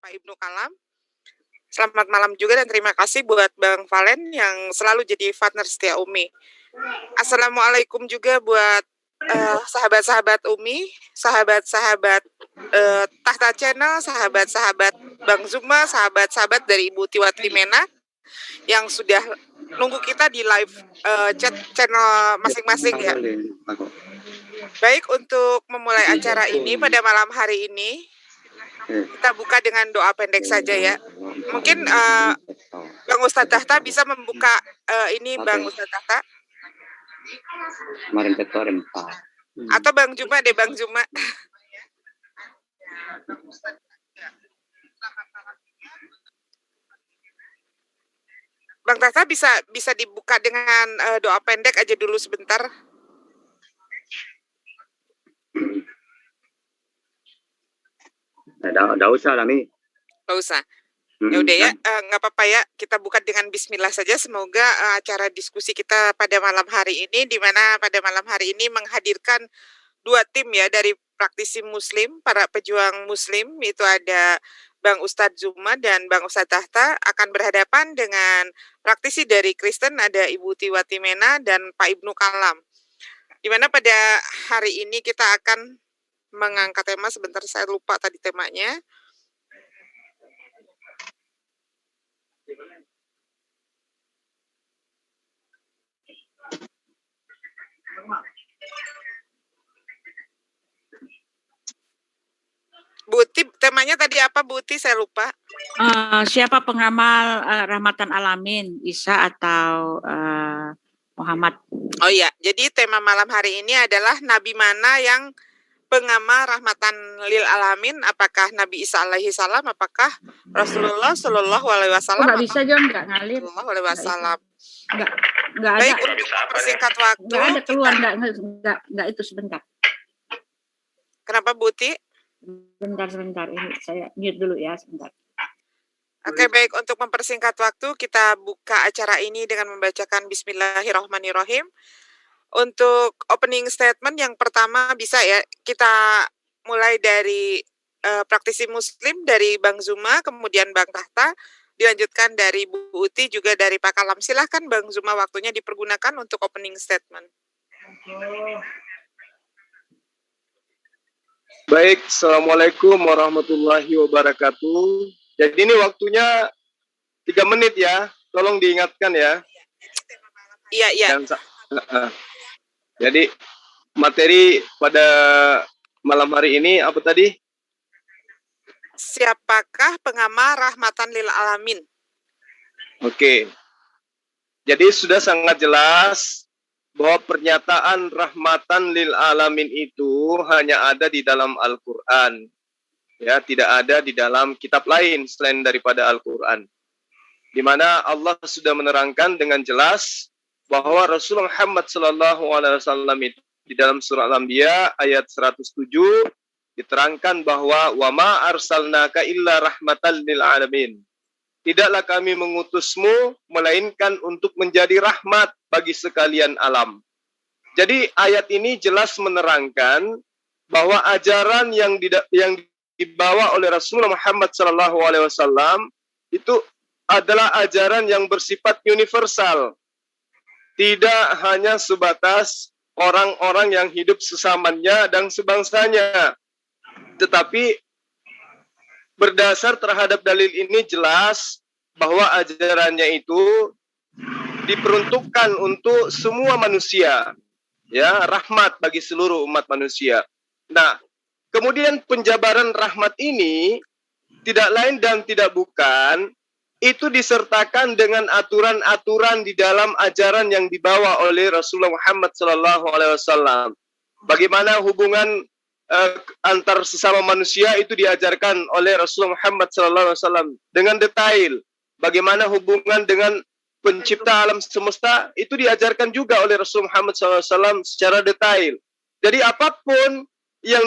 Pak Ibnu Kalam. Selamat malam juga dan terima kasih buat Bang Valen yang selalu jadi partner setia Umi. Assalamualaikum juga buat sahabat-sahabat Umi, sahabat-sahabat Tahta Channel, sahabat-sahabat Bang Zuma, sahabat-sahabat dari Ibu Tiwati Mena yang sudah nunggu kita di live chat channel masing-masing ya. Baik, untuk memulai acara ini pada malam hari ini, kita buka dengan doa pendek saja ya. Mungkin Bang Ustadz Tahta bisa membuka ini Bang Ustadz Tahta. Atau Bang Juma deh, Bang Juma. Bang Tahta bisa dibuka dengan doa pendek aja dulu sebentar. Nggak usah Lami. Nggak usah. Ya udah ya, nggak apa-apa ya. Kita buka dengan Bismillah saja. Semoga acara diskusi kita pada malam hari ini, di mana pada malam hari ini menghadirkan dua tim ya dari praktisi Muslim, para pejuang Muslim, itu ada Bang Ustadz Zuma dan Bang Ustadz Tahta akan berhadapan dengan praktisi dari Kristen, ada Ibu Tiwati Mena dan Pak Ibnu Kalam. Di mana pada hari ini kita akan mengangkat tema, sebentar saya lupa tadi temanya. Buti, temanya tadi apa Buti? Saya lupa. Siapa pengamal rahmatan alamin, Isa atau Muhammad? Oh iya, jadi tema malam hari ini adalah Nabi mana yang pengamal rahmatan lil alamin? Apakah Nabi Isa alaihi salam? Apakah Rasulullah Shallallahu alaihi wasallam? Nggak bisa John, nggak ngalir. Shallallahu alaihi wasallam. Nggak ada. Baik, untuk persingkat waktu. Nggak ada keluar, nggak itu sebentar. Kenapa Buti? Sebentar. Ini saya mute dulu ya, sebentar. Oke, baik. Untuk mempersingkat waktu, kita buka acara ini dengan membacakan Bismillahirrahmanirrahim. Untuk opening statement yang pertama bisa ya, kita mulai dari praktisi Muslim, dari Bang Zuma, kemudian Bang Tahta, dilanjutkan dari Bu Uti, juga dari Pak Kalam. Silahkan Bang Zuma, waktunya dipergunakan untuk opening statement. Baik, Assalamualaikum warahmatullahi wabarakatuh. Jadi ini waktunya 3 menit ya, tolong diingatkan ya. Iya. Jadi materi pada malam hari ini apa tadi? Siapakah pengamal rahmatan lil alamin? Oke. Jadi sudah sangat jelas bahwa pernyataan rahmatan lil alamin itu hanya ada di dalam Al-Quran. Ya, tidak ada di dalam kitab lain selain daripada Al-Quran. Di mana Allah sudah menerangkan dengan jelas bahwa Rasulullah Muhammad SAW itu di dalam surah Al-Anbiya ayat 107 diterangkan bahwa wa ma arsalnaka illa rahmatan lil alamin. Tidaklah kami mengutusmu melainkan untuk menjadi rahmat bagi sekalian alam. Jadi ayat ini jelas menerangkan bahwa ajaran yang dibawa oleh Rasulullah Muhammad SAW itu adalah ajaran yang bersifat universal. Tidak hanya sebatas orang-orang yang hidup sesamanya dan sebangsanya. Tetapi berdasar terhadap dalil ini jelas bahwa ajarannya itu diperuntukkan untuk semua manusia. Ya, rahmat bagi seluruh umat manusia. Nah, kemudian penjabaran rahmat ini tidak lain dan tidak bukan itu disertakan dengan aturan-aturan di dalam ajaran yang dibawa oleh Rasulullah Muhammad SAW. Bagaimana hubungan antar sesama manusia itu diajarkan oleh Rasulullah Muhammad SAW dengan detail. Bagaimana hubungan dengan pencipta alam semesta itu diajarkan juga oleh Rasulullah Muhammad SAW secara detail. Jadi apapun yang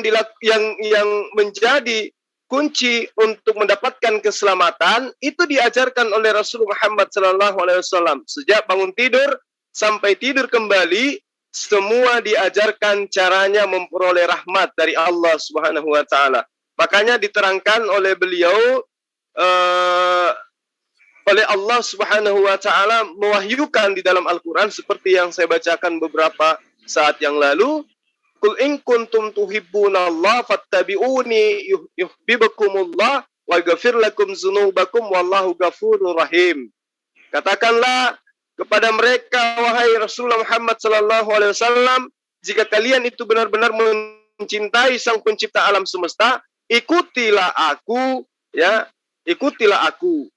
menjadi kunci untuk mendapatkan keselamatan itu diajarkan oleh Rasulullah Muhammad SAW. Sejak bangun tidur sampai tidur kembali, semua diajarkan caranya memperoleh rahmat dari Allah Subhanahu wa taala. Makanya diterangkan oleh beliau oleh Allah Subhanahu wa taala mewahyukan di dalam Al-Qur'an seperti yang saya bacakan beberapa saat yang lalu. Qul in kuntum tuhibbunallaha fattabi'uni yuhibbukumullah wa yaghfir lakum dzunubakum wallahu ghafurur rahim. Katakanlah kepada mereka, wahai Rasulullah Muhammad sallallahu alaihi wasallam, jika kalian itu benar-benar mencintai Sang Pencipta alam semesta, ikutilah aku, ya. Ikutilah aku.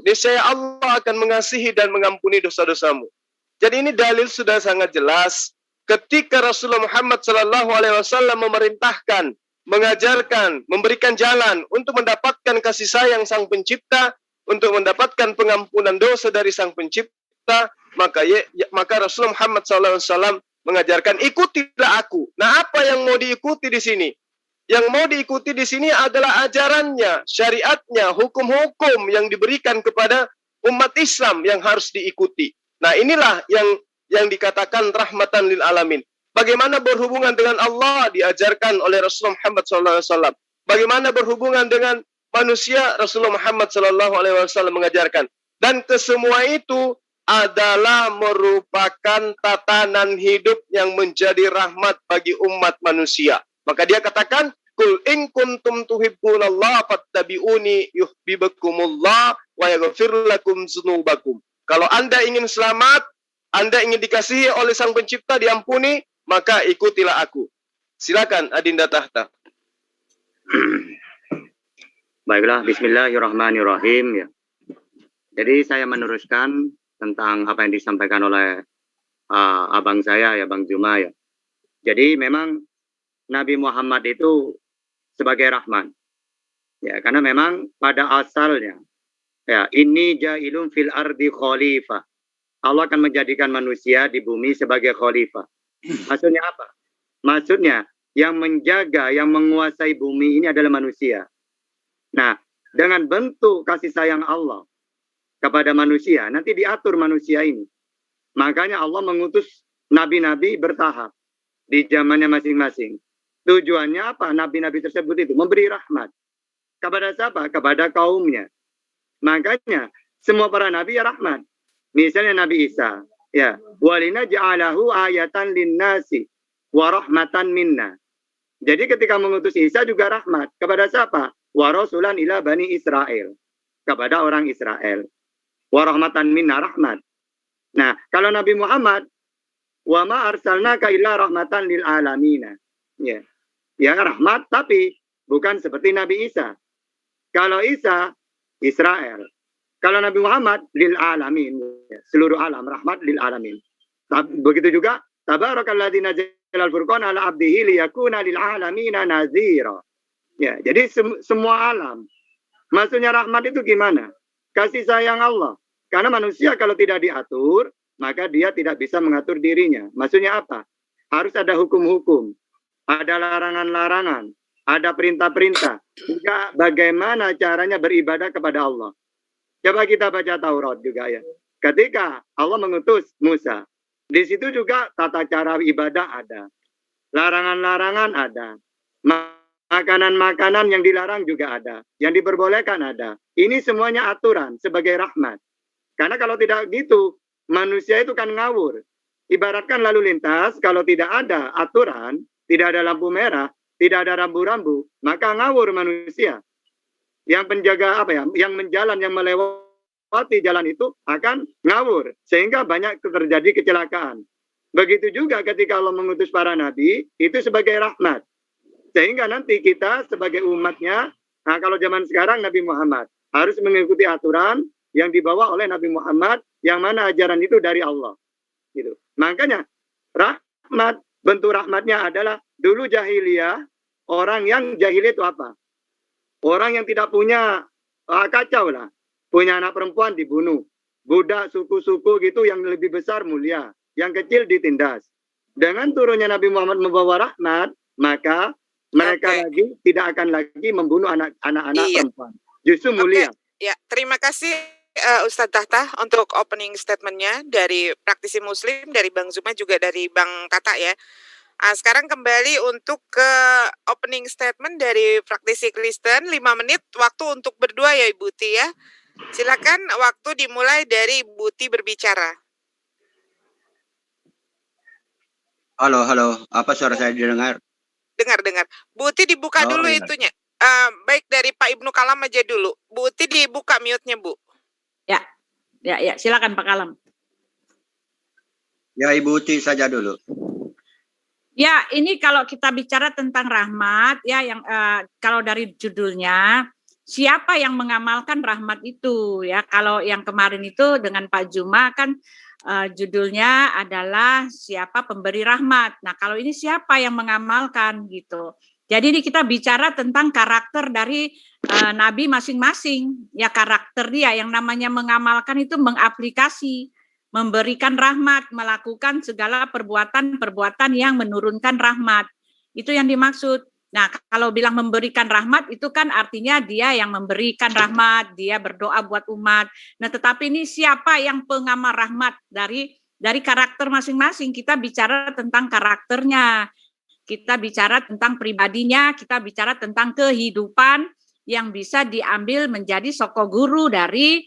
Niscaya Allah akan mengasihi dan mengampuni dosa-dosamu. Jadi ini dalil sudah sangat jelas. Ketika Rasulullah Muhammad sallallahu alaihi wasallam memerintahkan, mengajarkan, memberikan jalan untuk mendapatkan kasih sayang Sang Pencipta, untuk mendapatkan pengampunan dosa dari Sang Pencipta, maka Rasulullah Muhammad sallallahu alaihi wasallam mengajarkan, ikutilah aku. Nah, apa yang mau diikuti di sini? Yang mau diikuti di sini adalah ajarannya, syariatnya, hukum-hukum yang diberikan kepada umat Islam yang harus diikuti. Nah, inilah yang dikatakan rahmatan lil alamin. Bagaimana berhubungan dengan Allah diajarkan oleh Rasulullah Muhammad SAW. Bagaimana berhubungan dengan manusia, Rasulullah Muhammad SAW mengajarkan. Dan kesemua itu adalah merupakan tatanan hidup yang menjadi rahmat bagi umat manusia. Maka dia katakan, Qul in kuntum tuhibbunallaha fattabi'uni yuhibbukumullah wa yaghfir lakum dzunubakum. Kalau Anda ingin selamat, Anda ingin dikasihi oleh Sang Pencipta, diampuni, maka ikutilah aku. Silakan Adinda Tahta. Baiklah, bismillahirrahmanirrahim ya. Jadi saya meneruskan tentang apa yang disampaikan oleh abang saya ya, Bang Juma ya. Jadi memang Nabi Muhammad itu sebagai rahmat. Ya, karena memang pada asalnya ya, inni ja'ilun fil ardi khalifah. Allah akan menjadikan manusia di bumi sebagai khalifah. Maksudnya apa? Maksudnya yang menjaga, yang menguasai bumi ini adalah manusia. Nah, dengan bentuk kasih sayang Allah kepada manusia, nanti diatur manusia ini. Makanya Allah mengutus nabi-nabi bertahap di zamannya masing-masing. Tujuannya apa? Nabi-nabi tersebut itu memberi rahmat. Kepada siapa? Kepada kaumnya. Makanya semua para nabi ya rahmat. Misalnya Nabi Isa, ya, walina ja'alahu ayatan linnasi wa rahmatan minna. Jadi ketika mengutus Isa juga rahmat. Kepada siapa? Wa rasulan ila bani Israel. Kepada orang Israel. Wa rahmatan minna, rahmat. Nah, kalau Nabi Muhammad, wa ma arsalnaka illa rahmatan lil alamina. Ya. Ya, rahmat, tapi bukan seperti Nabi Isa. Kalau Isa, Israel. Kalau Nabi Muhammad, lil alamin. Seluruh alam, rahmat lil alamin. Begitu juga, tabarakalladzi nazzala al-furqan ala abdihi liyakuna lil alamina nazira. Ya, jadi semua alam. Maksudnya rahmat itu gimana? Kasih sayang Allah. Karena manusia kalau tidak diatur, maka dia tidak bisa mengatur dirinya. Maksudnya apa? Harus ada hukum-hukum. Ada larangan-larangan, ada perintah-perintah. Juga bagaimana caranya beribadah kepada Allah. Coba kita baca Taurat juga ya. Ketika Allah mengutus Musa, di situ juga tata cara ibadah ada. Larangan-larangan ada. Makanan-makanan yang dilarang juga ada. Yang diperbolehkan ada. Ini semuanya aturan sebagai rahmat. Karena kalau tidak gitu, manusia itu kan ngawur. Ibaratkan lalu lintas, kalau tidak ada aturan, tidak ada lampu merah, tidak ada rambu-rambu, maka ngawur manusia. Yang penjaga yang menjalan, yang melewati jalan itu akan ngawur, sehingga banyak terjadi kecelakaan. Begitu juga ketika Allah mengutus para nabi, itu sebagai rahmat. Sehingga nanti kita sebagai umatnya, nah kalau zaman sekarang Nabi Muhammad harus mengikuti aturan yang dibawa oleh Nabi Muhammad, yang mana ajaran itu dari Allah. Gitu. Makanya rahmat, bentuk rahmatnya adalah dulu jahiliyah, orang yang jahiliyah itu apa? Orang yang tidak punya, kacau lah. Punya anak perempuan dibunuh. Budak suku-suku gitu yang lebih besar mulia. Yang kecil ditindas. Dengan turunnya Nabi Muhammad membawa rahmat, maka mereka lagi tidak akan lagi membunuh anak-anak perempuan. Justru mulia. Ya, terima kasih Ustadz Tahta untuk opening statement-nya dari praktisi muslim, dari Bang Zuma, juga dari Bang Kata ya. Sekarang kembali untuk ke opening statement dari praktisi Kristen, 5 menit waktu untuk berdua ya Ibu Ti ya. Silakan, waktu dimulai dari Ibu Ti berbicara. Halo, apa suara saya didengar? Dengar. Bu Uti dibuka dulu iya. itunya. Baik dari Pak Ibnu Kalam aja dulu. Bu Uti dibuka mute-nya, Bu. Ya, silakan Pak Kalam. Ya, Ibu Uti saja dulu. Ya, ini kalau kita bicara tentang rahmat, ya yang kalau dari judulnya, siapa yang mengamalkan rahmat itu? Ya, kalau yang kemarin itu dengan Pak Juma kan judulnya adalah siapa pemberi rahmat. Nah, kalau ini siapa yang mengamalkan gitu. Jadi ini kita bicara tentang karakter dari nabi masing-masing. Ya, karakter dia yang namanya mengamalkan itu mengaplikasi, memberikan rahmat, melakukan segala perbuatan-perbuatan yang menurunkan rahmat. Itu yang dimaksud. Nah, kalau bilang memberikan rahmat itu kan artinya dia yang memberikan rahmat, dia berdoa buat umat. Nah, tetapi ini siapa yang pengamal rahmat dari karakter masing-masing? Kita bicara tentang karakternya. Kita bicara tentang pribadinya, kita bicara tentang kehidupan yang bisa diambil menjadi soko guru dari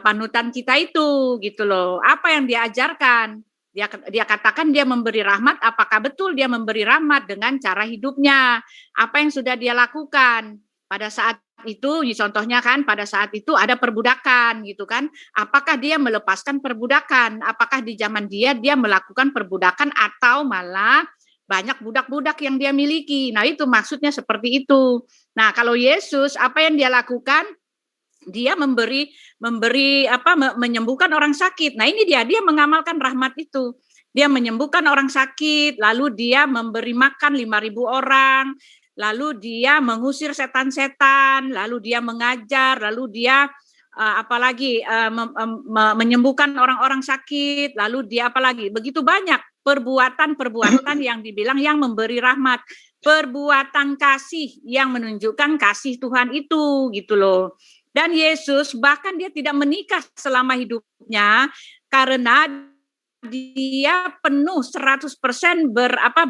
panutan kita itu gitu loh. Apa yang diajarkan? Dia katakan dia memberi rahmat, apakah betul dia memberi rahmat dengan cara hidupnya? Apa yang sudah dia lakukan? Pada saat itu, contohnya kan pada saat itu ada perbudakan gitu kan. Apakah dia melepaskan perbudakan? Apakah di zaman dia melakukan perbudakan atau malah banyak budak-budak yang dia miliki? Nah, itu maksudnya seperti itu. Nah, kalau Yesus apa yang dia lakukan? Dia menyembuhkan orang sakit. Nah, ini dia mengamalkan rahmat itu. Dia menyembuhkan orang sakit, lalu dia memberi makan 5.000 orang, lalu dia mengusir setan-setan, lalu dia mengajar, lalu dia menyembuhkan orang-orang sakit, lalu dia apalagi begitu banyak perbuatan-perbuatan yang dibilang yang memberi rahmat, perbuatan kasih yang menunjukkan kasih Tuhan itu gitu loh. Dan Yesus bahkan dia tidak menikah selama hidupnya karena dia penuh 100%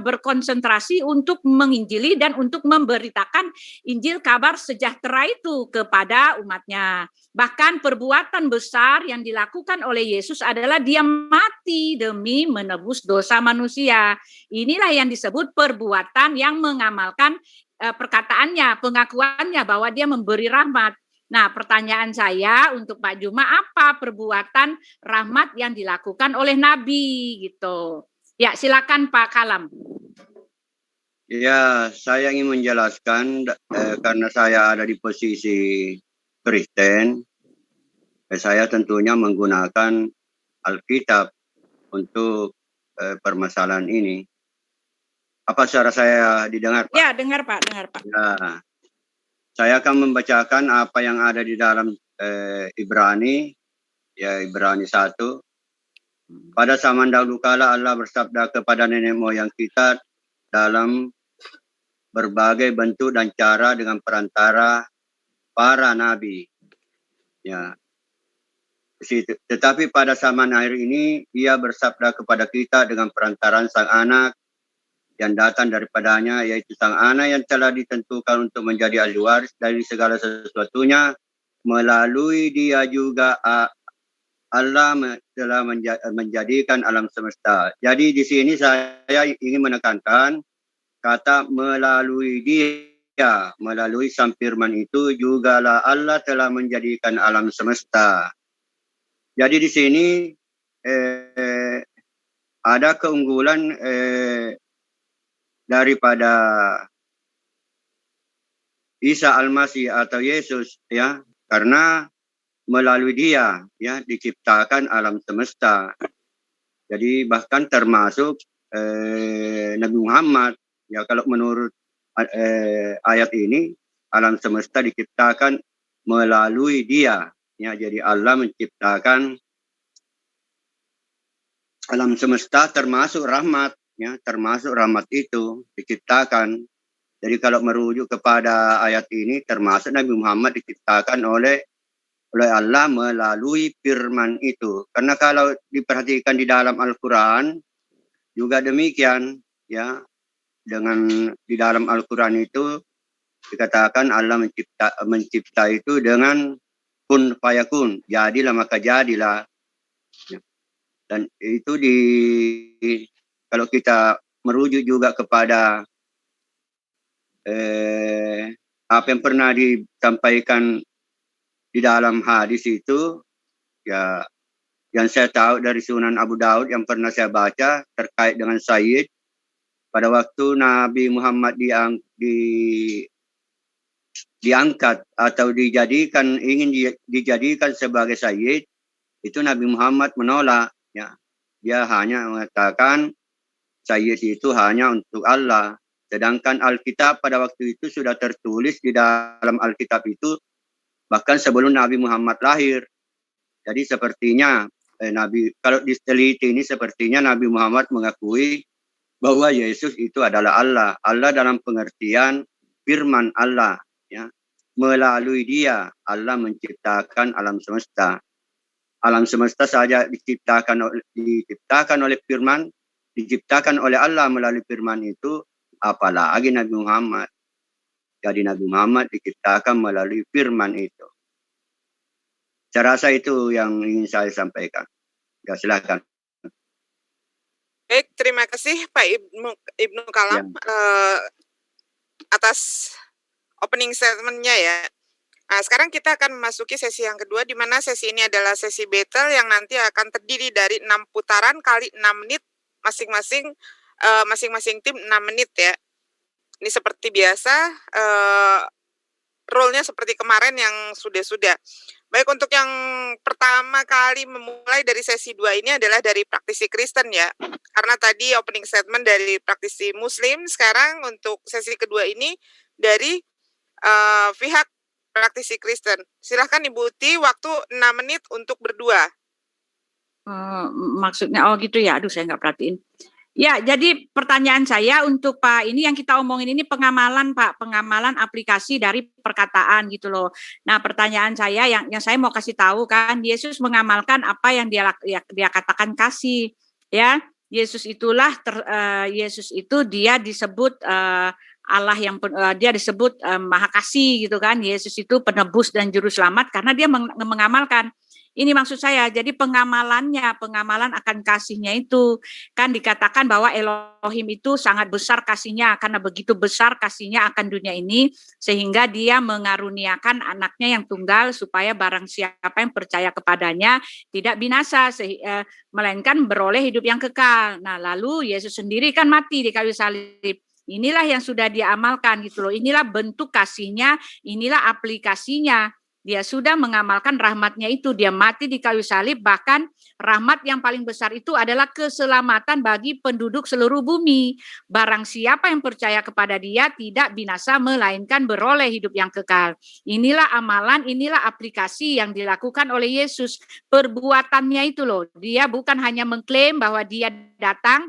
berkonsentrasi untuk menginjili dan untuk memberitakan Injil kabar sejahtera itu kepada umatnya. Bahkan perbuatan besar yang dilakukan oleh Yesus adalah dia mati demi menebus dosa manusia. Inilah yang disebut perbuatan yang mengamalkan perkataannya, pengakuannya bahwa dia memberi rahmat. Nah, pertanyaan saya untuk Pak Juma, apa perbuatan rahmat yang dilakukan oleh Nabi gitu? Ya, silakan Pak Kalam. Ya, saya ingin menjelaskan karena saya ada di posisi Kristen, saya tentunya menggunakan Alkitab untuk permasalahan ini. Apa suara saya didengar, Pak? Ya, dengar Pak. Ya. Saya akan membacakan apa yang ada di dalam Ibrani 1. Pada zaman dahulu kala Allah bersabda kepada nenek moyang kita dalam berbagai bentuk dan cara dengan perantara para nabi. Ya. Tetapi pada zaman akhir ini Ia bersabda kepada kita dengan perantaraan Sang Anak yang datang daripadanya, yaitu Sang Anak yang telah ditentukan untuk menjadi ahli waris dari segala sesuatunya. Melalui Dia juga Allah telah menjadikan alam semesta. Jadi di sini saya ingin menekankan kata melalui Dia, melalui Sang Firman itu jugalah Allah telah menjadikan alam semesta. Jadi di sini ada keunggulan daripada Isa Al-Masih atau Yesus, ya, karena melalui Dia ya diciptakan alam semesta. Jadi bahkan termasuk Nabi Muhammad, ya, kalau menurut ayat ini alam semesta diciptakan melalui Dia, ya. Jadi Allah menciptakan alam semesta termasuk rahmat. Ya, termasuk rahmat itu diciptakan. Jadi kalau merujuk kepada ayat ini, termasuk Nabi Muhammad diciptakan oleh Allah melalui firman itu. Karena kalau diperhatikan di dalam Al-Quran juga demikian. ya, dengan di dalam Al-Quran itu dikatakan Allah mencipta itu dengan kun fayakun, jadilah maka jadilah. Ya. Dan itu kalau kita merujuk juga kepada apa yang pernah disampaikan di dalam hadis itu, ya, yang saya tahu dari Sunan Abu Daud yang pernah saya baca terkait dengan Sayyid, pada waktu Nabi Muhammad diangkat atau ingin dijadikan sebagai Sayyid, itu Nabi Muhammad menolak, ya. Dia hanya mengatakan Sayyid itu hanya untuk Allah. Sedangkan Alkitab pada waktu itu sudah tertulis di dalam Alkitab itu bahkan sebelum Nabi Muhammad lahir. Jadi sepertinya kalau diteliti ini sepertinya Nabi Muhammad mengakui bahwa Yesus itu adalah Allah. Allah dalam pengertian firman Allah, ya. Melalui dia Allah menciptakan alam semesta. Alam semesta saja diciptakan oleh firman, diciptakan oleh Allah melalui firman itu, apalagi Nabi Muhammad. Jadi Nabi Muhammad diciptakan melalui firman itu. Saya rasa itu yang ingin saya sampaikan. Ya, silakan. Baik, terima kasih Pak Ibnu Kalam atas opening statement-nya ya. Nah, sekarang kita akan memasuki sesi yang kedua, di mana sesi ini adalah sesi battle yang nanti akan terdiri dari 6 putaran kali 6 menit masing-masing tim 6 menit ya. Ini seperti biasa, rule-nya seperti kemarin yang sudah-sudah. Baik, untuk yang pertama kali memulai dari sesi 2 ini adalah dari praktisi Kristen ya. Karena tadi opening statement dari praktisi Muslim, sekarang untuk sesi kedua ini dari pihak praktisi Kristen. Silahkan Ibu Uti, waktu 6 menit untuk berdua. Maksudnya, gitu ya, aduh saya nggak perhatiin. Ya, jadi pertanyaan saya untuk Pak, ini yang kita omongin ini pengamalan Pak, pengamalan aplikasi dari perkataan gitu loh. Nah, pertanyaan saya yang saya mau kasih tahu kan, Yesus mengamalkan apa yang dia katakan kasih, ya. Yesus itulah Yesus itu dia disebut Allah yang dia disebut Maha Kasih gitu kan. Yesus itu penebus dan juru selamat karena dia mengamalkan. Ini maksud saya, jadi pengamalan akan kasihnya itu kan dikatakan bahwa Elohim itu sangat besar kasihnya, karena begitu besar kasihnya akan dunia ini sehingga dia mengaruniakan anaknya yang tunggal supaya barang siapa yang percaya kepadanya tidak binasa melainkan beroleh hidup yang kekal. Nah, lalu Yesus sendiri kan mati di kayu salib. Inilah yang sudah dia amalkan gitu loh. Inilah bentuk kasihnya, inilah aplikasinya. Dia sudah mengamalkan rahmatnya itu, dia mati di kayu salib, bahkan rahmat yang paling besar itu adalah keselamatan bagi penduduk seluruh bumi. Barang siapa yang percaya kepada dia tidak binasa melainkan beroleh hidup yang kekal. Inilah amalan, inilah aplikasi yang dilakukan oleh Yesus. Perbuatannya itu loh, dia bukan hanya mengklaim bahwa dia datang.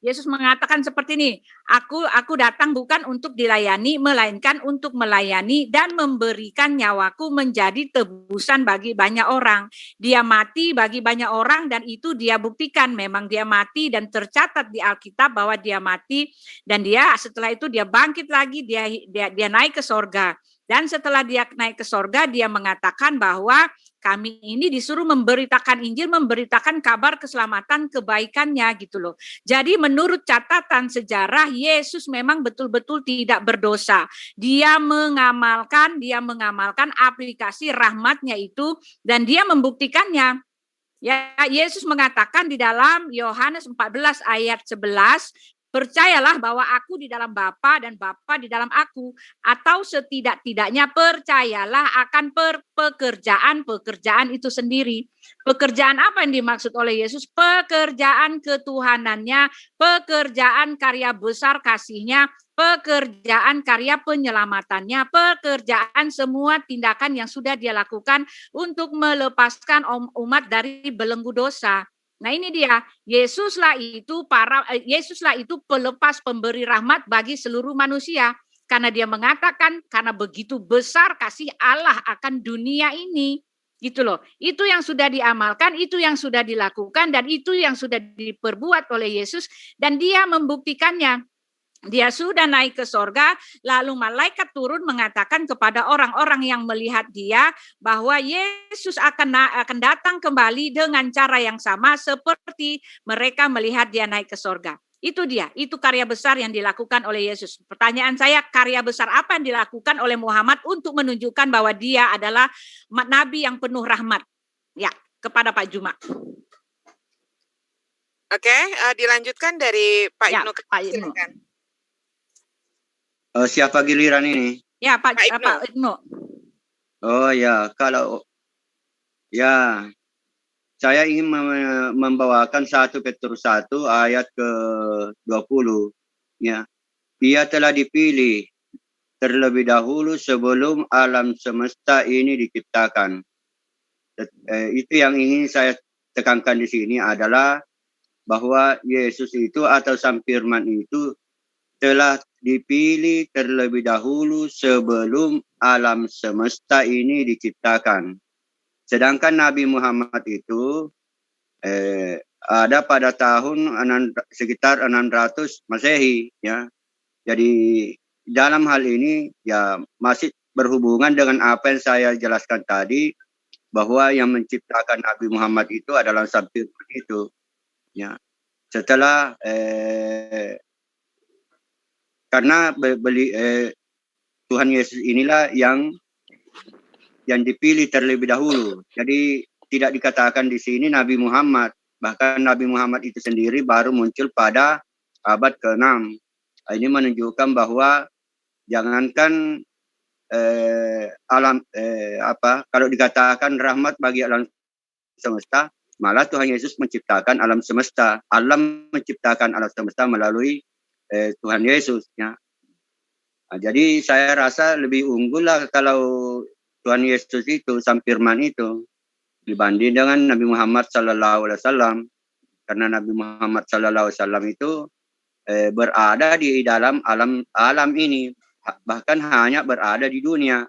Yesus mengatakan seperti ini, aku datang bukan untuk dilayani, melainkan untuk melayani dan memberikan nyawaku menjadi tebusan bagi banyak orang. Dia mati bagi banyak orang dan itu dia buktikan, memang dia mati dan tercatat di Alkitab bahwa dia mati dan dia setelah itu dia bangkit lagi, dia naik ke sorga. Dan setelah dia naik ke sorga, dia mengatakan bahwa kami ini disuruh memberitakan Injil, memberitakan kabar keselamatan, kebaikannya gitu loh. Jadi menurut catatan sejarah, Yesus memang betul-betul tidak berdosa. Dia mengamalkan aplikasi rahmatnya itu dan dia membuktikannya. Ya, Yesus mengatakan di dalam Yohanes 14 ayat 11, percayalah bahwa aku di dalam Bapa dan Bapa di dalam aku, atau setidak-tidaknya percayalah akan pekerjaan itu sendiri. Pekerjaan apa yang dimaksud oleh Yesus? Pekerjaan ketuhanannya, pekerjaan karya besar kasihnya, pekerjaan karya penyelamatannya, pekerjaan semua tindakan yang sudah dia lakukan untuk melepaskan umat dari belenggu dosa. Nah ini dia, Yesuslah itu pelepas pemberi rahmat bagi seluruh manusia. Karena dia mengatakan, karena begitu besar kasih Allah akan dunia ini. Gitu loh. Itu yang sudah diamalkan, itu yang sudah dilakukan, dan itu yang sudah diperbuat oleh Yesus, dan dia membuktikannya. Dia sudah naik ke sorga, lalu malaikat turun mengatakan kepada orang-orang yang melihat dia bahwa Yesus akan datang kembali dengan cara yang sama seperti mereka melihat dia naik ke sorga. Itu dia, itu karya besar yang dilakukan oleh Yesus. Pertanyaan saya, karya besar apa yang dilakukan oleh Muhammad untuk menunjukkan bahwa dia adalah nabi yang penuh rahmat? Ya, kepada Pak Juma. Oke, dilanjutkan dari Pak Ya, Ibnu. Pak Ibnu. Silakan. Siapa giliran ini? Ya, Pak Ibnu. Pak Ibnu. Oh ya, kalau ya saya ingin membawakan 1 Petrus 1 ayat ke-20. Ya. Ia telah dipilih terlebih dahulu sebelum alam semesta ini diciptakan. Itu yang ingin saya tekankan di sini adalah bahwa Yesus itu atau Sang Firman itu telah dipilih terlebih dahulu sebelum alam semesta ini diciptakan. Sedangkan Nabi Muhammad itu ada pada tahun sekitar 600 Masehi, ya. Jadi dalam hal ini ya masih berhubungan dengan apa yang saya jelaskan tadi, bahwa yang menciptakan Nabi Muhammad itu adalah Sang Firman itu, ya. Setelah karena Tuhan Yesus inilah yang dipilih terlebih dahulu. Jadi tidak dikatakan di sini Nabi Muhammad, bahkan Nabi Muhammad itu sendiri baru muncul pada abad ke-6. Ini menunjukkan bahwa jangankan kalau dikatakan rahmat bagi alam semesta, malah Tuhan Yesus menciptakan alam semesta. Allah menciptakan alam semesta melalui Tuhan Yesus, ya. Nah, jadi saya rasa lebih unggul lah kalau Tuhan Yesus itu, Sang Firman itu, dibanding dengan Nabi Muhammad SAW. Karena Nabi Muhammad SAW itu berada di dalam alam ini, bahkan hanya berada di dunia.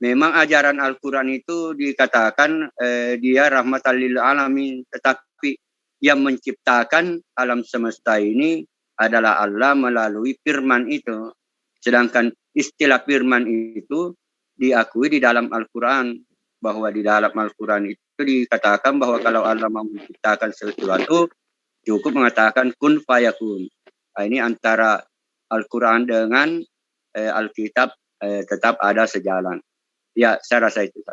Memang ajaran Al-Quran itu dikatakan dia rahmatan lil alamin, tetapi yang menciptakan alam semesta ini adalah Allah melalui firman itu. Sedangkan istilah firman itu diakui di dalam Al-Quran, bahwa di dalam Al-Quran itu dikatakan bahwa kalau Allah mau menciptakan sesuatu, cukup mengatakan kun fayakun. Nah, ini antara Al-Quran dengan Alkitab tetap ada sejalan. Ya, saya rasa itu.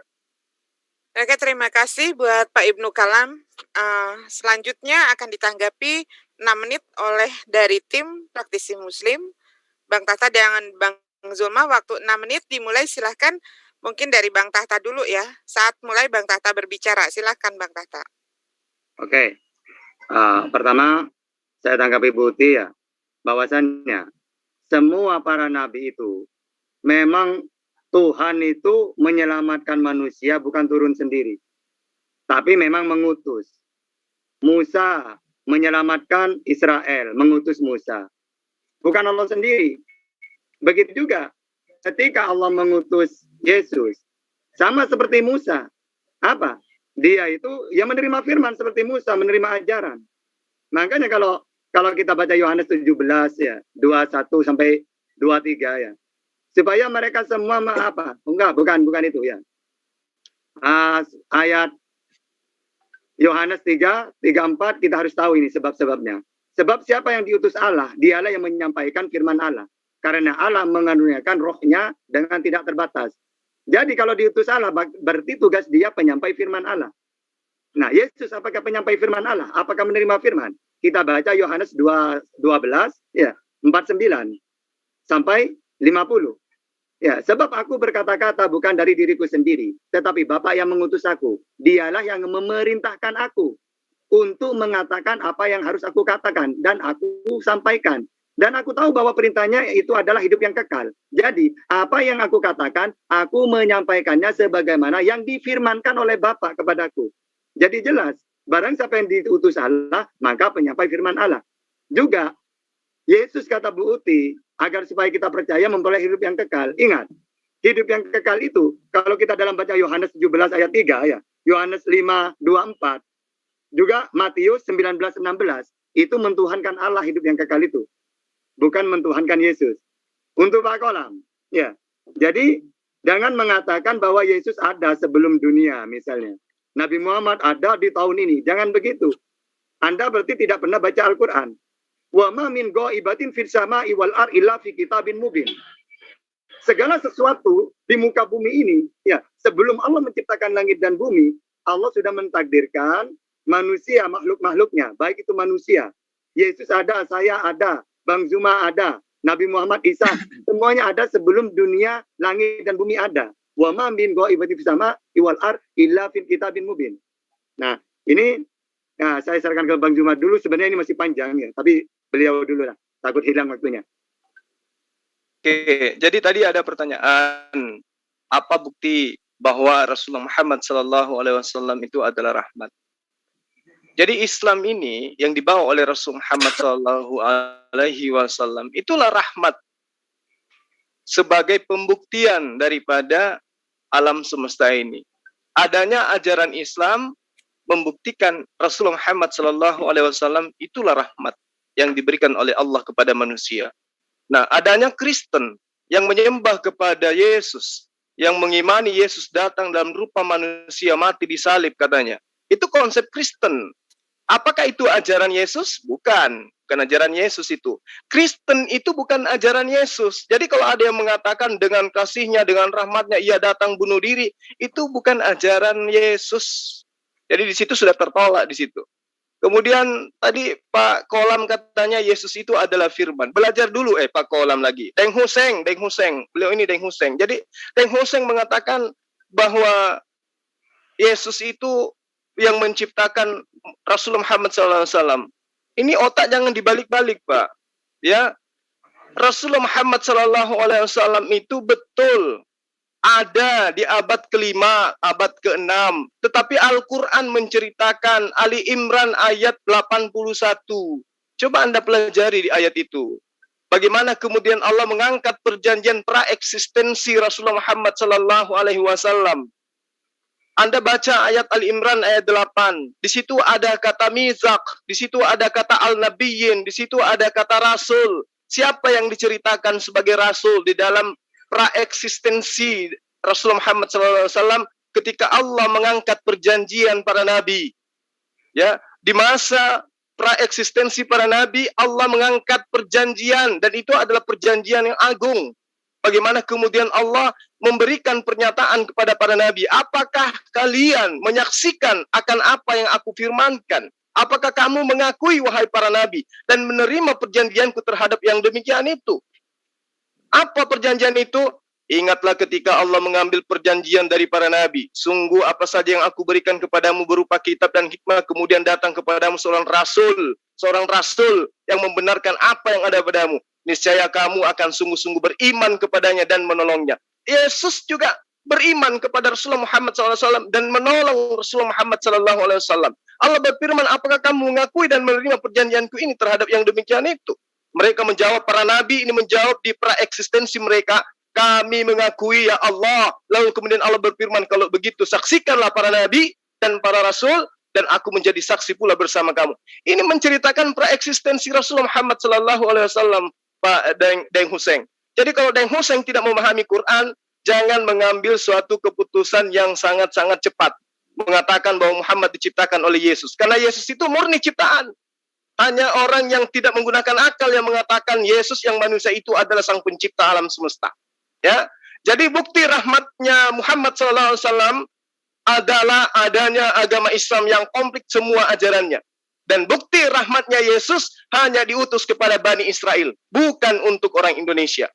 Oke, terima kasih buat Pak Ibnu Kalam. Selanjutnya akan ditanggapi 6 menit oleh dari tim praktisi Muslim. Bang Tahta dengan Bang Zulma, waktu 6 menit dimulai, silahkan. Mungkin dari Bang Tahta dulu ya. Saat mulai Bang Tahta berbicara, silahkan Bang Tahta. Oke. Pertama, saya tanggapi Buti ya, bahwasannya semua para nabi itu memang Tuhan itu menyelamatkan manusia, bukan turun sendiri. Tapi memang mengutus. Musa menyelamatkan Israel, mengutus Musa. Bukan Allah sendiri. Begitu juga ketika Allah mengutus Yesus, sama seperti Musa. Apa? Dia itu yang menerima firman seperti Musa, menerima ajaran. Makanya kalau kita baca Yohanes 17 ya, 21 sampai 23 ya. Supaya mereka semua apa? Enggak, bukan itu ya. Ayat Yohanes 3, 34 kita harus tahu ini sebab-sebabnya. Sebab siapa yang diutus Allah, dialah yang menyampaikan firman Allah. Karena Allah mengaruniakan rohnya dengan tidak terbatas. Jadi kalau diutus Allah, berarti tugas dia penyampai firman Allah. Nah, Yesus apakah penyampai firman Allah? Apakah menerima firman? Kita baca Yohanes 12 ya, 49 sampai 50. Ya, sebab aku berkata-kata bukan dari diriku sendiri, tetapi Bapa yang mengutus aku. Dialah yang memerintahkan aku untuk mengatakan apa yang harus aku katakan dan aku sampaikan. Dan aku tahu bahwa perintahnya itu adalah hidup yang kekal. Jadi, apa yang aku katakan, aku menyampaikannya sebagaimana yang difirmankan oleh Bapa kepadaku. Jadi jelas, barang siapa yang diutus Allah, maka penyampai firman Allah. Juga, Yesus kata Bu Uti, agar supaya kita percaya memperoleh hidup yang kekal. Ingat, hidup yang kekal itu, kalau kita dalam baca Yohanes 17 ayat 3 ya, Yohanes 5:24, juga Matius 19:16, itu mentuhankan Allah hidup yang kekal itu, bukan mentuhankan Yesus. Untuk Pak Kolam, ya. Jadi jangan mengatakan bahwa Yesus ada sebelum dunia misalnya. Nabi Muhammad ada di tahun ini, jangan begitu. Anda berarti tidak pernah baca Al-Quran. Wa ma min ghaibatin fis sama'i wal ar illa fi kitabin mubin. Segala sesuatu di muka bumi ini, ya, sebelum Allah menciptakan langit dan bumi, Allah sudah mentakdirkan manusia, makhluk-makhluknya, baik itu manusia. Yesus ada, saya ada, Bang Zuma ada, Nabi Muhammad Isa, semuanya ada sebelum dunia, langit dan bumi ada. Wa ma min ghaibatin fis sama'i wal ar illa fi kitabin mubin. Nah, ini saya sarankan ke Bang Zuma dulu, sebenarnya ini masih panjang ya, tapi beliau dulu lah, takut hilang waktunya. Oke, jadi tadi ada pertanyaan, apa bukti bahwa Rasulullah Muhammad SAW itu adalah rahmat? Jadi Islam ini yang dibawa oleh Rasul Muhammad SAW itulah rahmat sebagai pembuktian daripada alam semesta ini. Adanya ajaran Islam membuktikan Rasulullah Muhammad SAW itulah rahmat yang diberikan oleh Allah kepada manusia. Nah, adanya Kristen yang menyembah kepada Yesus, yang mengimani Yesus datang dalam rupa manusia, mati disalib katanya. Itu konsep Kristen. Apakah itu ajaran Yesus? Bukan ajaran Yesus itu. Kristen itu bukan ajaran Yesus. Jadi kalau ada yang mengatakan dengan kasihnya, dengan rahmatnya, ia datang bunuh diri, itu bukan ajaran Yesus. Jadi di situ sudah tertolak di situ. Kemudian tadi Pak Kolam katanya Yesus itu adalah firman. Belajar dulu Pak Kolam lagi. Deng Huseng. Beliau ini Deng Huseng. Jadi Deng Huseng mengatakan bahwa Yesus itu yang menciptakan Rasulullah Muhammad SAW. Ini otak jangan dibalik-balik, Pak. Ya, Rasulullah Muhammad SAW itu betul ada di abad ke-5, abad ke-6. Tetapi Al-Quran menceritakan Ali Imran ayat 81. Coba Anda pelajari di ayat itu. Bagaimana kemudian Allah mengangkat perjanjian pra-eksistensi Rasulullah Muhammad SAW. Anda baca ayat Ali Imran ayat 8. Di situ ada kata mizaq, di situ ada kata al-nabiyyin, di situ ada kata rasul. Siapa yang diceritakan sebagai rasul di dalam pra-eksistensi Rasulullah Muhammad SAW ketika Allah mengangkat perjanjian para nabi? Ya, di masa pra-eksistensi para nabi, Allah mengangkat perjanjian dan itu adalah perjanjian yang agung. Bagaimana kemudian Allah memberikan pernyataan kepada para nabi, apakah kalian menyaksikan akan apa yang aku firmankan? Apakah kamu mengakui wahai para nabi dan menerima perjanjianku terhadap yang demikian itu? Apa perjanjian itu? Ingatlah ketika Allah mengambil perjanjian dari para nabi. Sungguh apa saja yang aku berikan kepadamu berupa kitab dan hikmah, kemudian datang kepadamu seorang rasul yang membenarkan apa yang ada padamu. Niscaya kamu akan sungguh-sungguh beriman kepadanya dan menolongnya. Yesus juga beriman kepada Rasulullah Muhammad SAW dan menolong Rasulullah Muhammad SAW. Allah berfirman, apakah kamu mengakui dan menerima perjanjianku ini terhadap yang demikian itu? Mereka menjawab, para nabi ini menjawab di pra-eksistensi mereka, kami mengakui ya Allah. Lalu kemudian Allah berfirman, kalau begitu saksikanlah para nabi dan para rasul, dan aku menjadi saksi pula bersama kamu. Ini menceritakan pra-eksistensi Rasulullah Muhammad SAW, Pak Deng Huseng. Jadi kalau Deng Huseng tidak memahami Quran, jangan mengambil suatu keputusan yang sangat-sangat cepat. Mengatakan bahwa Muhammad diciptakan oleh Yesus. Karena Yesus itu murni ciptaan. Hanya orang yang tidak menggunakan akal yang mengatakan Yesus yang manusia itu adalah sang pencipta alam semesta. Ya, jadi bukti rahmatnya Muhammad SAW adalah adanya agama Islam yang komplit semua ajarannya. Dan bukti rahmatnya Yesus hanya diutus kepada Bani Israel, bukan untuk orang Indonesia.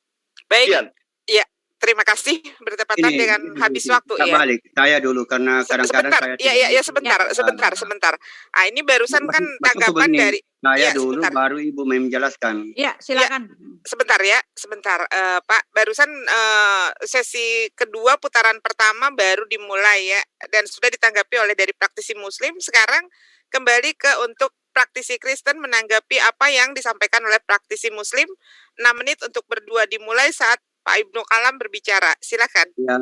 Baik, ya, terima kasih. Bertepatan dengan habis waktu ya. Balik, saya dulu karena kadang-kadang saya. Sebentar. Ah, ini barusan kan tanggapan dari. Saya dulu, baru Ibu menjelaskan. Ya, silakan. Ya, sebentar, Pak. Barusan sesi kedua putaran pertama baru dimulai ya, dan sudah ditanggapi oleh dari praktisi Muslim. Sekarang kembali ke untuk praktisi Kristen menanggapi apa yang disampaikan oleh praktisi Muslim. 6 menit untuk berdua dimulai saat Pak Ibnu Kalam berbicara. Silakan. Ya,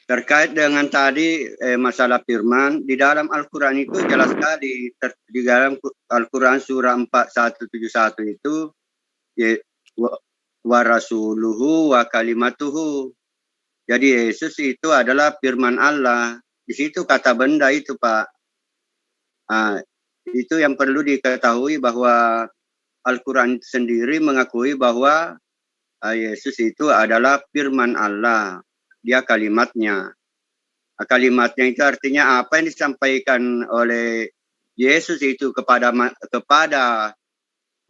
terkait dengan tadi masalah firman, di dalam Al-Quran itu jelas sekali, di dalam Al-Quran surah 4171 itu, wa rasuluhu wa kalimatuhu. Jadi Yesus itu adalah firman Allah. Di situ kata benda itu, Pak. Itu yang perlu diketahui bahwa Al-Quran sendiri mengakui bahwa Yesus itu adalah firman Allah. Dia kalimatnya. Kalimatnya itu artinya apa yang disampaikan oleh Yesus itu kepada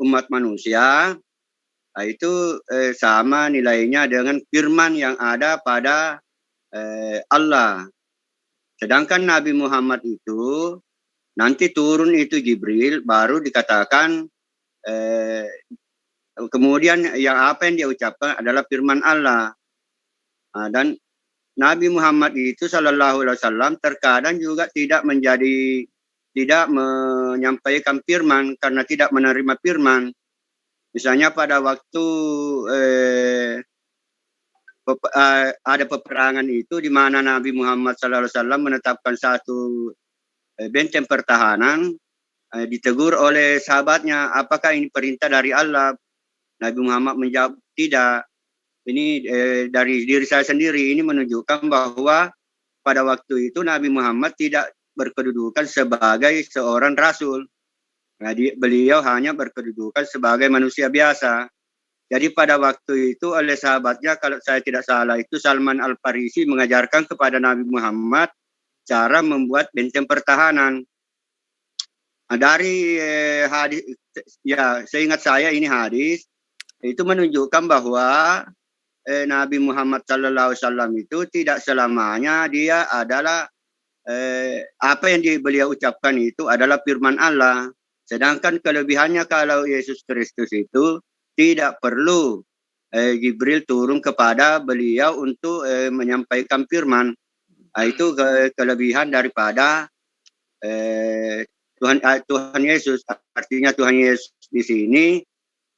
umat manusia, itu sama nilainya dengan firman yang ada pada Allah. Sedangkan Nabi Muhammad itu nanti turun itu Jibril, baru dikatakan kemudian yang apa yang dia ucapkan adalah firman Allah. Dan Nabi Muhammad itu Sallallahu Alaihi Wasallam terkadang juga tidak menyampaikan firman karena tidak menerima firman. Misalnya pada waktu ada peperangan itu di mana Nabi Muhammad Sallallahu Alaihi Wasallam menetapkan satu benteng pertahanan, ditegur oleh sahabatnya, apakah ini perintah dari Allah? Nabi Muhammad menjawab, tidak. Ini dari diri saya sendiri. Ini menunjukkan bahwa pada waktu itu Nabi Muhammad tidak berkedudukan sebagai seorang rasul. Beliau hanya berkedudukan sebagai manusia biasa. Jadi pada waktu itu oleh sahabatnya, kalau saya tidak salah itu Salman Al-Farisi mengajarkan kepada Nabi Muhammad cara membuat benteng pertahanan. Dari hadis, ya seingat saya ini hadis, itu menunjukkan bahwa Nabi Muhammad Sallallahu Alaihi Wasallam itu tidak selamanya dia adalah apa yang beliau ucapkan itu adalah firman Allah. Sedangkan kelebihannya kalau Yesus Kristus itu tidak perlu Jibril turun kepada beliau untuk menyampaikan firman. Itu kelebihan daripada Tuhan Yesus. Artinya Tuhan Yesus di sini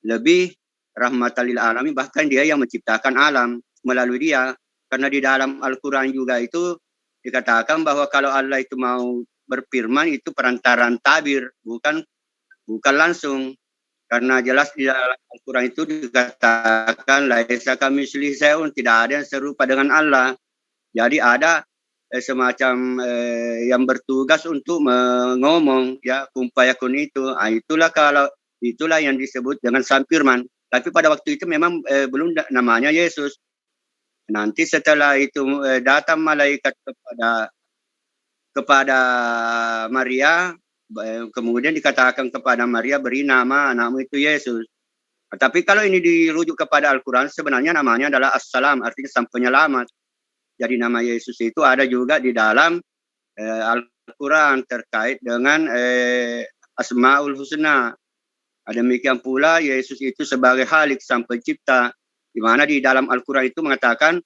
lebih rahmatan lil alamin, bahkan dia yang menciptakan alam melalui dia. Karena di dalam Al-Quran juga itu dikatakan bahwa kalau Allah itu mau berfirman itu perantaraan tabir, bukan langsung. Karena jelas di dalam Al-Quran itu dikatakan laisa kamitslihi syai'un, tidak ada yang serupa dengan Allah. Jadi ada semacam yang bertugas untuk mengomong, ya, kun fayakun itu. Itulah yang disebut dengan sang firman. Tapi pada waktu itu memang belum namanya Yesus. Nanti setelah itu datang malaikat kepada Maria, kemudian dikatakan kepada Maria, beri nama anakmu itu Yesus. Tapi kalau ini dirujuk kepada Al-Quran, sebenarnya namanya adalah As-Salam, artinya sang penyelamat. Jadi nama Yesus itu ada juga di dalam Al-Quran terkait dengan Asmaul Husna. Demikian pula Yesus itu sebagai Khalik, sang pencipta, di mana di dalam Al-Quran itu mengatakan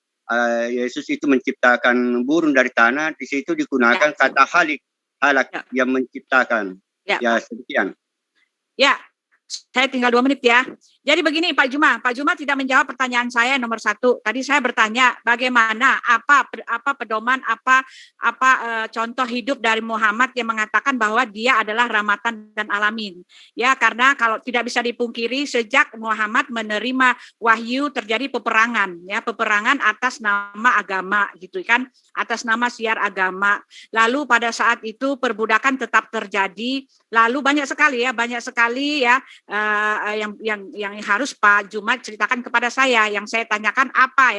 Yesus itu menciptakan burung dari tanah. Di situ digunakan kata Khalik, yang menciptakan. Ya, sekian. Ya, saya tinggal 2 menit ya. Jadi begini Pak Juma tidak menjawab pertanyaan saya nomor 1. Tadi saya bertanya bagaimana, apa pedoman, contoh hidup dari Muhammad yang mengatakan bahwa dia adalah rahmatan dan alamin. Ya, karena kalau tidak bisa dipungkiri sejak Muhammad menerima wahyu terjadi peperangan, ya, peperangan atas nama agama gitu kan, atas nama siar agama. Lalu pada saat itu perbudakan tetap terjadi. Lalu banyak sekali ya yang harus Pak Juma ceritakan kepada saya. Yang saya tanyakan apa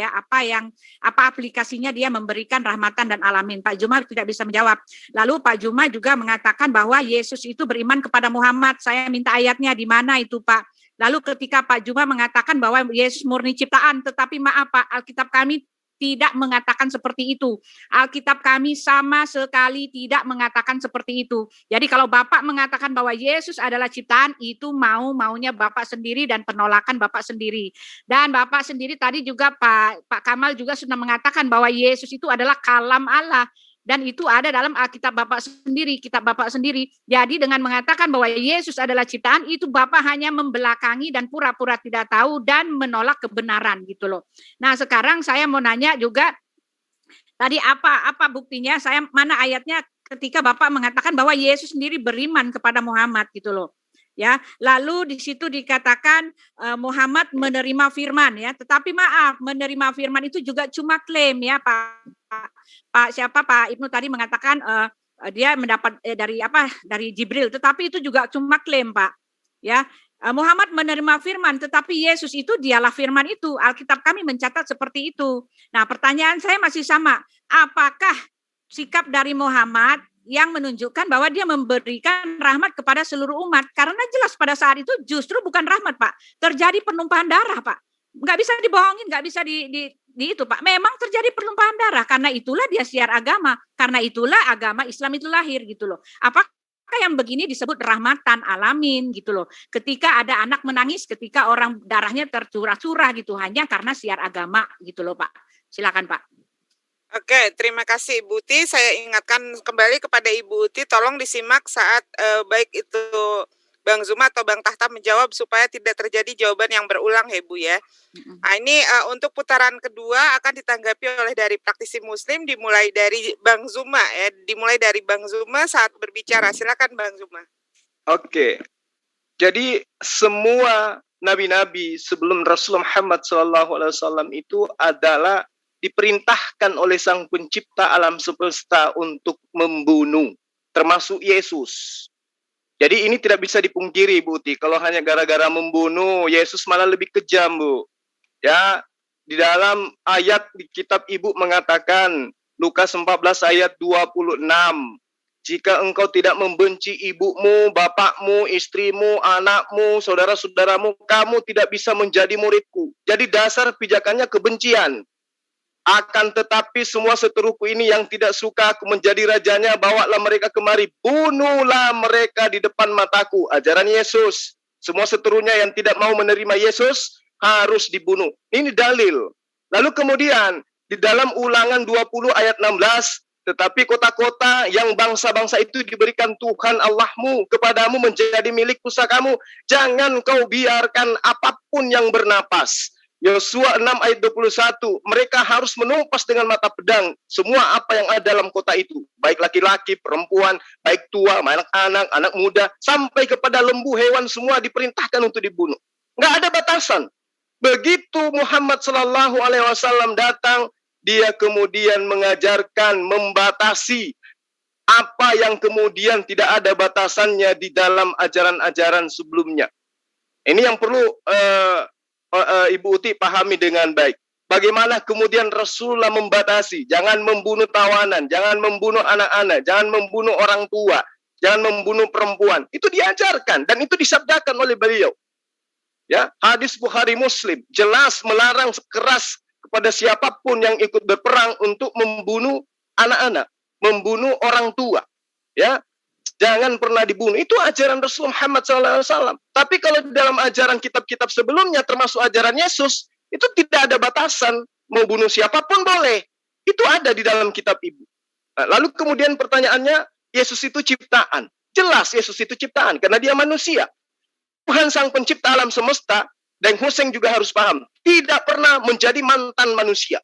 aplikasinya dia memberikan rahmatan dan alamin. Pak Juma tidak bisa menjawab. Lalu Pak Juma juga mengatakan bahwa Yesus itu beriman kepada Muhammad. Saya minta ayatnya di mana itu Pak. Lalu ketika Pak Juma mengatakan bahwa Yesus murni ciptaan, tetapi maaf Pak, Alkitab kami tidak mengatakan seperti itu. Alkitab kami sama sekali tidak mengatakan seperti itu. Jadi kalau Bapak mengatakan bahwa Yesus adalah ciptaan, itu maunya Bapak sendiri dan penolakan Bapak sendiri. Dan Bapak sendiri tadi juga Pak Kamal juga sudah mengatakan bahwa Yesus itu adalah kalam Allah. Dan itu ada dalam Alkitab Bapak sendiri, kitab Bapak sendiri. Jadi dengan mengatakan bahwa Yesus adalah ciptaan, itu Bapak hanya membelakangi dan pura-pura tidak tahu dan menolak kebenaran gitu loh. Nah, sekarang saya mau nanya juga, tadi apa buktinya? Saya mana ayatnya ketika Bapak mengatakan bahwa Yesus sendiri beriman kepada Muhammad gitu loh. Ya, lalu di situ dikatakan Muhammad menerima firman ya, tetapi maaf, menerima firman itu juga cuma klaim ya, Pak Ibnu tadi mengatakan dia mendapat dari Jibril, tetapi itu juga cuma klaim, Pak. Ya, Muhammad menerima firman, tetapi Yesus itu dialah firman itu. Alkitab kami mencatat seperti itu. Nah, pertanyaan saya masih sama. Apakah sikap dari Muhammad yang menunjukkan bahwa dia memberikan rahmat kepada seluruh umat? Karena jelas pada saat itu justru bukan rahmat, Pak. Terjadi penumpahan darah, Pak. Nggak bisa dibohongin, nggak bisa di itu, Pak. Memang terjadi penumpahan darah. Karena itulah dia siar agama. Karena itulah agama Islam itu lahir gitu loh. Apakah yang begini disebut rahmatan alamin gitu loh. Ketika ada anak menangis, ketika orang darahnya tercurah-curah gitu, hanya karena siar agama gitu loh, Pak. Silakan, Pak. Oke, terima kasih Ibu Uti. Saya ingatkan kembali kepada Ibu Uti, tolong disimak saat baik itu Bang Zuma atau Bang Tahta menjawab supaya tidak terjadi jawaban yang berulang ya Bu ya. Nah, ini untuk putaran kedua akan ditanggapi oleh dari praktisi Muslim, dimulai dari Bang Zuma ya, dimulai dari Bang Zuma saat berbicara. Silakan Bang Zuma. Oke. Jadi semua nabi-nabi sebelum Rasulullah Muhammad SAW itu adalah diperintahkan oleh Sang Pencipta alam semesta untuk membunuh, termasuk Yesus. Jadi ini tidak bisa dipungkiri, Bu Uti. Kalau hanya gara-gara membunuh, Yesus malah lebih kejam, Bu. Ya, di dalam ayat di kitab Ibu mengatakan, Lukas 14 ayat 26, jika engkau tidak membenci ibumu, bapakmu, istrimu, anakmu, saudara-saudaramu, kamu tidak bisa menjadi muridku. Jadi dasar pijakannya kebencian. Akan tetapi semua seteruku ini yang tidak suka aku menjadi rajanya, bawalah mereka kemari, bunuhlah mereka di depan mataku. Ajaran Yesus. Semua seterunya yang tidak mau menerima Yesus harus dibunuh. Ini dalil. Lalu kemudian di dalam Ulangan 20 ayat 16, tetapi kota-kota yang bangsa-bangsa itu diberikan Tuhan Allahmu kepadamu menjadi milik pusakamu. Jangan kau biarkan apapun yang bernapas. Yosua 6 ayat 21, mereka harus menumpas dengan mata pedang semua apa yang ada dalam kota itu, baik laki-laki, perempuan, baik tua, anak-anak, anak muda, sampai kepada lembu, hewan, semua diperintahkan untuk dibunuh. Nggak ada batasan. Begitu Muhammad SAW datang, dia kemudian mengajarkan, membatasi apa yang kemudian tidak ada batasannya di dalam ajaran-ajaran sebelumnya. Ini yang perlu Ibu Uti pahami dengan baik. Bagaimana kemudian Rasulullah membatasi, jangan membunuh tawanan, jangan membunuh anak-anak, jangan membunuh orang tua, jangan membunuh perempuan. Itu diajarkan dan itu disabdakan oleh beliau. Ya, hadis Bukhari Muslim jelas melarang keras kepada siapapun yang ikut berperang untuk membunuh anak-anak, membunuh orang tua. Ya, jangan pernah dibunuh. Itu ajaran Rasul Muhammad SAW. Tapi kalau di dalam ajaran kitab-kitab sebelumnya, termasuk ajaran Yesus, itu tidak ada batasan. Mau bunuh siapapun boleh. Itu ada di dalam kitab Ibu. Nah, lalu kemudian pertanyaannya, Yesus itu ciptaan. Jelas Yesus itu ciptaan, karena dia manusia. Tuhan Sang Pencipta alam semesta, dan Hussein juga harus paham, tidak pernah menjadi mantan manusia.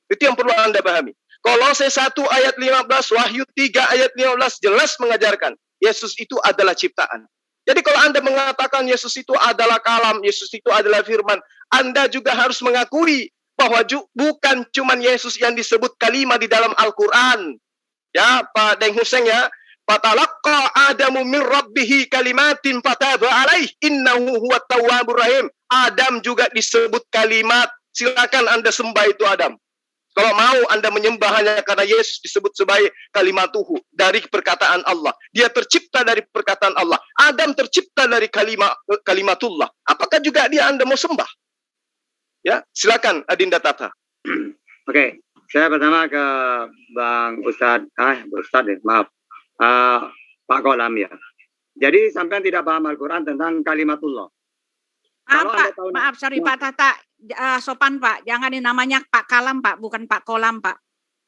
Itu yang perlu Anda pahami. Kolose 1 ayat 15, Wahyu 3 ayat 15 jelas mengajarkan Yesus itu adalah ciptaan. Jadi kalau Anda mengatakan Yesus itu adalah kalam, Yesus itu adalah firman, Anda juga harus mengakui bahwa bukan cuma Yesus yang disebut kalimat di dalam Al-Quran. Ya, Pak Deng Hussein ya, Fatalaqqa Adamu min rabbihi kalimatin fataba alaih innahu huwat tawwabur rahim. Adam juga disebut kalimat. Silakan Anda sembah itu Adam. Kalau mau Anda menyembah hanya karena Yesus disebut sebagai kalimatuhu, dari perkataan Allah. Dia tercipta dari perkataan Allah. Adam tercipta dari kalimatullah. Apakah juga dia Anda mau sembah? Ya, silakan Adinda Tata. Oke, saya pertama ke Bang Ustadz, maaf. Pak Kolam ya. Jadi sampean tidak paham Al-Quran tentang kalimatullah. Maaf, sorry Pak Tata, sopan Pak, jangan namanya Pak Kalam Pak, bukan Pak Kolam Pak.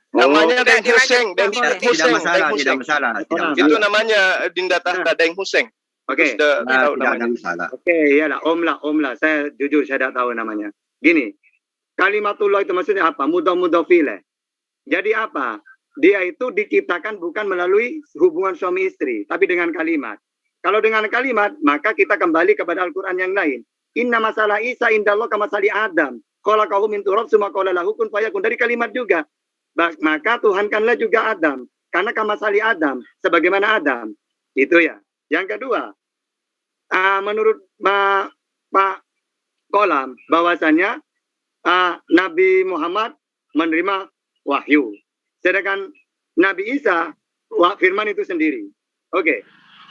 Namanya Deng Dilanjut, Hussein, Deng boleh. Tidak Hussein, masalah, Deng tidak Hussein. masalah. Tidak Oh, Itu masalah. namanya Dinda Tahta Deng Hussein. Oke. Sudah tahu Tidak ada namanya. masalah. Oke, iyalah, Om lah. Saya jujur saya tidak tahu namanya. Gini, kalimatullah itu maksudnya apa? Mudhaf-mudhafileh. Jadi apa? Dia itu diciptakan bukan melalui hubungan suami istri, tapi dengan kalimat. Kalau dengan kalimat, maka kita kembali kepada Al-Quran yang lain. Inna masalah Isa indallah kamasali Adam. Khalaqahu min turab summa qala lahu kun fayakun. Dari kalimat juga. Maka Tuhankanlah juga Adam. Karena kamasali Adam, sebagaimana Adam. Itu ya. Yang kedua, menurut Pak Kolam, bahwasannya Nabi Muhammad menerima wahyu. Sedangkan Nabi Isa, firman itu sendiri. Oke.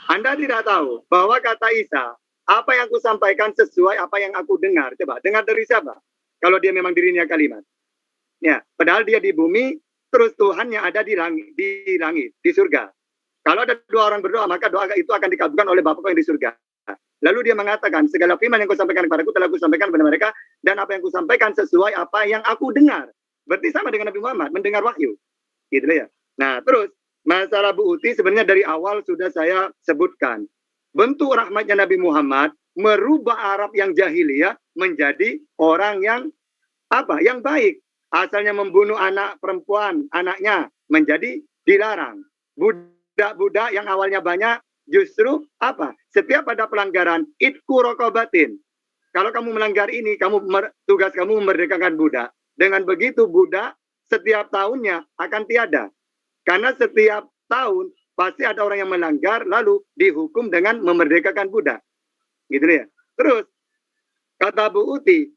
Anda tidak tahu bahwa kata Isa, apa yang aku sampaikan sesuai apa yang aku dengar. Coba, dengar dari siapa? Kalau dia memang dirinya kalimat. Ya, padahal dia di bumi, terus Tuhan yang ada di langit, di surga. Kalau ada dua orang berdoa, maka doa itu akan dikabulkan oleh Bapakku yang di surga. Lalu dia mengatakan, segala firman yang kau sampaikan kepadaku telah aku sampaikan kepada mereka, dan apa yang kau sampaikan sesuai apa yang aku dengar. Berarti sama dengan Nabi Muhammad, mendengar wahyu. Gitu ya. Nah, terus masalah Bu Uti sebenarnya dari awal sudah saya sebutkan. Bentuk rahmatnya Nabi Muhammad merubah Arab yang jahiliyah menjadi orang yang apa? Yang baik. Asalnya membunuh anak perempuan, anaknya menjadi dilarang. Budak-budak yang awalnya banyak justru apa? Setiap ada pelanggaran, itku rokobatin. Kalau kamu melanggar ini, tugas kamu memerdekakan budak. Dengan begitu budak setiap tahunnya akan tiada. Karena setiap tahun pasti ada orang yang melanggar lalu dihukum dengan memerdekakan budak. Gitu ya. Terus kata Bu Uti,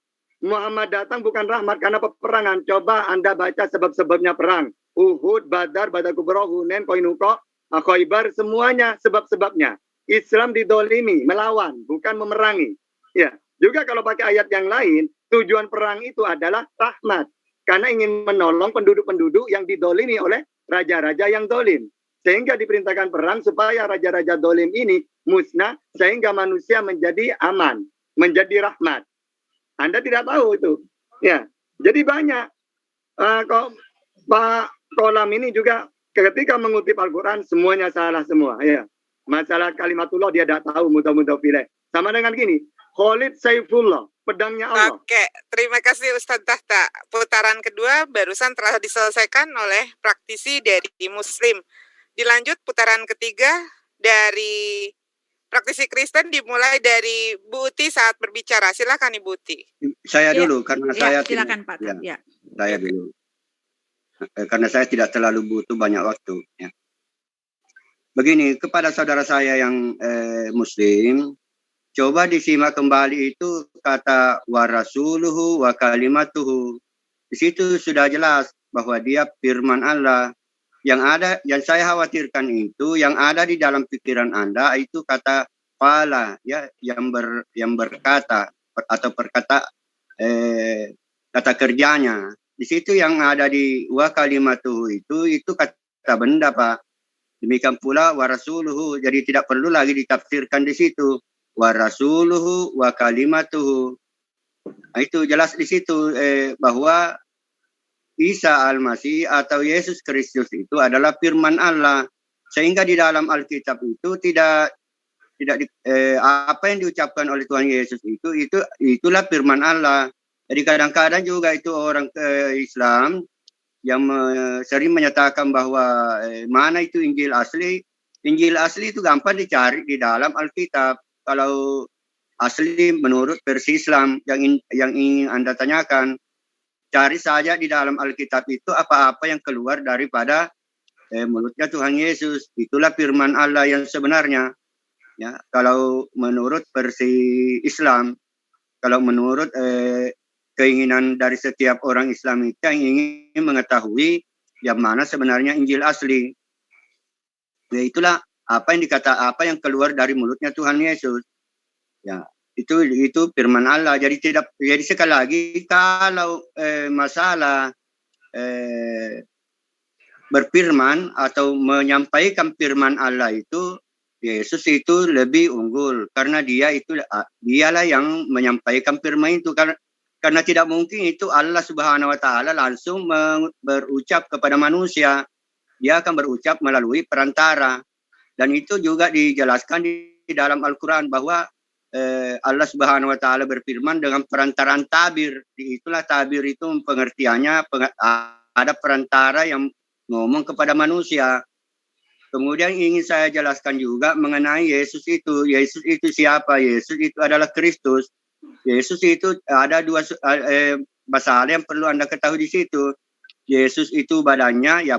Muhammad datang bukan rahmat karena peperangan. Coba Anda baca sebab-sebabnya perang. Uhud, Badar, Badar Kubra, Hunain, Koinuko, Khaybar, semuanya sebab-sebabnya. Islam didolimi, melawan, bukan memerangi. Ya, juga kalau pakai ayat yang lain, tujuan perang itu adalah rahmat. Karena ingin menolong penduduk-penduduk yang didolimi oleh raja-raja yang dolim. Sehingga diperintahkan perang supaya raja-raja dolim ini musnah, sehingga manusia menjadi aman, menjadi rahmat. Anda tidak tahu itu. Ya, jadi banyak. Pak Kolam ini juga ketika mengutip Al-Quran, semuanya salah semua. Ya. Masalah kalimatullah dia tidak tahu, mudah-mudah pilih. Sama dengan gini, Khalid Saifullah, pedangnya Allah. Oke, terima kasih Ustadz Tahta. Putaran kedua barusan telah diselesaikan oleh praktisi dari Muslim. Dilanjut putaran ketiga dari praktisi Kristen, dimulai dari Bu Uti saat berbicara. Silakan Ibu Uti. Saya Ya. dulu karena Ya, saya silakan Pak. Ya, Ya. saya dulu. Karena saya tidak terlalu butuh banyak waktu. Ya. Begini, kepada saudara saya yang Muslim, coba disimak kembali itu kata wa rasuluhu wa kalimatuhu. Di situ sudah jelas bahwa dia firman Allah. Yang saya khawatirkan itu yang ada di dalam pikiran Anda itu kata fala, ya, yang berkata atau perkata kata kerjanya. Di situ yang ada di wa kalimatuhu itu kata benda, Pak. Demikian pula wa rasuluhu, jadi tidak perlu lagi ditafsirkan di situ. Wa rasuluhu wa kalimatuhu. Nah, itu jelas di situ bahwa Isa Al-Masih atau Yesus Kristus itu adalah firman Allah. Sehingga di dalam Alkitab itu tidak apa yang diucapkan oleh Tuhan Yesus itulah firman Allah. Jadi kadang-kadang juga itu orang Islam yang sering menyatakan bahwa mana itu Injil asli. Injil asli itu gampang dicari di dalam Alkitab. Kalau asli menurut versi Islam yang ingin Anda tanyakan, cari saja di dalam Alkitab itu apa-apa yang keluar daripada mulutnya Tuhan Yesus. Itulah firman Allah yang sebenarnya. Ya, kalau menurut versi Islam, kalau menurut keinginan dari setiap orang Islam itu yang ingin mengetahui yang mana sebenarnya Injil asli. Ya, itulah apa yang keluar dari mulutnya Tuhan Yesus. Ya, itu firman Allah. Jadi sekali lagi kalau masalah berfirman atau menyampaikan firman Allah itu, Yesus itu lebih unggul karena dialah yang menyampaikan firman itu. karena tidak mungkin itu Allah Subhanahu wa taala langsung berucap kepada manusia. Dia akan berucap melalui perantara. Dan itu juga dijelaskan di dalam Al-Qur'an bahwa Allah Subhanahu wa taala berfirman dengan perantaraan tabir. Itulah tabir itu pengertiannya ada perantara yang ngomong kepada manusia. Kemudian ingin saya jelaskan juga mengenai Yesus itu. Yesus itu siapa? Yesus itu adalah Kristus. Yesus itu ada dua masalah yang perlu Anda ketahui di situ. Yesus itu badannya ya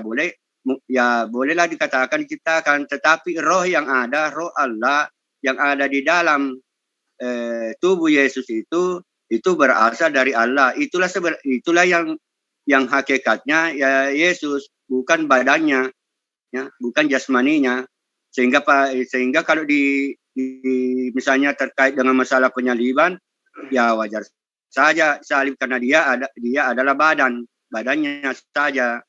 bolehlah dikatakan diciptakan, tetapi roh yang ada, roh Allah yang ada di dalam tubuh Yesus itu berasal dari Allah. Itulah yang hakikatnya ya Yesus, bukan badannya, ya, bukan jasmaninya. Sehingga kalau misalnya terkait dengan masalah penyaliban, ya wajar saja salib karena dia adalah badannya saja.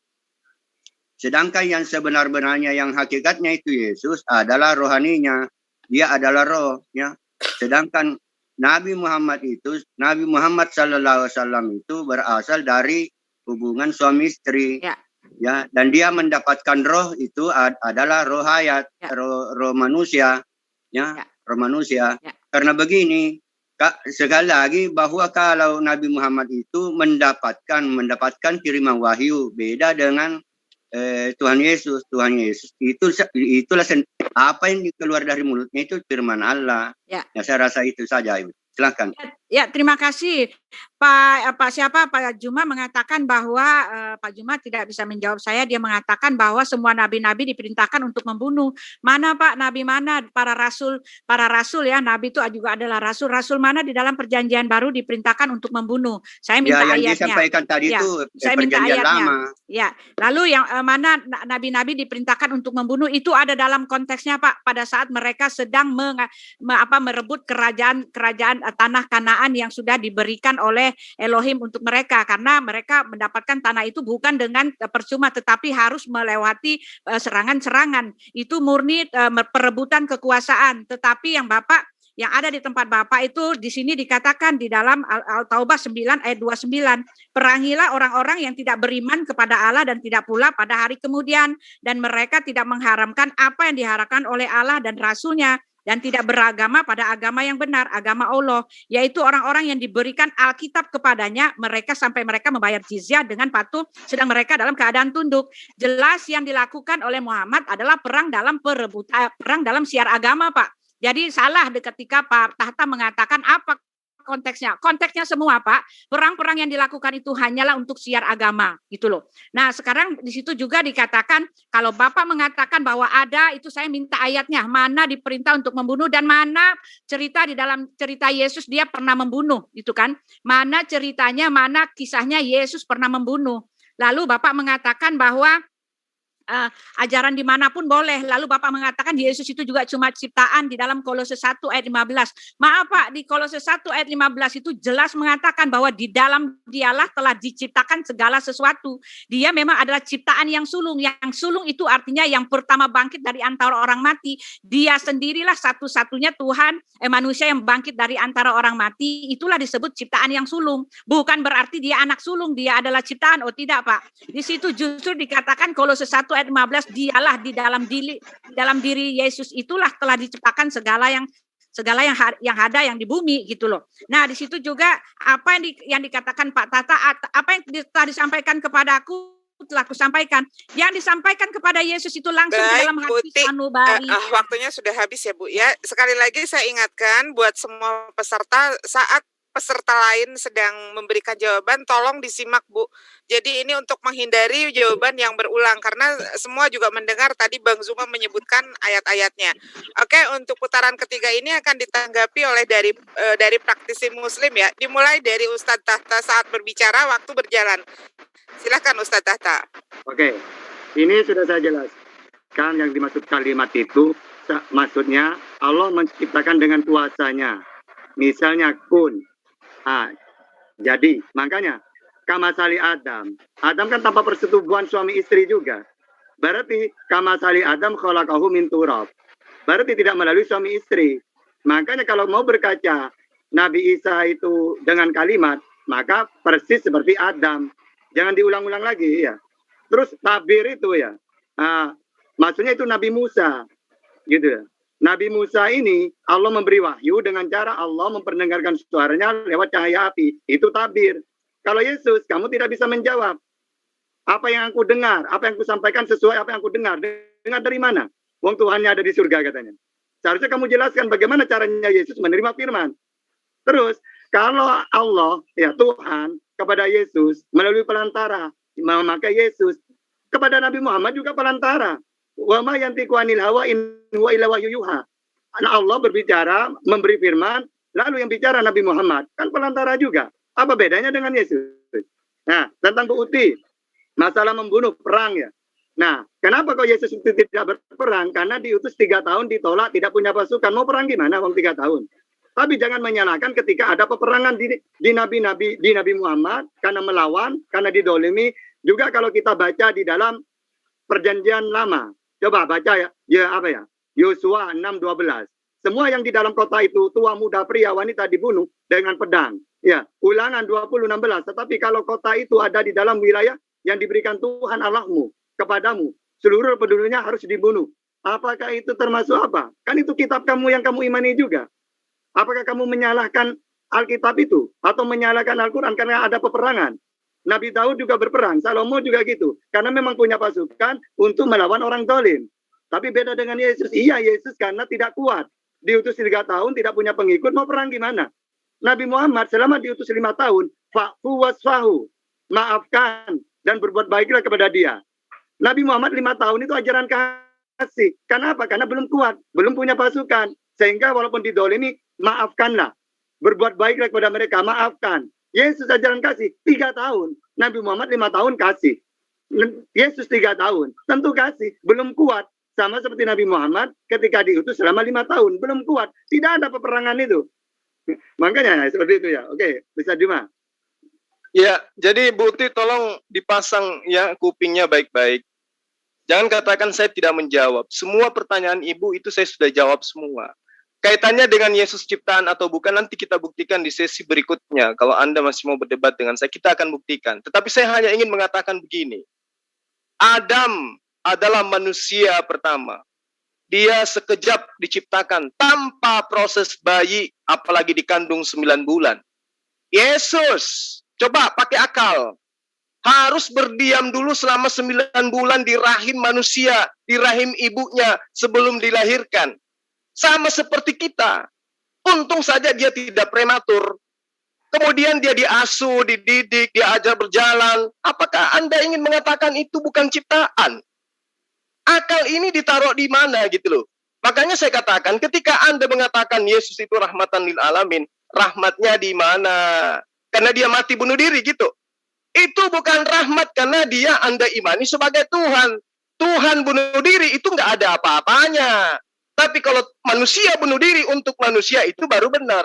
Sedangkan yang sebenar-benarnya yang hakikatnya itu Yesus adalah rohaninya, dia adalah roh, ya. Sedangkan Nabi Muhammad sallallahu alaihi wasallam itu berasal dari hubungan suami istri, ya, dan dia mendapatkan roh itu adalah roh hayat, roh manusia, ya, roh manusia. Karena begini, sekali lagi bahwa kalau Nabi Muhammad itu mendapatkan kiriman wahyu, beda dengan Tuhan Yesus itulah apa yang keluar dari mulutnya itu firman Allah. Ya, saya rasa itu saja, Ibu. Silakan. Ya, terima kasih. Pak Juma mengatakan bahwa Pak Juma tidak bisa menjawab saya. Dia mengatakan bahwa semua nabi-nabi diperintahkan untuk membunuh. Mana Pak? Nabi mana? Para rasul ya. Nabi itu juga adalah rasul. Rasul mana di dalam perjanjian baru diperintahkan untuk membunuh? Saya minta yang ayatnya. Yang disampaikan tadi itu saya minta ayatnya. Lama. Ya. Lalu yang mana nabi-nabi diperintahkan untuk membunuh itu ada dalam konteksnya Pak. Pada saat mereka sedang merebut kerajaan tanah Kanaan yang sudah diberikan oleh Elohim untuk mereka, karena mereka mendapatkan tanah itu bukan dengan percuma tetapi harus melewati serangan-serangan. Itu murni perebutan kekuasaan. Tetapi yang ada di tempat Bapak itu di sini dikatakan di dalam Al-Taubah 9 ayat 29, perangilah orang-orang yang tidak beriman kepada Allah dan tidak pula pada hari kemudian, dan mereka tidak mengharamkan apa yang diharapkan oleh Allah dan Rasul-Nya, dan tidak beragama pada agama yang benar, agama Allah, yaitu orang-orang yang diberikan Alkitab kepadanya, sampai mereka membayar jizyah dengan patuh, sedang mereka dalam keadaan tunduk. Jelas yang dilakukan oleh Muhammad adalah perang dalam siar agama, Pak. Jadi salah ketika Pak Tahta mengatakan apa konteksnya. Konteksnya semua, Pak. Perang-perang yang dilakukan itu hanyalah untuk siar agama, gitu loh. Nah, sekarang di situ juga dikatakan kalau Bapak mengatakan bahwa ada, itu saya minta ayatnya, mana diperintah untuk membunuh dan mana cerita di dalam cerita Yesus dia pernah membunuh, gitu kan? Mana ceritanya, mana kisahnya Yesus pernah membunuh. Lalu Bapak mengatakan bahwa ajaran dimanapun boleh. Lalu Bapak mengatakan Yesus itu juga cuma ciptaan di dalam Kolose 1 ayat 15. Maaf Pak, di Kolose 1 ayat 15 itu jelas mengatakan bahwa di dalam dialah telah diciptakan segala sesuatu. Dia memang adalah ciptaan yang sulung. Yang sulung itu artinya yang pertama bangkit dari antara orang mati. Dia sendirilah satu-satunya Tuhan, manusia yang bangkit dari antara orang mati. Itulah disebut ciptaan yang sulung. Bukan berarti dia anak sulung, dia adalah ciptaan. Oh tidak Pak. Di situ justru dikatakan Kolose 1 ayat 15, dialah di dalam diri Yesus itulah telah diciptakan segala yang ada yang di bumi, gitu loh. Nah, di situ juga apa yang dikatakan Pak Tata, apa yang telah disampaikan kepadaku telah kusampaikan. Yang disampaikan kepada Yesus itu langsung ke dalam hati sanubari. Waktunya sudah habis ya Bu ya. Sekali lagi saya ingatkan buat semua peserta, saat peserta lain sedang memberikan jawaban, tolong disimak Bu. Jadi ini untuk menghindari jawaban yang berulang, karena semua juga mendengar tadi Bang Zuma menyebutkan ayat-ayatnya. Oke, untuk putaran ketiga ini akan ditanggapi oleh dari praktisi Muslim ya. Dimulai dari Ustadz Tahta saat berbicara, waktu berjalan. Silakan Ustadz Tahta. Oke, ini sudah saya jelaskan yang dimaksud kalimat itu, maksudnya Allah menciptakan dengan kuasanya. Misalnya kun. Jadi makanya kamasali Adam kan tanpa persetubuhan suami istri juga. Berarti kamasali Adam khalaqahu min turab. Berarti tidak melalui suami istri. Makanya kalau mau berkaca Nabi Isa itu dengan kalimat maka persis seperti Adam. Jangan diulang-ulang lagi ya. Terus tabir itu ya, maksudnya itu Nabi Musa, gitu ya. Nabi Musa ini Allah memberi wahyu dengan cara Allah memperdengarkan suaranya lewat cahaya api. Itu tabir. Kalau Yesus, kamu tidak bisa menjawab. Apa yang aku dengar, apa yang aku sampaikan sesuai apa yang aku dengar. Dengar dari mana? Wong Tuhannya ada di surga katanya. Seharusnya kamu jelaskan bagaimana caranya Yesus menerima firman. Terus, kalau Allah, ya Tuhan, kepada Yesus melalui perantara, memakai Yesus, kepada Nabi Muhammad juga perantara. Wa ma yantiqu anil hawa in huwa illa wahyu yuha. Allah berbicara, memberi firman, lalu yang bicara Nabi Muhammad, kan perantara juga. Apa bedanya dengan Yesus? Nah, tentang Bu Uti, masalah membunuh, perang ya. Nah, kenapa kok Yesus itu tidak berperang? Karena diutus 3 tahun, ditolak, tidak punya pasukan. Mau perang gimana, Bang, 3 tahun? Tapi jangan menyalahkan ketika ada peperangan di Nabi Muhammad, karena melawan, karena didolimi. Juga kalau kita baca di dalam Perjanjian Lama, coba baca Yosua 6:12. Semua yang di dalam kota itu, tua, muda, pria, wanita dibunuh dengan pedang. Ya, Ulangan 20:16. Tetapi kalau kota itu ada di dalam wilayah yang diberikan Tuhan Allahmu kepadamu, seluruh penduduknya harus dibunuh. Apakah itu termasuk apa? Kan itu kitab kamu yang kamu imani juga. Apakah kamu menyalahkan Alkitab itu? Atau menyalahkan Al-Quran karena ada peperangan? Nabi Daud juga berperang, Salomo juga gitu. Karena memang punya pasukan untuk melawan orang zalim. Tapi beda dengan Yesus. Iya, Yesus karena tidak kuat. Diutus 3 tahun, tidak punya pengikut, mau perang gimana? Nabi Muhammad selama diutus 5 tahun, fa'fu wasfahu, maafkan dan berbuat baiklah kepada dia. Nabi Muhammad 5 tahun itu ajaran kasih. Kenapa? Karena belum kuat, belum punya pasukan. Sehingga walaupun didolimi, maafkanlah. Berbuat baiklah kepada mereka, maafkan. Yesus ajaran kasih 3 tahun. Nabi Muhammad 5 tahun kasih. Yesus 3 tahun. Tentu kasih. Belum kuat. Sama seperti Nabi Muhammad ketika diutus selama 5 tahun. Belum kuat. Tidak ada peperangan itu. Makanya seperti itu ya. Oke, bisa Juma. Ya, jadi Bu Uti tolong dipasang ya kupingnya baik-baik. Jangan katakan saya tidak menjawab. Semua pertanyaan Ibu itu saya sudah jawab semua. Kaitannya dengan Yesus ciptaan atau bukan nanti kita buktikan di sesi berikutnya. Kalau Anda masih mau berdebat dengan saya, kita akan buktikan. Tetapi saya hanya ingin mengatakan begini. Adam adalah manusia pertama. Dia sekejap diciptakan tanpa proses bayi, apalagi dikandung 9 bulan. Yesus, coba pakai akal. Harus berdiam dulu selama 9 bulan di rahim manusia, di rahim ibunya sebelum dilahirkan. Sama seperti kita. Untung saja dia tidak prematur. Kemudian dia diasuh, dididik, diajar berjalan. Apakah Anda ingin mengatakan itu bukan ciptaan? Akal ini ditaruh di mana gitu loh. Makanya saya katakan ketika Anda mengatakan Yesus itu rahmatan lil alamin, rahmatnya di mana? Karena dia mati bunuh diri gitu. Itu bukan rahmat karena dia Anda imani sebagai Tuhan. Tuhan bunuh diri itu nggak ada apa-apanya. Tapi kalau manusia bunuh diri untuk manusia itu baru benar.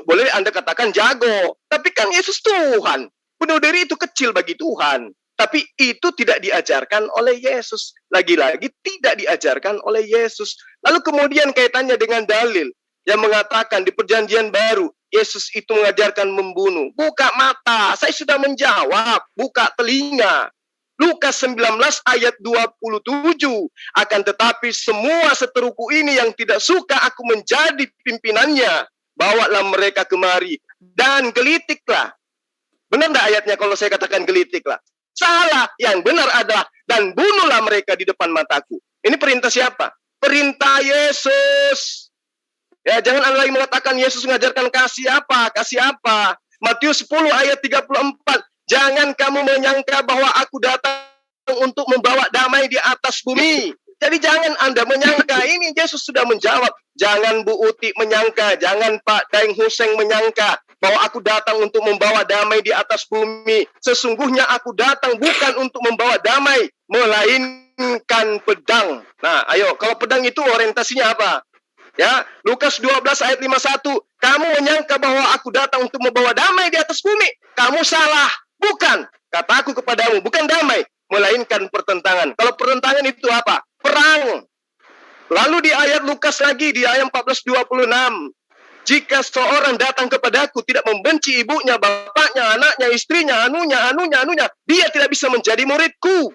Boleh Anda katakan jago. Tapi kan Yesus Tuhan. Bunuh diri itu kecil bagi Tuhan. Tapi itu tidak diajarkan oleh Yesus. Lagi-lagi tidak diajarkan oleh Yesus. Lalu kemudian kaitannya dengan dalil. Yang mengatakan di perjanjian baru. Yesus itu mengajarkan membunuh. Buka mata. Saya sudah menjawab. Buka telinga. Lukas 19 ayat 27. Akan tetapi semua seteruku ini yang tidak suka aku menjadi pimpinannya, bawalah mereka kemari dan gelitiklah. Benar enggak ayatnya kalau saya katakan gelitiklah? Salah, yang benar adalah dan bunuhlah mereka di depan mataku. Ini perintah siapa? Perintah Yesus. Ya, jangan Anda lagi mengatakan Yesus mengajarkan kasih apa? Kasih apa? Matius 10 ayat 34. Jangan kamu menyangka bahwa aku datang untuk membawa damai di atas bumi. Jadi jangan Anda menyangka. Ini Yesus sudah menjawab. Jangan Bu Uti menyangka. Jangan Pak Daeng Huseng menyangka bahwa aku datang untuk membawa damai di atas bumi. Sesungguhnya aku datang bukan untuk membawa damai, melainkan pedang. Nah, ayo. Kalau pedang itu orientasinya apa? Ya, Lukas 12 ayat 51. Kamu menyangka bahwa aku datang untuk membawa damai di atas bumi. Kamu salah. Bukan, kataku kepadamu, bukan damai, melainkan pertentangan. Kalau pertentangan itu apa? Perang. Lalu di ayat Lukas lagi, di ayat 14:26. jika seorang datang kepadaku tidak membenci ibunya, bapaknya, anaknya, istrinya, anunya, dia tidak bisa menjadi muridku.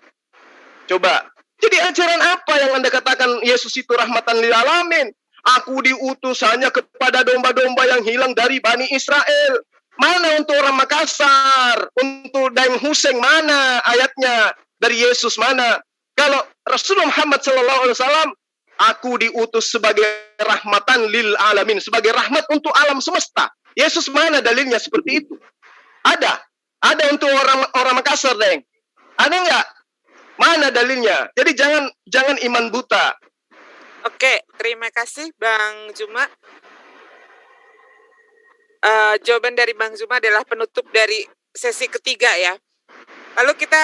Coba. Jadi ajaran apa yang Anda katakan Yesus itu rahmatan lil alamin? Aku diutus hanya kepada domba-domba yang hilang dari Bani Israel. Mana untuk orang Makassar? Untuk Daeng Hussein mana ayatnya? Dari Yesus mana? Kalau Rasulullah Muhammad SAW, aku diutus sebagai rahmatan lil alamin, sebagai rahmat untuk alam semesta. Yesus mana dalilnya seperti itu? Ada. Ada untuk orang Makassar, Deng. Ada enggak? Mana dalilnya? Jadi jangan iman buta. Oke, terima kasih Bang Juma. Jawaban dari Bang Juma adalah penutup dari sesi ketiga ya. Lalu kita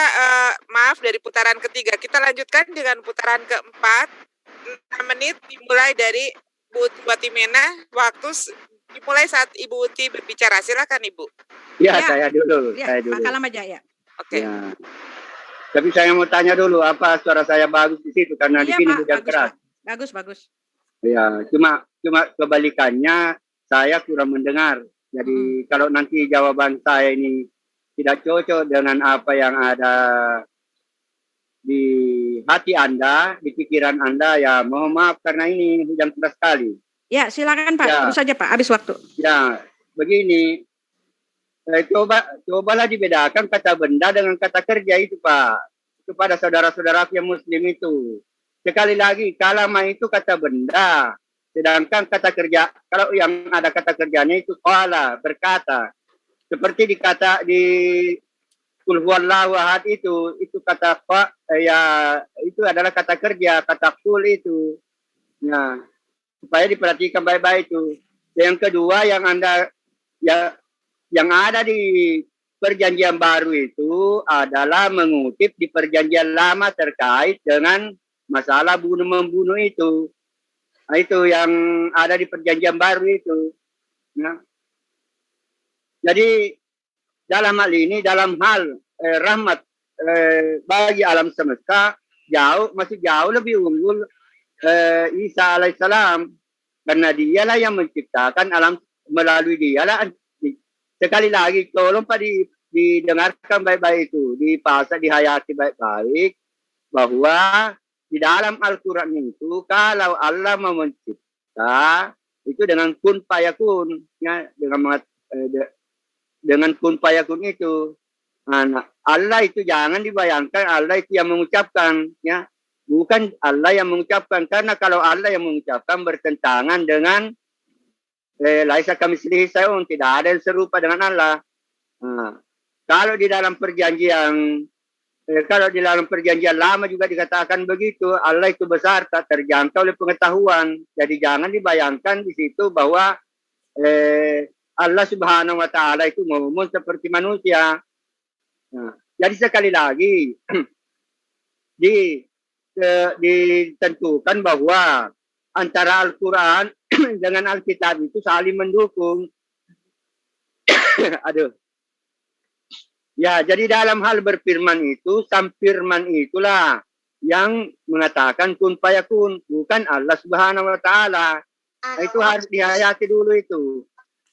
maaf dari putaran ketiga, kita lanjutkan dengan putaran keempat. 6 menit dimulai dari Bu Watimena, waktu dimulai saat Ibu Uti berbicara. Silakan Ibu. Ya, Ya. saya dulu. Ya, saya dulu. Pak Kalam aja ya. Oke. Ya. Tapi saya mau tanya dulu, apa suara saya bagus di situ? Karena di Iya sini Pak, hujan bagus keras. Pak. Bagus. Ya, cuma kebalikannya saya kurang mendengar. Jadi kalau nanti jawaban saya ini tidak cocok dengan apa yang ada di hati Anda, di pikiran Anda, ya mohon maaf karena ini hujan keras sekali. Ya, silakan Pak. Ya. Terus saja Pak, habis waktu. Ya, begini. Cobalah dibedakan kata benda dengan kata kerja itu, Pak. Kepada saudara-saudara yang muslim itu. Sekali lagi, kalama itu kata benda. Sedangkan kata kerja, kalau yang ada kata kerjanya itu qala, berkata. Seperti dikata di Qul huwallahu ahad itu kata itu adalah kata kerja, kata qul itu. Nah, supaya diperhatikan baik-baik itu. Yang kedua yang ada di perjanjian baru itu adalah mengutip di perjanjian lama terkait dengan masalah bunuh-membunuh itu. Nah, itu yang ada di perjanjian baru itu. Nah, jadi dalam hal ini, dalam hal rahmat bagi alam semesta, masih jauh lebih unggul Isa alaihissalam. Karena dialah yang menciptakan alam, melalui dialah. Sekali lagi, tolong Pak didengarkan baik-baik itu, dihayati baik-baik, bahwa di dalam Al-Quran itu, kalau Allah mau mencipta, itu dengan kun fayakun, ya, dengan kun fayakun itu. Nah, Allah itu jangan dibayangkan, Allah itu yang mengucapkan, ya, bukan Allah yang mengucapkan, karena kalau Allah yang mengucapkan bertentangan dengan laisa kamitslihi syai'un, tidak ada yang serupa dengan Allah. Nah, kalau di dalam perjanjian lama juga dikatakan begitu, Allah itu besar, tak terjangkau oleh pengetahuan. Jadi jangan dibayangkan di situ bahwa Allah Subhanahu wa taala itu ngomong seperti manusia. Nah, jadi sekali lagi ditentukan bahwa antara Al-Quran dengan Alkitab itu saling mendukung. Aduh. Ya, jadi dalam hal berfirman itu, sampirman itulah yang mengatakan kun fayakun, bukan Allah Subhanahu wa taala. Itu harus dihayati dulu itu.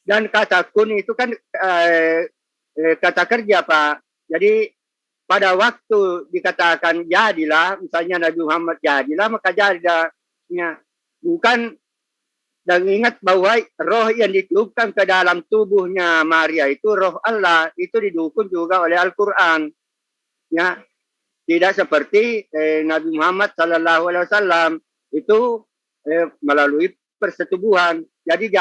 Dan kata kun itu kan kata kerja, Pak. Jadi pada waktu dikatakan jadilah, misalnya Nabi Muhammad jadilah, maka jadilah. Ya, bukan. Dan ingat bahwa roh yang ditiupkan ke dalam tubuhnya Maria itu roh Allah, itu didukung juga oleh Al-Quran. Ya, tidak seperti Nabi Muhammad SAW itu melalui persetubuhan. Jadi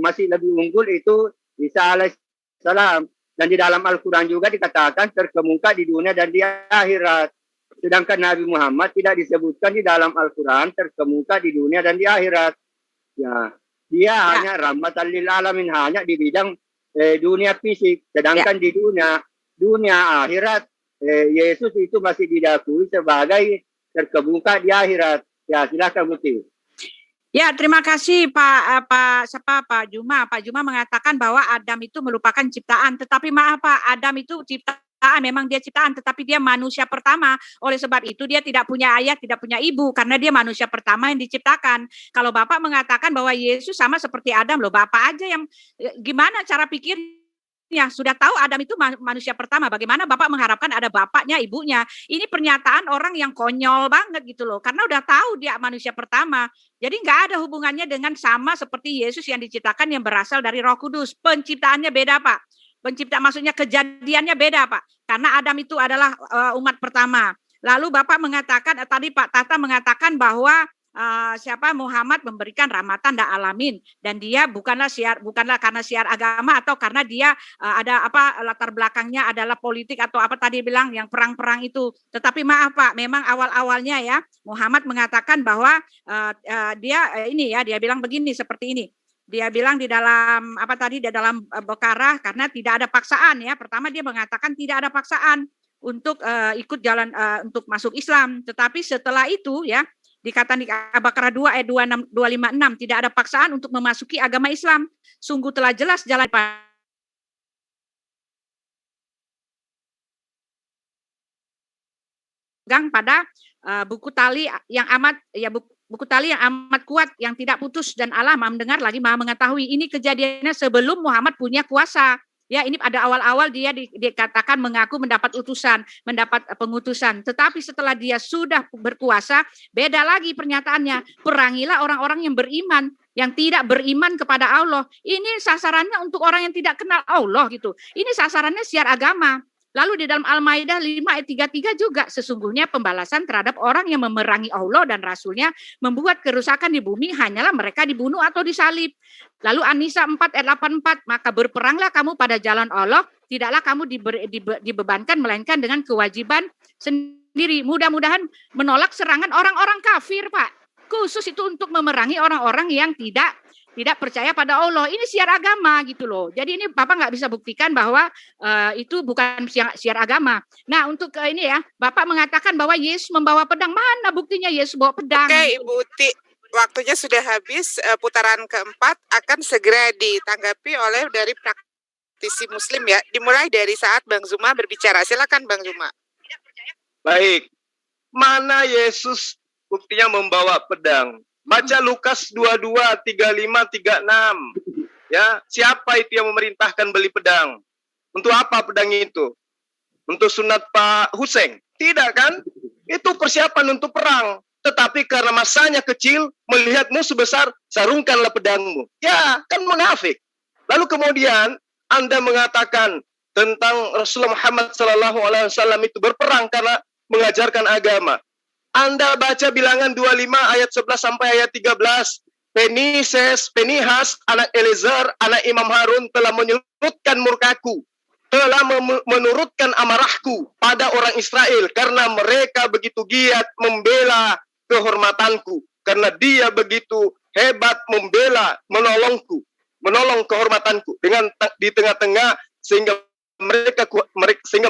masih lebih unggul itu Isa alaihissalam. Dan di dalam Al-Quran juga dikatakan terkemuka di dunia dan di akhirat. Sedangkan Nabi Muhammad tidak disebutkan di dalam Al-Quran terkemuka di dunia dan di akhirat. Ya, dia hanya rahmatan lil alamin, hanya di bidang dunia fisik. Sedangkan di dunia akhirat, Yesus itu masih didakui sebagai terkemuka di akhirat. Ya, silakan Buti. Ya, terima kasih Pak Juma. Pak Juma mengatakan bahwa Adam itu merupakan ciptaan, tetapi maaf Pak, Adam itu ciptaan memang dia ciptaan, tetapi dia manusia pertama. Oleh sebab itu dia tidak punya ayah, tidak punya ibu, karena dia manusia pertama yang diciptakan. Kalau Bapak mengatakan bahwa Yesus sama seperti Adam, loh Bapak aja yang gimana cara pikirnya? Sudah tahu Adam itu manusia pertama, bagaimana Bapak mengharapkan ada bapaknya, ibunya? Ini pernyataan orang yang konyol banget gitu loh, karena udah tahu dia manusia pertama. Jadi nggak ada hubungannya dengan sama seperti Yesus yang diciptakan yang berasal dari Roh Kudus. Penciptaannya beda, Pak. Maksudnya kejadiannya beda, Pak. Karena Adam itu adalah umat pertama. Lalu Bapak mengatakan, tadi Pak Tata mengatakan bahwa Muhammad memberikan rahmatan dan alamin, dan dia bukanlah karena siar agama atau karena dia ada latar belakangnya adalah politik atau apa tadi bilang yang perang-perang itu. Tetapi maaf Pak, memang awal-awalnya ya Muhammad mengatakan bahwa dia bilang begini seperti ini. Dia bilang di dalam di dalam Baqarah, karena tidak ada paksaan ya. Pertama dia mengatakan tidak ada paksaan untuk ikut jalan untuk masuk Islam. Tetapi setelah itu ya dikatakan di Al-Baqarah 2 ayat 256, tidak ada paksaan untuk memasuki agama Islam. Sungguh telah jelas jalan pegang pada buku tali yang amat kuat yang tidak putus, dan Allah Maha mendengar lagi Maha mengetahui. Ini kejadiannya sebelum Muhammad punya kuasa. Ya, ini pada awal-awal dia dikatakan mengaku mendapat utusan, mendapat pengutusan. Tetapi setelah dia sudah berkuasa, beda lagi pernyataannya. Perangilah orang-orang yang beriman, yang tidak beriman kepada Allah. Ini sasarannya untuk orang yang tidak kenal Allah gitu. Ini sasarannya siar agama. Lalu di dalam Al-Maidah 5 ayat 33 juga, sesungguhnya pembalasan terhadap orang yang memerangi Allah dan Rasulnya, membuat kerusakan di bumi, hanyalah mereka dibunuh atau disalib. Lalu An-Nisa 4 ayat 84, maka berperanglah kamu pada jalan Allah, tidaklah kamu dibebankan melainkan dengan kewajiban sendiri. Mudah-mudahan menolak serangan orang-orang kafir, Pak. Khusus itu untuk memerangi orang-orang yang tidak percaya pada Allah. Ini siar agama gitu loh. Jadi ini Bapak nggak bisa buktikan bahwa itu bukan siar agama. Nah untuk ini ya, Bapak mengatakan bahwa Yesus membawa pedang. Mana buktinya Yesus bawa pedang? Oke, Ibu Uti, waktunya sudah habis. Putaran keempat akan segera ditanggapi oleh dari praktisi Muslim ya. Dimulai dari saat Bang Zuma berbicara. Silakan Bang Zuma. Baik. Mana Yesus buktinya membawa pedang? Baca Lukas 22, 35, 36. Ya, siapa itu yang memerintahkan beli pedang? Untuk apa pedang itu? Untuk sunat Pak Hussein? Tidak kan? Itu persiapan untuk perang. Tetapi karena masanya kecil, melihat musuh besar, sarungkanlah pedangmu. Ya, kan munafik. Lalu kemudian Anda mengatakan tentang Rasulullah Muhammad SAW itu berperang karena mengajarkan agama. Anda baca Bilangan 25 ayat 11 sampai ayat 13. Penihas, anak Elezar, anak Imam Harun telah menyurutkan murkaku, telah menurutkan amarahku pada orang Israel, karena mereka begitu giat membela kehormatanku, karena dia begitu hebat membela, menolong kehormatanku dengan di tengah-tengah sehingga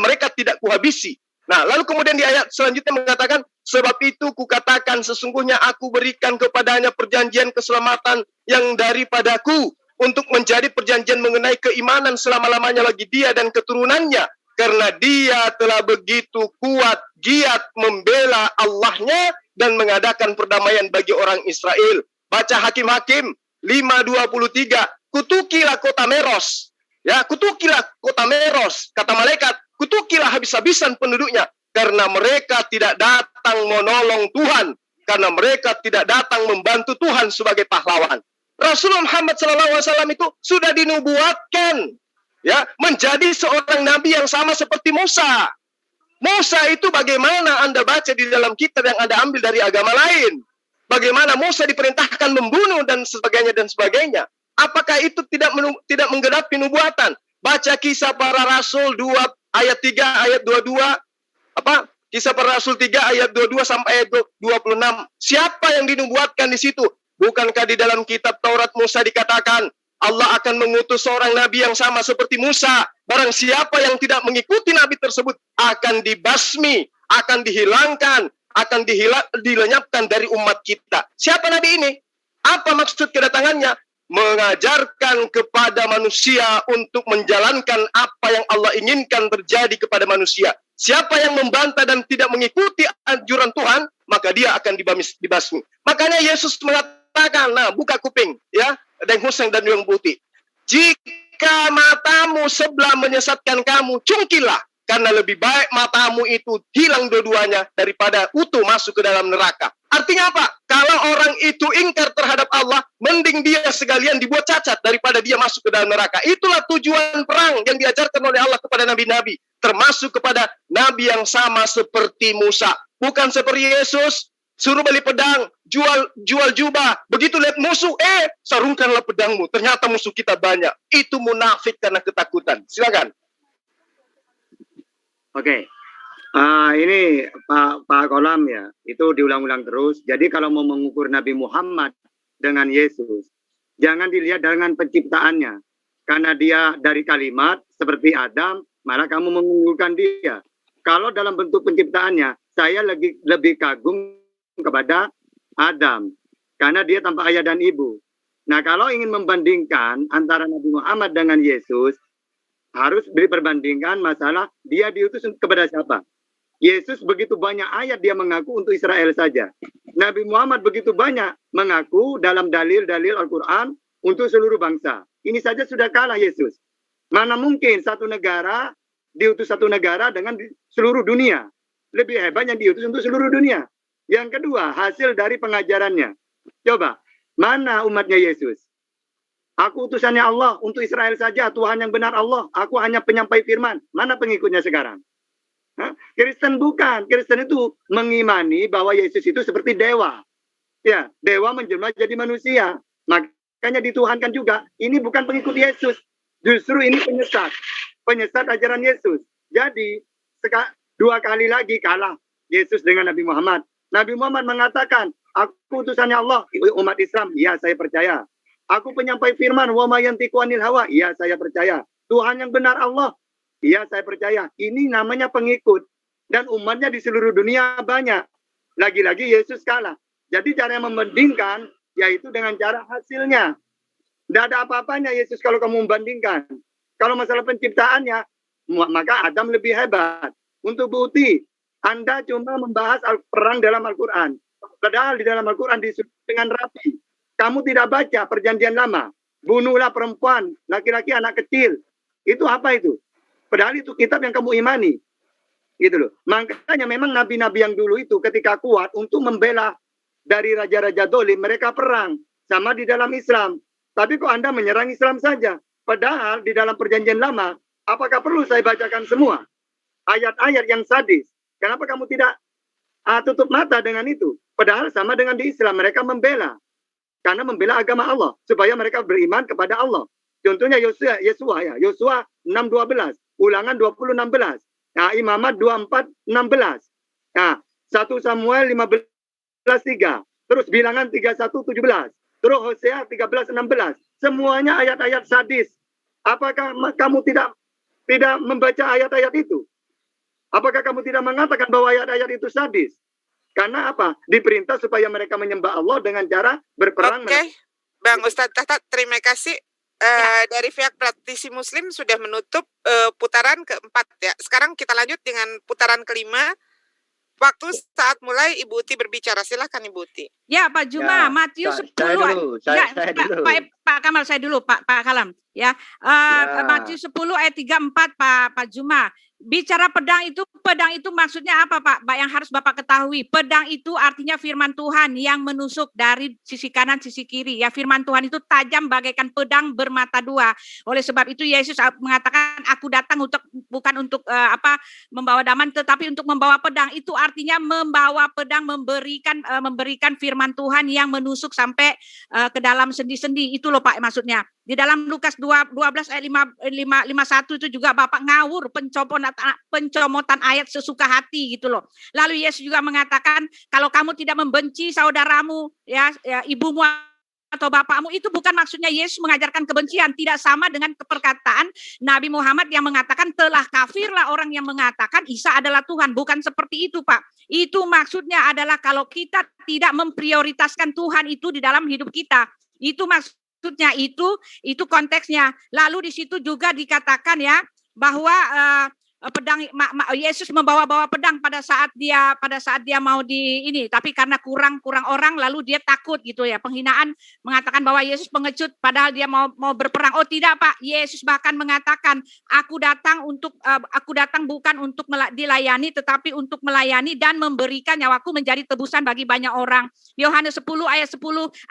mereka tidak kuhabisi. Nah, lalu kemudian di ayat selanjutnya mengatakan, sebab itu kukatakan sesungguhnya aku berikan kepadanya perjanjian keselamatan yang daripadaku, untuk menjadi perjanjian mengenai keimanan selama-lamanya lagi dia dan keturunannya, karena dia telah begitu kuat, giat membela Allahnya dan mengadakan perdamaian bagi orang Israel. Baca Hakim-Hakim 5:23, kutukilah kota Meros. Ya, kutukilah kota Meros, kata malaikat, kutukilah habis-habisan penduduknya, karena mereka tidak datang menolong Tuhan, karena mereka tidak datang membantu Tuhan sebagai pahlawan. Rasulullah Muhammad SAW itu sudah dinubuatkan, ya, menjadi seorang nabi yang sama seperti Musa. Musa itu bagaimana Anda baca di dalam kitab yang Anda ambil dari agama lain? Bagaimana Musa diperintahkan membunuh dan sebagainya. Apakah itu tidak menggenapi nubuatan? Baca Kisah Para Rasul 2 ayat 3 ayat 22. Kisah Para Rasul 3 ayat 22 sampai ayat 26. Siapa yang dinubuatkan di situ? Bukankah di dalam kitab Taurat Musa dikatakan Allah akan mengutus seorang nabi yang sama seperti Musa. Barang siapa yang tidak mengikuti nabi tersebut akan dibasmi, akan dihilangkan, akan dilenyapkan dari umat kita. Siapa nabi ini? Apa maksud kedatangannya? mengajarkan kepada manusia untuk menjalankan apa yang Allah inginkan terjadi kepada manusia. Siapa yang membantah dan tidak mengikuti anjuran Tuhan, maka dia akan dibasmi. Makanya Yesus mengatakan, nah, buka kuping, ya, dan huseng dan yang putih. Jika matamu sebelah menyesatkan kamu, cungkilah, karena lebih baik matamu itu hilang dua-duanya daripada utuh masuk ke dalam neraka. Artinya apa? Kalau orang itu ingkar terhadap Allah, mending dia sekalian dibuat cacat daripada dia masuk ke dalam neraka. Itulah tujuan perang yang diajarkan oleh Allah kepada nabi-nabi, termasuk kepada nabi yang sama seperti Musa. Bukan seperti Yesus, suruh beli pedang, jual jubah. Begitu lihat musuh, sarungkanlah pedangmu. Ternyata musuh kita banyak. Itu munafik karena ketakutan. Silakan. Oke. Ini Pak Kolam ya, itu diulang-ulang terus. Jadi kalau mau mengukur Nabi Muhammad dengan Yesus, jangan dilihat dengan penciptaannya. Karena dia dari kalimat seperti Adam, malah kamu mengunggulkan dia. Kalau dalam bentuk penciptaannya, saya lebih kagum kepada Adam. Karena dia tanpa ayah dan ibu. Nah, kalau ingin membandingkan antara Nabi Muhammad dengan Yesus, harus diperbandingkan masalah dia diutus kepada siapa. Yesus begitu banyak ayat dia mengaku untuk Israel saja. Nabi Muhammad begitu banyak mengaku dalam dalil-dalil Al-Quran untuk seluruh bangsa. Ini saja sudah kalah Yesus. Mana mungkin satu negara diutus satu negara dengan seluruh dunia. Lebih hebat yang diutus untuk seluruh dunia. Yang kedua, hasil dari pengajarannya. Coba, mana umatnya Yesus? Aku utusannya Allah untuk Israel saja, Tuhan yang benar Allah. Aku hanya penyampai firman. Mana pengikutnya sekarang? Kristen bukan. Kristen itu mengimani bahwa Yesus itu seperti dewa. Ya, dewa menjelma jadi manusia. Makanya dituhankan juga. Ini bukan pengikut Yesus. Justru ini penyesat. Penyesat ajaran Yesus. Jadi, dua kali lagi kalah Yesus dengan Nabi Muhammad. Nabi Muhammad mengatakan, aku utusannya Allah. Umat Islam, ya saya percaya. Aku penyampai firman, wa ma yantiqu anil hawa. Ya saya percaya. Tuhan yang benar Allah. Iya, saya percaya. Ini namanya pengikut. Dan umatnya di seluruh dunia banyak. Lagi-lagi Yesus kalah. Jadi cara membandingkan, yaitu dengan cara hasilnya. Tidak ada apa-apanya Yesus kalau kamu membandingkan. Kalau masalah penciptaannya, maka Adam lebih hebat. Untuk bukti, Anda cuma membahas perang dalam Al-Quran. Padahal di dalam Al-Quran disuruh dengan rapi. Kamu tidak baca perjanjian lama. Bunuhlah perempuan, laki-laki, anak kecil. Itu apa itu? Padahal itu kitab yang kamu imani. Gitu loh. Makanya memang nabi-nabi yang dulu itu ketika kuat untuk membela dari raja-raja dolim, mereka perang. Sama di dalam Islam. Tapi kok Anda menyerang Islam saja? Padahal di dalam perjanjian lama, apakah perlu saya bacakan semua? Ayat-ayat yang sadis. Kenapa kamu tidak tutup mata dengan itu? Padahal sama dengan di Islam, mereka membela. Karena membela agama Allah. Supaya mereka beriman kepada Allah. Contohnya Yosua 6:12. Ulangan 20:16. Nah, Imamat 24:16. Nah, 1 Samuel 15:3. Terus Bilangan 31:17. Terus Hosea 13:16. Semuanya ayat-ayat sadis. Apakah kamu tidak membaca ayat-ayat itu? Apakah kamu tidak mengatakan bahwa ayat-ayat itu sadis? Karena apa? Diperintah supaya mereka menyembah Allah dengan cara berperang. Oke, Bang Ustadz Tahta, terima kasih. Dari pihak praktisi Muslim sudah menutup putaran keempat ya. Sekarang kita lanjut dengan putaran kelima. Waktu saat mulai Ibu Uti berbicara. Silakan Ibu Uti. Ya Pak Juma, Matius 10. Saya dulu. Pak Kamal saya dulu, Pak Kalam. Ya, Matius 10 ayat 34 Pak Juma. Bicara pedang itu maksudnya apa Pak? Yang harus Bapak ketahui, pedang itu artinya firman Tuhan yang menusuk dari sisi kanan sisi kiri. Ya, firman Tuhan itu tajam bagaikan pedang bermata dua. Oleh sebab itu Yesus mengatakan, aku datang bukan untuk membawa damai, tetapi untuk membawa pedang. Itu artinya membawa pedang, memberikan firman Tuhan yang menusuk sampai ke dalam sendi-sendi. Itu loh Pak maksudnya. Di dalam Lukas 12 ayat 51 itu juga Bapak ngawur pencomotan ayat sesuka hati gitu loh. Lalu Yesus juga mengatakan kalau kamu tidak membenci saudaramu ya ibumu atau bapakmu, itu bukan maksudnya Yesus mengajarkan kebencian. Tidak sama dengan perkataan Nabi Muhammad yang mengatakan telah kafirlah orang yang mengatakan Isa adalah Tuhan. Bukan seperti itu Pak. Itu maksudnya adalah kalau kita tidak memprioritaskan Tuhan itu di dalam hidup kita. Itu maksudnya maksudnya itu konteksnya. Lalu di situ juga dikatakan ya bahwa pedang Yesus membawa pedang pada saat dia mau di ini, tapi karena kurang orang lalu dia takut gitu ya. Penghinaan mengatakan bahwa Yesus pengecut padahal dia mau berperang. Oh tidak Pak, Yesus bahkan mengatakan aku datang bukan untuk dilayani tetapi untuk melayani dan memberikan nyawaku menjadi tebusan bagi banyak orang. Yohanes 10 ayat 10,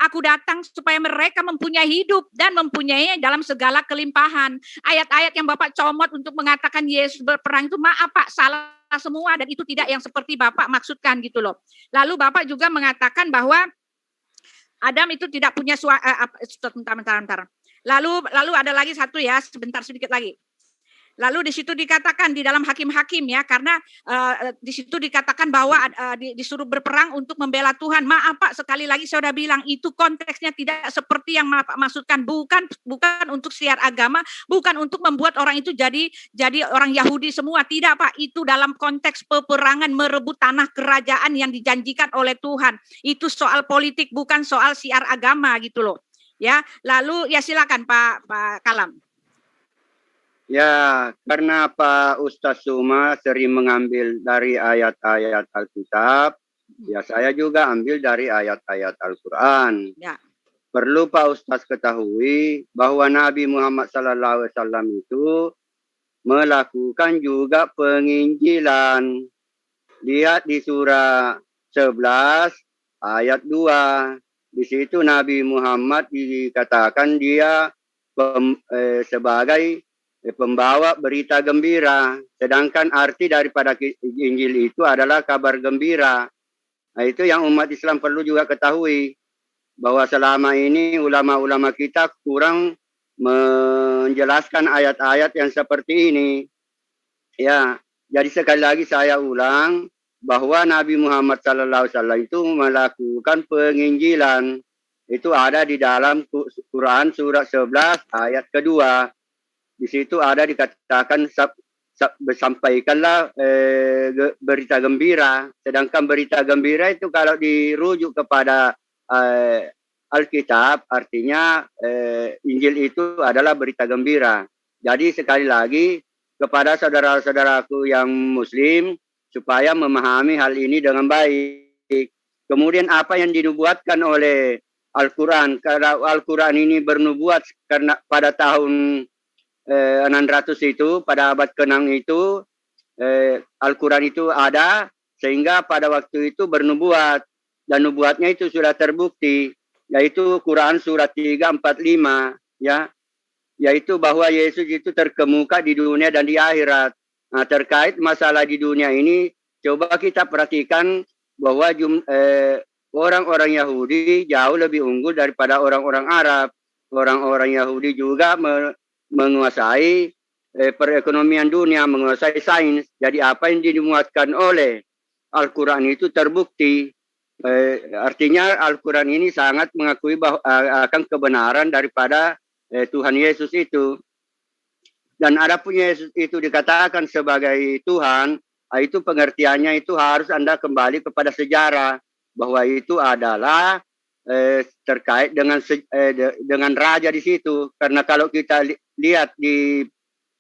aku datang supaya mereka mempunyai hidup dan mempunyai dalam segala kelimpahan. Ayat-ayat yang Bapak comot untuk mengatakan Yesus berperang itu maaf Pak, salah semua dan itu tidak yang seperti Bapak maksudkan gitu loh. Lalu Bapak juga mengatakan bahwa Adam itu tidak punya bentar. Lalu ada lagi satu ya, sedikit lagi. Lalu di situ dikatakan di dalam Hakim-Hakim ya, karena di situ dikatakan bahwa disuruh berperang untuk membela Tuhan. Maaf Pak, sekali lagi saya sudah bilang itu konteksnya tidak seperti yang Bapak maksudkan, bukan untuk siar agama, bukan untuk membuat orang itu jadi orang Yahudi semua, tidak Pak. Itu dalam konteks peperangan merebut tanah kerajaan yang dijanjikan oleh Tuhan. Itu soal politik, bukan soal siar agama gitu loh. Ya, lalu ya silakan Pak Kalam. Ya, karena Pak Ustaz Suma sering mengambil dari ayat-ayat Alkitab, ya saya juga ambil dari ayat-ayat Al-Quran. Ya. Perlu Pak Ustaz ketahui bahwa Nabi Muhammad SAW itu melakukan juga penginjilan. Lihat di surah 11 ayat 2. Di situ Nabi Muhammad dikatakan dia sebagai pembawa berita gembira, sedangkan arti daripada Injil itu adalah kabar gembira. Nah, itu yang umat Islam perlu juga ketahui, bahwa selama ini ulama-ulama kita kurang menjelaskan ayat-ayat yang seperti ini. Ya, jadi sekali lagi saya ulang bahwa Nabi Muhammad SAW itu melakukan penginjilan. Itu ada di dalam Quran surat 11 ayat kedua. Di situ ada dikatakan sampaikanlah berita gembira. Sedangkan berita gembira itu kalau dirujuk kepada Alkitab, artinya Injil itu adalah berita gembira. Jadi sekali lagi kepada saudara-saudaraku yang Muslim supaya memahami hal ini dengan baik. Kemudian apa yang dinubuatkan oleh Al-Quran? Karena Al-Quran ini bernubuat karena pada tahun 600 itu, pada abad ke-6 itu Al-Quran itu ada, sehingga pada waktu itu bernubuat, dan nubuatnya itu sudah terbukti, yaitu Quran surat 345 ya, yaitu bahwa Yesus itu terkemuka di dunia dan di akhirat. Nah, terkait masalah di dunia ini, coba kita perhatikan bahwa orang-orang Yahudi jauh lebih unggul daripada orang-orang Arab. Orang-orang Yahudi juga menguasai perekonomian dunia, menguasai sains. Jadi apa yang dimuatkan oleh Al-Quran itu terbukti. Artinya Al-Quran ini sangat mengakui bahwa akan kebenaran daripada Tuhan Yesus itu. Dan adapun Yesus itu dikatakan sebagai Tuhan, itu pengertiannya itu harus Anda kembali kepada sejarah, bahwa itu adalah terkait dengan raja di situ. Karena kalau kita lihat di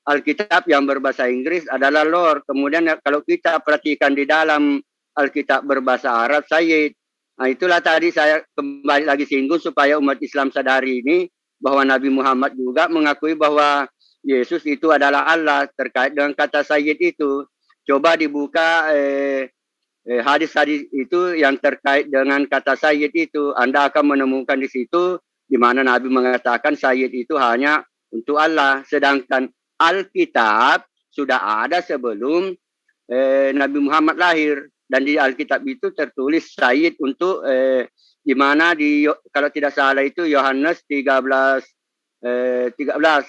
Alkitab yang berbahasa Inggris adalah Lord. Kemudian kalau kita perhatikan di dalam Alkitab berbahasa Arab, Sayyid. Nah, itulah tadi saya kembali lagi singgung supaya umat Islam sadari ini bahwa Nabi Muhammad juga mengakui bahwa Yesus itu adalah Allah terkait dengan kata Sayyid itu. Coba dibuka hadis-hadis itu yang terkait dengan kata Sayyid itu, Anda akan menemukan di situ di mana Nabi mengatakan Sayyid itu hanya untuk Allah, sedangkan Alkitab sudah ada sebelum Nabi Muhammad lahir, dan di Alkitab itu tertulis Sayyid untuk di mana kalau tidak salah itu Yohanes 13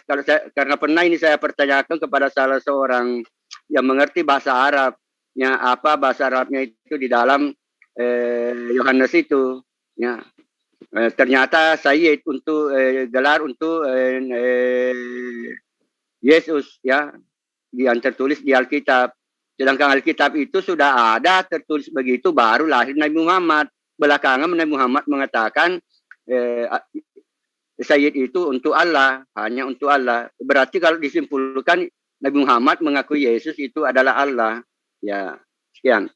kalau karena pernah ini saya pertanyakan kepada salah seorang yang mengerti bahasa Arab. Ya, apa bahasa Arabnya itu di dalam Yohanes itu ya, ternyata Sayyid untuk gelar untuk Yesus ya, yang tertulis di Alkitab. Sedangkan Alkitab itu sudah ada tertulis begitu baru lahir Nabi Muhammad. Belakangan Nabi Muhammad mengatakan Sayyid itu untuk Allah, hanya untuk Allah. Berarti kalau disimpulkan Nabi Muhammad mengakui Yesus itu adalah Allah. Ya, sekian.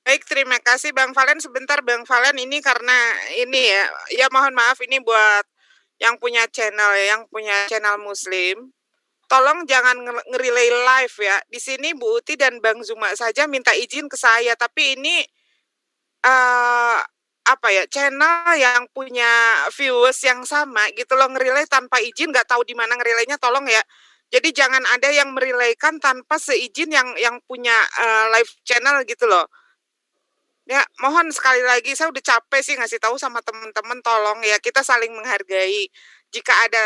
Baik, terima kasih Bang Valen. Sebentar Bang Valen, ini karena ini ya mohon maaf ini buat yang punya channel yang punya channel Muslim. Tolong jangan nge-relay live ya. Di sini Bu Uti dan Bang Zuma saja minta izin ke saya, tapi ini channel yang punya viewers yang sama gitu loh, nge-relay tanpa izin, nggak tahu di mana nge-relaynya, tolong ya. Jadi jangan ada yang merelaykan tanpa seizin yang punya live channel gitu loh. Ya, mohon sekali lagi, saya udah capek sih ngasih tahu sama teman-teman, tolong ya kita saling menghargai. Jika ada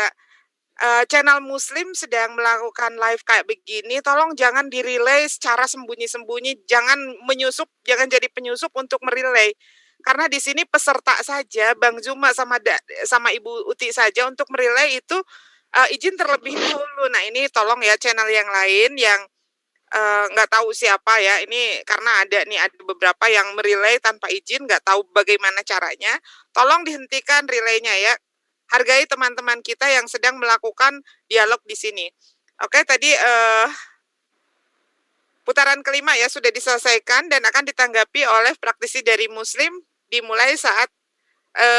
channel Muslim sedang melakukan live kayak begini, tolong jangan direlay secara sembunyi-sembunyi, jangan menyusup, jangan jadi penyusup untuk merelay. Karena di sini peserta saja, Bang Zuma sama Ibu Uti saja untuk merelay itu izin terlebih dahulu. Nah ini tolong ya channel yang lain yang nggak tahu siapa ya, ini karena ada beberapa yang merelay tanpa izin, nggak tahu bagaimana caranya, tolong dihentikan relaynya ya. Hargai teman-teman kita yang sedang melakukan dialog di sini. Oke, tadi putaran kelima ya sudah diselesaikan dan akan ditanggapi oleh praktisi dari Muslim dimulai saat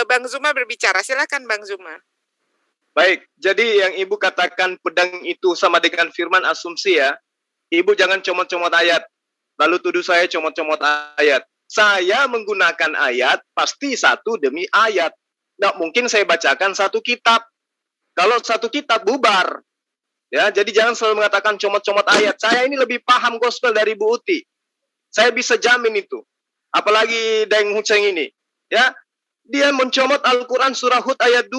Bang Zuma berbicara. Silakan Bang Zuma. Baik, jadi yang Ibu katakan pedang itu sama dengan firman asumsi ya. Ibu jangan comot-comot ayat, lalu tuduh saya comot-comot ayat. Saya menggunakan ayat pasti satu demi ayat. Nggak mungkin saya bacakan satu kitab. Kalau satu kitab bubar. Ya, jadi jangan selalu mengatakan comot-comot ayat. Saya ini lebih paham gospel dari Bu Uti. Saya bisa jamin itu. Apalagi Daeng Huceng ini. Ya, dia mencomot Al-Quran surah Hud ayat 2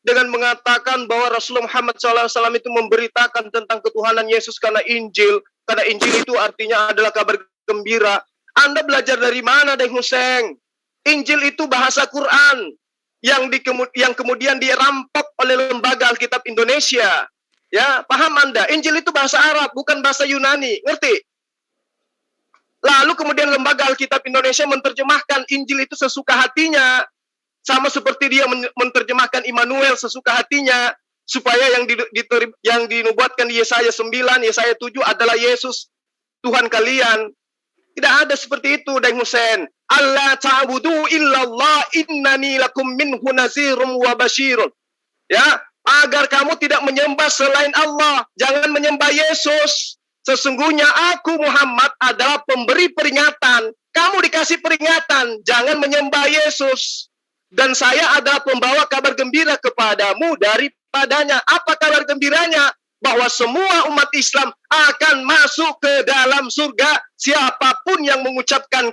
dengan mengatakan bahwa Rasulullah Muhammad SAW itu memberitakan tentang ketuhanan Yesus karena Injil. Karena Injil itu artinya adalah kabar gembira. Anda belajar dari mana, Daeng Huceng? Injil itu bahasa Quran yang kemudian dirampok oleh lembaga Alkitab Indonesia. Ya, paham Anda? Injil itu bahasa Arab, bukan bahasa Yunani. Ngerti? Lalu kemudian lembaga Alkitab Indonesia menerjemahkan Injil itu sesuka hatinya. Sama seperti dia menerjemahkan Immanuel sesuka hatinya, supaya yang dinubuatkan di Yesaya 9, Yesaya 7 adalah Yesus Tuhan kalian. Tidak ada seperti itu, Daeng Huceng. Allah ta'budu illallah innani lakum minhu nazirum wa basyirun. Ya, agar kamu tidak menyembah selain Allah, jangan menyembah Yesus. Sesungguhnya aku Muhammad adalah pemberi peringatan. Kamu dikasih peringatan, jangan menyembah Yesus. Dan saya adalah pembawa kabar gembira kepadamu daripadanya. Apa kabar gembiranya? Bahwa semua umat Islam akan masuk ke dalam surga siapapun yang mengucapkan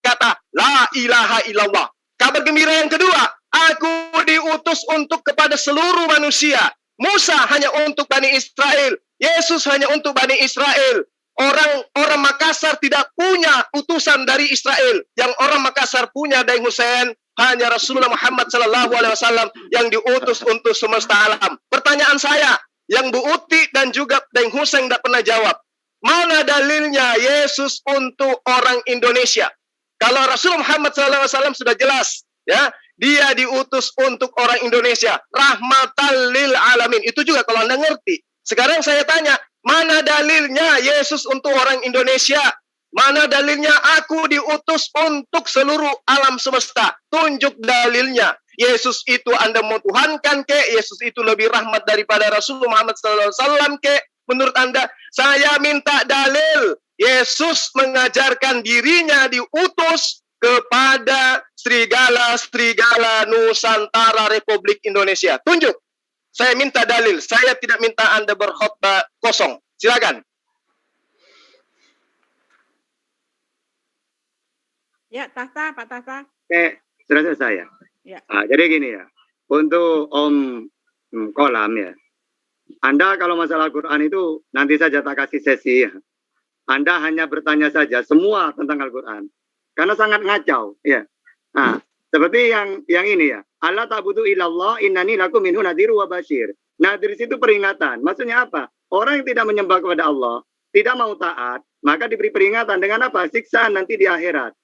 kata la ilaha illallah. Kabar gembira yang kedua, aku diutus untuk kepada seluruh manusia. Musa hanya untuk Bani Israel, Yesus hanya untuk Bani Israel. Orang Makassar tidak punya utusan dari Israel. Yang orang Makassar punya, Daeng Huceng, hanya Rasulullah Muhammad SAW yang diutus untuk semesta alam. Pertanyaan saya, yang Bu Uti dan juga Daeng Huceng tidak pernah jawab. Mana dalilnya Yesus untuk orang Indonesia? Kalau Rasulullah Muhammad SAW sudah jelas, ya, dia diutus untuk orang Indonesia, rahmatan lil alamin. Itu juga kalau Anda ngerti. Sekarang saya tanya, mana dalilnya Yesus untuk orang Indonesia? Mana dalilnya aku diutus untuk seluruh alam semesta? Tunjuk dalilnya. Yesus itu Anda mau tuhankan ke? Yesus itu lebih rahmat daripada Rasulullah Muhammad SAW ke? Menurut Anda, saya minta dalil. Yesus mengajarkan dirinya diutus kepada serigala Nusantara Republik Indonesia. Tunjuk. Saya minta dalil. Saya tidak minta Anda berkhotbah kosong. Silakan. Ya, Tahta, Pak Tahta. Oke, sudah selesai ya. Ya. Jadi gini ya, untuk Om Kolam ya, Anda kalau masalah Al-Quran itu nanti saja tak kasih sesi ya. Anda hanya bertanya saja semua tentang Al-Quran. Karena sangat ngacau ya. Nah, seperti yang ini ya. Allah ta'budu illallah innani lakum minhu nadhiru wa basyir. Nah, dari situ peringatan. Maksudnya apa? Orang yang tidak menyembah kepada Allah, tidak mau taat, maka diberi peringatan dengan apa? Siksaan nanti di akhirat.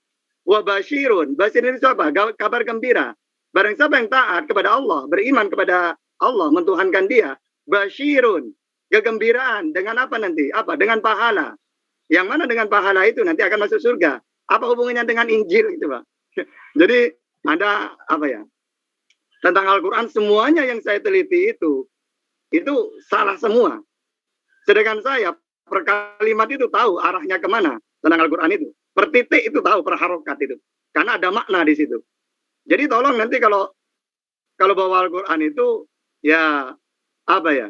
Wa basyirun. Basyirun itu apa? Kabar gembira. Barang siapa yang taat kepada Allah, beriman kepada Allah, mentuhankan dia, basyirun, kegembiraan. Dengan apa nanti? Apa? Dengan pahala. Yang mana dengan pahala itu nanti akan masuk surga. Apa hubungannya dengan Injil itu, Pak? Jadi ada apa ya? Tentang Al-Quran semuanya yang saya teliti itu salah semua. Sedangkan saya per kalimat itu tahu arahnya kemana tentang Al-Quran itu. Per titik itu tahu, per harokat itu. Karena ada makna di situ. Jadi tolong nanti kalau bawa Al-Quran itu ya apa ya?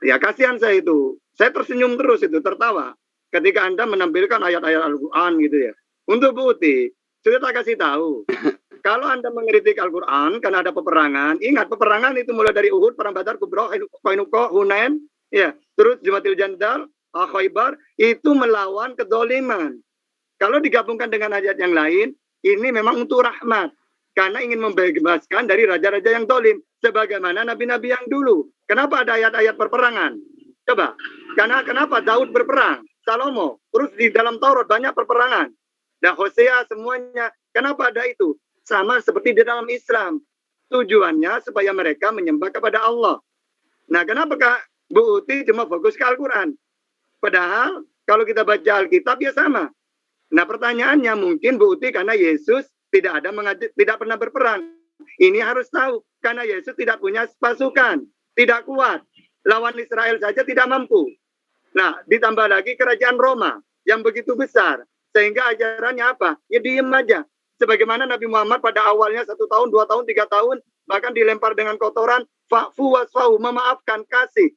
Ya kasihan saya itu. Saya tersenyum terus itu, tertawa ketika Anda menampilkan ayat-ayat Al-Quran gitu ya. Untuk bukti, sudah tak kasih tahu. Kalau Anda mengkritik Al-Quran karena ada peperangan, ingat peperangan itu mulai dari Uhud, Perang Badar, Kubra, Qainuqa, Hunain, ya, terus Jumatil Jandal, Khaybar, itu melawan kedoliman. Kalau digabungkan dengan ayat yang lain, ini memang untuk rahmat. Karena ingin membebaskan dari raja-raja yang dolim. Sebagaimana nabi-nabi yang dulu. Kenapa ada ayat-ayat perperangan? Coba. Karena kenapa Daud berperang? Salomo. Terus di dalam Taurat banyak perperangan. Dan Hosea semuanya. Kenapa ada itu? Sama seperti di dalam Islam. Tujuannya supaya mereka menyembah kepada Allah. Nah, kenapa Kak Bu Uti cuma fokus ke Al-Quran? Padahal kalau kita baca Alkitab ya sama. Nah, pertanyaannya mungkin Bu Uti karena Yesus tidak pernah berperang. Ini harus tahu karena Yesus tidak punya pasukan, tidak kuat. Lawan Israel saja tidak mampu. Nah, ditambah lagi kerajaan Roma yang begitu besar. Sehingga ajarannya apa? Ya diem aja. Sebagaimana Nabi Muhammad pada awalnya 1 tahun, 2 tahun, 3 tahun, bahkan dilempar dengan kotoran, fa'fu wasfahu, memaafkan, kasih.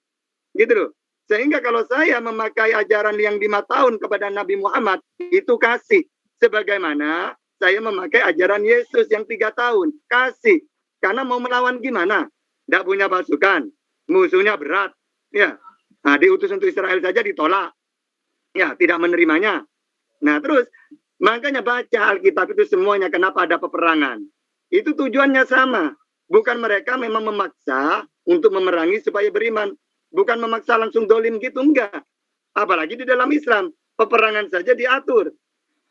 Gitu loh. Sehingga kalau saya memakai ajaran yang 5 tahun kepada Nabi Muhammad, itu kasih. Sebagaimana saya memakai ajaran Yesus yang 3 tahun, kasih. Karena mau melawan gimana? Tidak punya pasukan, musuhnya berat. Ya, nah, diutus untuk Israel saja ditolak. Ya, tidak menerimanya. Nah, terus makanya baca Alkitab itu semuanya kenapa ada peperangan. Itu tujuannya sama. Bukan mereka memang memaksa untuk memerangi supaya beriman. Bukan memaksa langsung dolim gitu, enggak. Apalagi di dalam Islam, peperangan saja diatur.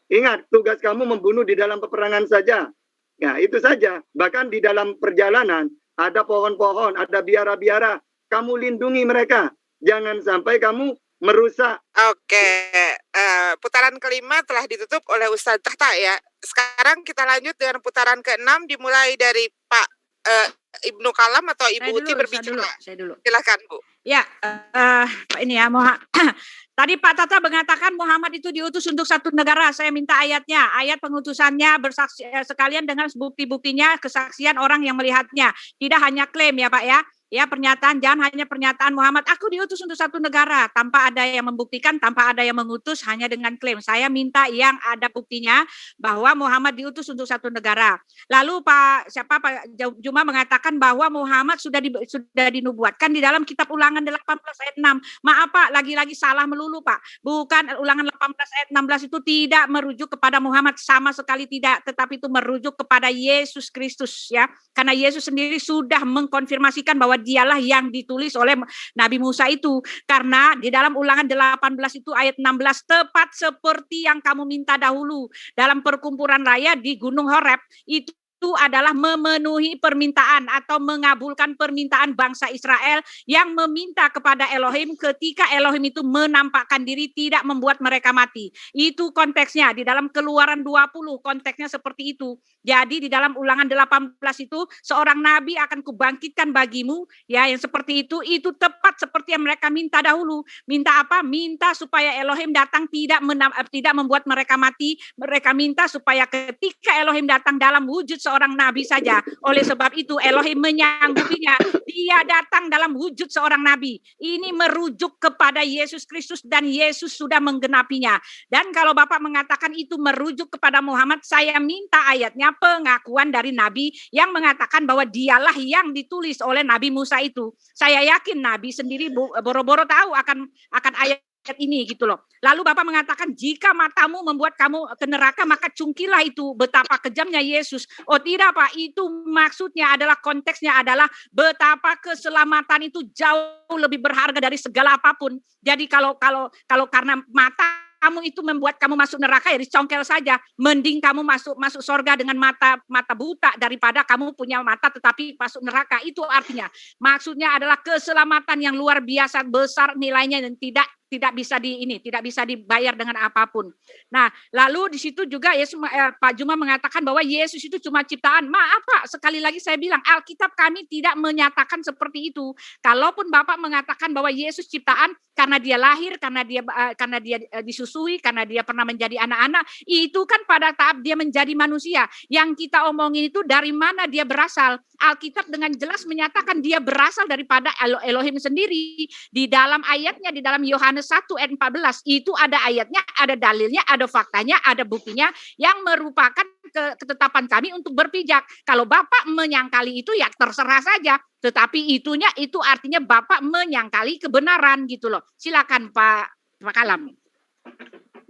Ingat, tugas kamu membunuh di dalam peperangan saja. Ya, itu saja. Bahkan di dalam perjalanan, ada pohon-pohon, ada biara-biara. Kamu lindungi mereka. Jangan sampai kamu merusak. Oke, putaran kelima telah ditutup oleh Ustadz Tahta ya. Sekarang kita lanjut dengan putaran ke-6 dimulai dari Pak Ibnu Kalam atau Ibu Uti berbicara. Saya dulu. Silakan Bu. Ya, ini ya, tadi Pak Tata mengatakan Muhammad itu diutus untuk satu negara. Saya minta ayatnya, ayat pengutusannya bersaksi sekalian dengan bukti-buktinya, kesaksian orang yang melihatnya. Tidak hanya klaim ya Pak ya. Ya, pernyataan, jangan hanya pernyataan Muhammad, aku diutus untuk satu negara, tanpa ada yang membuktikan, tanpa ada yang mengutus, hanya dengan klaim. Saya minta yang ada buktinya bahwa Muhammad diutus untuk satu negara. Lalu Pak Juma mengatakan bahwa Muhammad sudah dinubuatkan di dalam kitab Ulangan 18 ayat 6. Maaf Pak, lagi-lagi salah melulu Pak. Bukan Ulangan 18 ayat 16 itu tidak merujuk kepada Muhammad, sama sekali tidak, tetapi itu merujuk kepada Yesus Kristus ya. Karena Yesus sendiri sudah mengkonfirmasikan bahwa dialah yang ditulis oleh Nabi Musa itu. Karena di dalam Ulangan 18 itu ayat 16, tepat seperti yang kamu minta dahulu dalam perkumpulan raya di Gunung Horeb, itu adalah memenuhi permintaan atau mengabulkan permintaan bangsa Israel yang meminta kepada Elohim ketika Elohim itu menampakkan diri tidak membuat mereka mati. Itu konteksnya di dalam Keluaran 20, konteksnya seperti itu. Jadi di dalam Ulangan 18 itu seorang nabi akan kubangkitkan bagimu ya, yang seperti itu tepat seperti yang mereka minta dahulu. Minta apa? Minta supaya Elohim datang tidak membuat mereka mati. Mereka minta supaya ketika Elohim datang dalam wujud seorang nabi saja. Oleh sebab itu Elohim menyanggupinya. Dia datang dalam wujud seorang nabi. Ini merujuk kepada Yesus Kristus dan Yesus sudah menggenapinya. Dan kalau Bapak mengatakan itu merujuk kepada Muhammad, saya minta ayatnya, pengakuan dari nabi yang mengatakan bahwa dialah yang ditulis oleh Nabi Musa itu. Saya yakin nabi sendiri boro-boro tahu akan ayat ini gitu loh. Lalu Bapak mengatakan jika matamu membuat kamu ke neraka maka cungkilah itu. Betapa kejamnya Yesus. Oh tidak Pak, itu maksudnya adalah konteksnya adalah betapa keselamatan itu jauh lebih berharga dari segala apapun. Jadi kalau karena mata kamu itu membuat kamu masuk neraka, ya dicongkel saja. Mending kamu masuk surga dengan mata buta daripada kamu punya mata tetapi masuk neraka. Itu artinya. Maksudnya adalah keselamatan yang luar biasa besar nilainya dan tidak bisa dibayar dengan apapun. Nah, lalu di situ juga Yesus, Pak Juma mengatakan bahwa Yesus itu cuma ciptaan. Maaf Pak, sekali lagi saya bilang Alkitab kami tidak menyatakan seperti itu. Kalaupun Bapak mengatakan bahwa Yesus ciptaan karena dia lahir, karena dia disusui, karena dia pernah menjadi anak-anak, itu kan pada tahap dia menjadi manusia. Yang kita omongin itu dari mana dia berasal. Alkitab dengan jelas menyatakan dia berasal daripada Elohim sendiri. Di dalam ayatnya, di dalam Yohanes 1 ayat 14 itu ada ayatnya, ada dalilnya, ada faktanya, ada buktinya yang merupakan ketetapan kami untuk berpijak. Kalau Bapak menyangkali itu ya terserah saja, tetapi itu artinya Bapak menyangkali kebenaran gitu loh. Silakan Pak Kalam.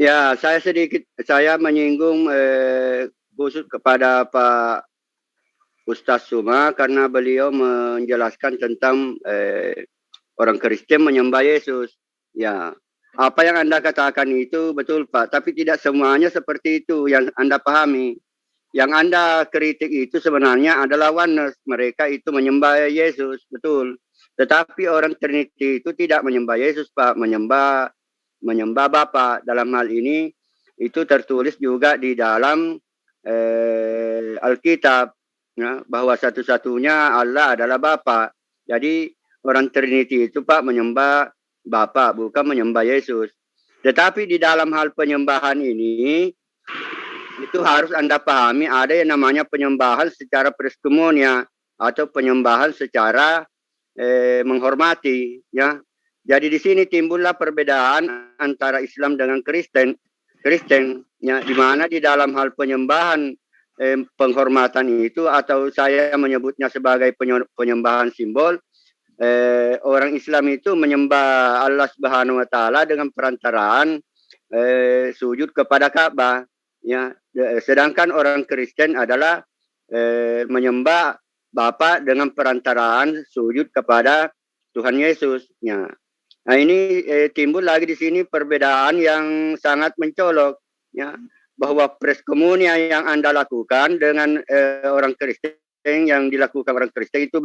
Ya, saya menyinggung khusus kepada Pak Ustaz Suma karena beliau menjelaskan tentang orang Kristen menyembah Yesus. Ya, apa yang Anda katakan itu betul Pak, tapi tidak semuanya seperti itu yang Anda pahami. Yang Anda kritik itu sebenarnya adalah oneness. Mereka itu menyembah Yesus, betul. Tetapi orang Trinity itu tidak menyembah Yesus Pak, menyembah Bapa. Dalam hal ini itu tertulis juga di dalam Alkitab, ya, bahwa satu-satunya Allah adalah Bapa. Jadi orang Trinity itu Pak menyembah Bapa, bukan menyembah Yesus. Tetapi di dalam hal penyembahan ini itu harus Anda pahami ada yang namanya penyembahan secara priestkomunia atau penyembahan secara menghormati, ya. Jadi di sini timbullah perbedaan antara Islam dengan Kristen, ya, di mana di dalam hal penyembahan penghormatan itu atau saya menyebutnya sebagai penyembahan simbol. Orang Islam itu menyembah Allah Subhanahu wa taala dengan perantaraan sujud kepada Ka'bah, ya. Sedangkan orang Kristen adalah menyembah Bapa dengan perantaraan sujud kepada Tuhan Yesus, ya. Nah, ini timbul lagi di sini perbedaan yang sangat mencolok, ya, bahwa priestkomunia yang Anda lakukan dengan orang Kristen yang dilakukan orang Kristen itu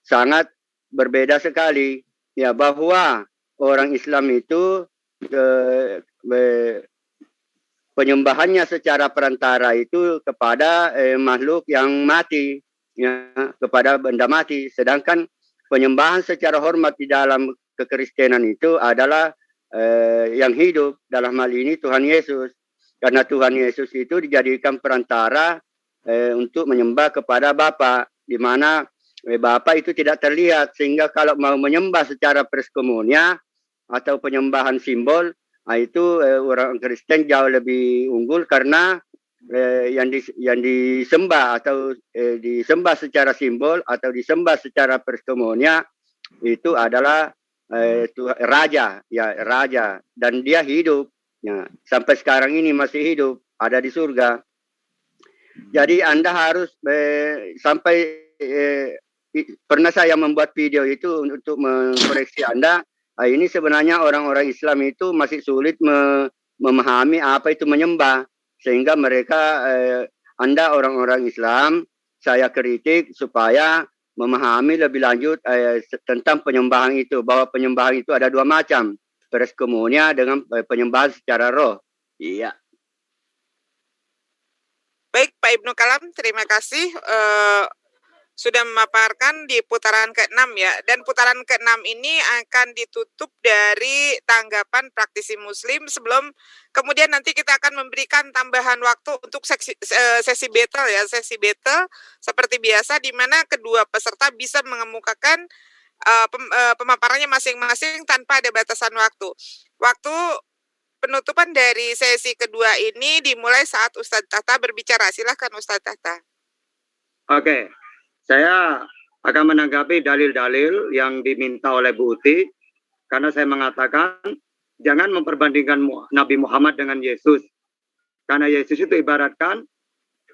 sangat berbeda sekali, ya, bahwa orang Islam itu penyembahannya secara perantara itu kepada makhluk yang mati, ya, kepada benda mati. Sedangkan penyembahan secara hormat di dalam kekristenan itu adalah yang hidup, dalam hal ini Tuhan Yesus. Karena Tuhan Yesus itu dijadikan perantara untuk menyembah kepada Bapa, di mana Bapa itu tidak terlihat, sehingga kalau mau menyembah secara priestkomunia atau penyembahan simbol, itu orang Kristen jauh lebih unggul karena yang disembah atau disembah secara simbol atau disembah secara priestkomunia itu adalah raja, ya, raja, dan dia hidup, ya, sampai sekarang ini masih hidup, ada di surga. Jadi Anda harus sampai pernah saya membuat video itu untuk mengkoreksi Anda. Ini sebenarnya orang-orang Islam itu masih sulit memahami apa itu menyembah, sehingga mereka Anda orang-orang Islam saya kritik supaya memahami lebih lanjut tentang penyembahan itu, bahwa penyembahan itu ada dua macam, priestkomunia dengan penyembahan secara roh. Iya. Baik Pak Ibnu Kalam, terima kasih sudah memaparkan di putaran ke-6 ya. Dan putaran ke-6 ini akan ditutup dari tanggapan praktisi muslim sebelum kemudian nanti kita akan memberikan tambahan waktu untuk sesi battle ya. Sesi battle seperti biasa di mana kedua peserta bisa mengemukakan pemaparannya masing-masing tanpa ada batasan waktu. Waktu penutupan dari sesi kedua ini dimulai saat Ustadz Tahta berbicara. Silahkan Ustadz Tahta. Oke. Saya akan menanggapi dalil-dalil yang diminta oleh Bu Uti, karena saya mengatakan jangan memperbandingkan Nabi Muhammad dengan Yesus. Karena Yesus itu ibaratkan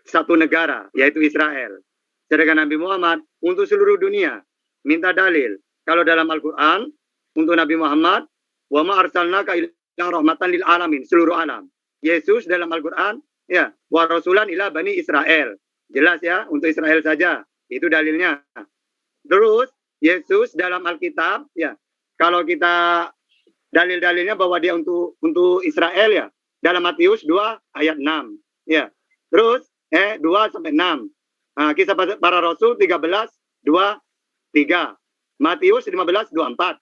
satu negara, yaitu Israel. Sedangkan Nabi Muhammad untuk seluruh dunia. Minta dalil. Kalau dalam Al-Quran, untuk Nabi Muhammad, wa ma arsalnaka yang rahmatan lil alamin, seluruh alam. Yesus dalam Al-Qur'an ya, wa rasulan ila bani Israel. Jelas ya, untuk Israel saja. Itu dalilnya. Terus Yesus dalam Alkitab ya, kalau kita dalil-dalilnya bahwa dia untuk Israel ya, dalam Matius 2 ayat 6 ya. Terus 2 sampai 6. Nah, Kisah Para Rasul 13 2 3. Matius 15 24.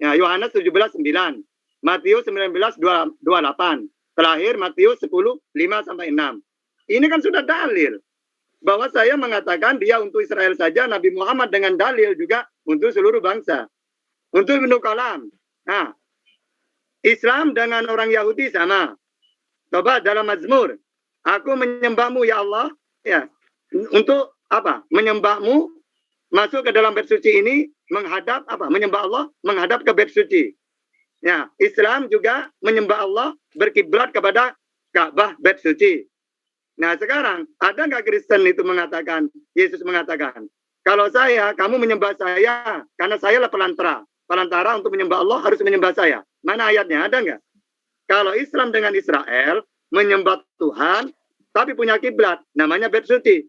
Ya, Yohanes 17 9. Matius 19 28. Terakhir Matius 10 5 sampai 6. Ini kan sudah dalil bahwa saya mengatakan dia untuk Israel saja, Nabi Muhammad dengan dalil juga untuk seluruh bangsa. Untuk Ibnu Kalam. Nah, Islam dengan orang Yahudi sama. Coba dalam Mazmur, aku menyembahmu ya Allah, ya. Untuk apa? Menyembahmu, masuk ke dalam bait suci ini, menghadap apa? Menyembah Allah, menghadap ke bait suci. Ya, Islam juga menyembah Allah, berkiblat kepada Ka'bah bait suci. Nah sekarang, ada nggak Kristen itu mengatakan, Yesus mengatakan, kalau kamu menyembah saya, karena saya lah pelantara. Pelantara untuk menyembah Allah harus menyembah saya. Mana ayatnya, ada nggak? Kalau Islam dengan Israel, menyembah Tuhan, tapi punya kiblat, namanya bait suci.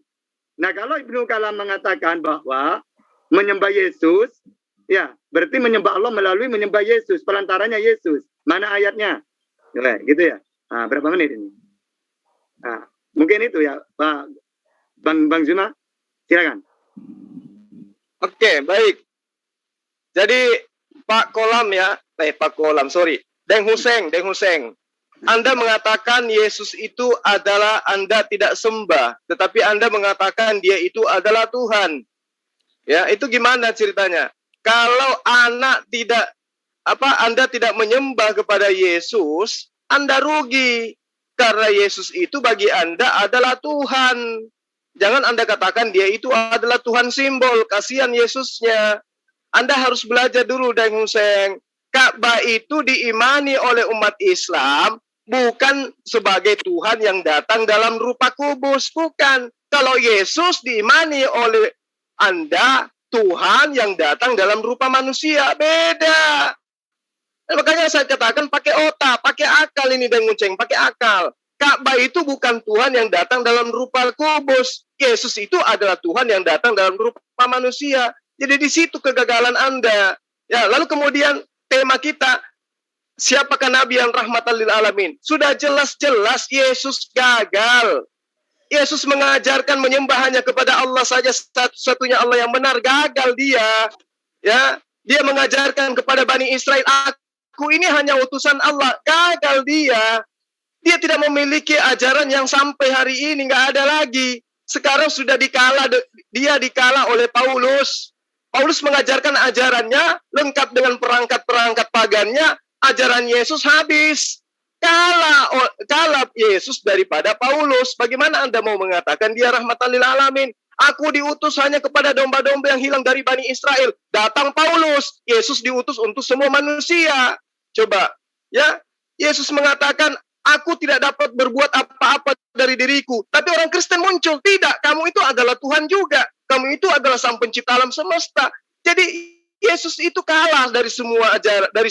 Nah kalau Ibnu Kalam mengatakan bahwa menyembah Yesus, ya berarti menyembah Allah melalui menyembah Yesus, pelantaranya Yesus. Mana ayatnya? Gitu ya. Nah, berapa menit ini? Nah, mungkin itu ya, Pak Bang Zuma, silakan. Oke, baik. Jadi Pak Kolam ya, Pak Kolam, sorry, Deng Huseng. Anda mengatakan Yesus itu adalah Anda tidak sembah, tetapi Anda mengatakan dia itu adalah Tuhan. Ya, itu gimana ceritanya? Kalau Anda tidak menyembah kepada Yesus, Anda rugi. Karena Yesus itu bagi Anda adalah Tuhan. Jangan Anda katakan dia itu adalah Tuhan simbol. Kasihan Yesusnya. Anda harus belajar dulu, Deng Huseng. Ka'bah itu diimani oleh umat Islam bukan sebagai Tuhan yang datang dalam rupa kubus. Bukan. Kalau Yesus diimani oleh Anda, Tuhan yang datang dalam rupa manusia. Beda. Makanya saya katakan pakai otak, pakai akal ini Deng Huseng, pakai akal. Ka'bah itu bukan Tuhan yang datang dalam rupa kubus. Yesus itu adalah Tuhan yang datang dalam rupa manusia. Jadi di situ kegagalan Anda. Ya, lalu kemudian tema kita, siapakah Nabi yang rahmatan lil alamin? Sudah jelas-jelas Yesus gagal. Yesus mengajarkan menyembah hanya kepada Allah saja, satu-satunya Allah yang benar. Gagal dia. Ya, dia mengajarkan kepada Bani Israel, aku ini hanya utusan Allah. Gagal dia. Dia tidak memiliki ajaran yang sampai hari ini nggak ada lagi. Sekarang sudah dia dikala oleh Paulus. Paulus mengajarkan ajarannya lengkap dengan perangkat-perangkat pagannya. Ajaran Yesus habis. Kalah Yesus daripada Paulus. Bagaimana Anda mau mengatakan dia rahmatan lil alamin? Aku diutus hanya kepada domba-domba yang hilang dari Bani Israel. Datang Paulus. Yesus diutus untuk semua manusia. Coba, ya. Yesus mengatakan, aku tidak dapat berbuat apa-apa dari diriku. Tapi orang Kristen muncul. Tidak, kamu itu adalah Tuhan juga. Kamu itu adalah sang pencipta alam semesta. Jadi, Yesus itu kalah dari semua ajaran, dari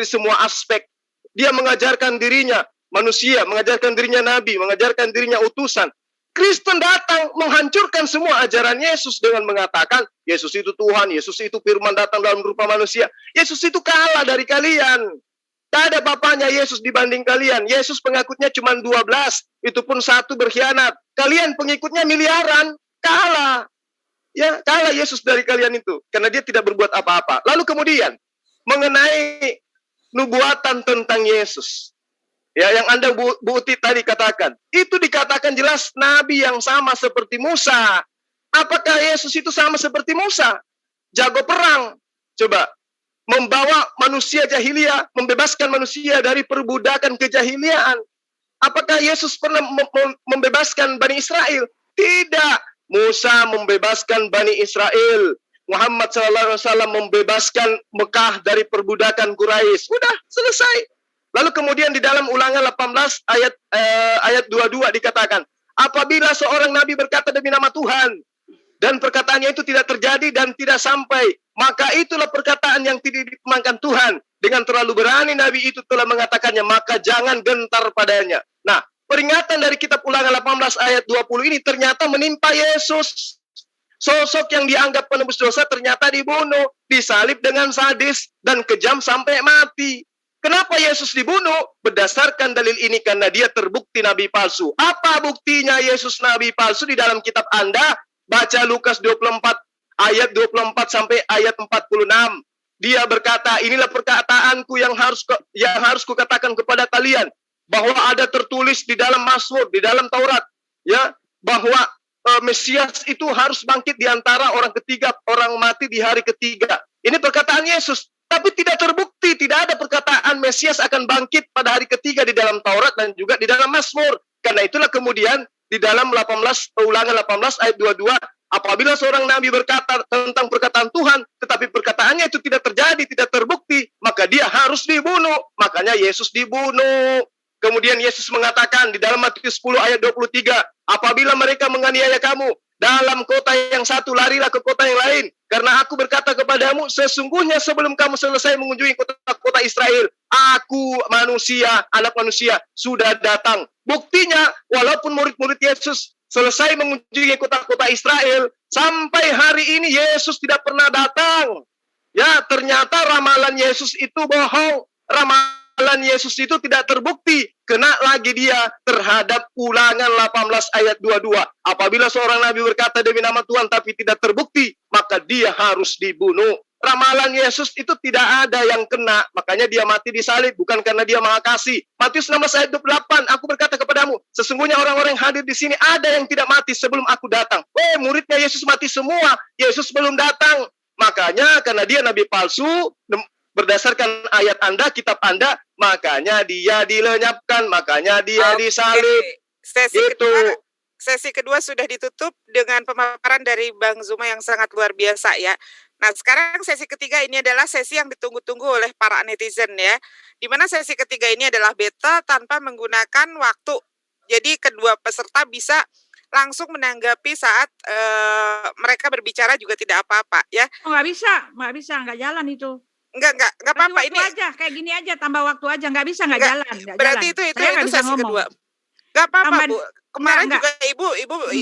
semua aspek. Dia mengajarkan dirinya manusia, mengajarkan dirinya nabi, mengajarkan dirinya utusan. Kristen datang menghancurkan semua ajaran Yesus dengan mengatakan Yesus itu Tuhan, Yesus itu firman datang dalam rupa manusia. Yesus itu kalah dari kalian. Tak ada bapaknya Yesus dibanding kalian. Yesus pengikutnya cuma 12, itu pun satu berkhianat. Kalian pengikutnya miliaran, kalah. Ya, kalah Yesus dari kalian itu karena dia tidak berbuat apa-apa. Lalu kemudian mengenai nubuatan tentang Yesus. Ya, yang Anda Bu Uti tadi katakan. Itu dikatakan jelas nabi yang sama seperti Musa. Apakah Yesus itu sama seperti Musa? Jago perang. Coba. Membawa manusia jahiliyah, membebaskan manusia dari perbudakan kejahiliaan. Apakah Yesus pernah membebaskan Bani Israel? Tidak. Musa membebaskan Bani Israel. Muhammad SAW membebaskan Mekah dari perbudakan Quraisy. Udah, selesai. Lalu kemudian di dalam Ulangan 18 ayat 22 dikatakan, apabila seorang nabi berkata demi nama Tuhan dan perkataannya itu tidak terjadi dan tidak sampai, maka itulah perkataan yang tidak diperkenankan Tuhan. dengan terlalu berani Nabi itu telah mengatakannya, maka jangan gentar padanya. Nah, peringatan dari kitab Ulangan 18 ayat 20 ini ternyata menimpa Yesus. Sosok yang dianggap penebus dosa ternyata dibunuh, disalib dengan sadis dan kejam sampai mati. Kenapa Yesus dibunuh? Berdasarkan dalil ini karena dia terbukti nabi palsu. Apa buktinya Yesus nabi palsu di dalam kitab Anda? Baca Lukas 24 ayat 24 sampai ayat 46. Dia berkata, inilah perkataanku yang harus kukatakan kepada kalian, bahwa ada tertulis di dalam Mazmur, di dalam Taurat, ya, bahwa Mesias itu harus bangkit di antara orang ketiga, orang mati di hari ketiga. Ini perkataan Yesus, tapi tidak terbukti, tidak ada perkataan Mesias akan bangkit pada hari ketiga di dalam Taurat dan juga di dalam Mazmur. Karena itulah kemudian di dalam Ulangan 18 ayat 22, apabila seorang nabi berkata tentang perkataan Tuhan, tetapi perkataannya itu tidak terjadi, tidak terbukti, maka dia harus dibunuh. Makanya Yesus dibunuh. Kemudian Yesus mengatakan di dalam Matius 10 ayat 23, apabila mereka menganiaya kamu dalam kota yang satu, larilah ke kota yang lain. Karena aku berkata kepadamu, sesungguhnya sebelum kamu selesai mengunjungi kota-kota Israel, aku manusia, anak manusia, sudah datang. Buktinya, walaupun murid-murid Yesus selesai mengunjungi kota-kota Israel, sampai hari ini Yesus tidak pernah datang. Ya, ternyata ramalan Yesus itu bohong. Ramalan Yesus itu tidak terbukti. Kena lagi dia terhadap Ulangan 18 ayat 22. Apabila seorang nabi berkata demi nama Tuhan tapi tidak terbukti, maka dia harus dibunuh. Ramalan Yesus itu tidak ada yang kena, makanya dia mati disalib, bukan karena dia maha kasih. Matius 16 ayat 28, aku berkata kepadamu, sesungguhnya orang-orang yang hadir di sini ada yang tidak mati sebelum aku datang. Muridnya Yesus mati semua, Yesus belum datang. Makanya karena dia nabi palsu, berdasarkan ayat Anda, kitab Anda, makanya dia dilenyapkan, makanya dia disalib. Sesi kedua sudah ditutup dengan pemaparan dari Bang Zuma yang sangat luar biasa ya. Nah, sekarang sesi ketiga ini adalah sesi yang ditunggu-tunggu oleh para netizen ya. Di mana sesi ketiga ini adalah beta tanpa menggunakan waktu. Jadi kedua peserta bisa langsung menanggapi saat mereka berbicara juga tidak apa-apa ya. Oh, nggak bisa, nggak jalan itu. Enggak apa-apa ini aja, kayak gini aja, tambah waktu aja, nggak bisa, nggak jalan. Berarti itu sesi kedua. Nggak apa-apa, Bu. Kemarin juga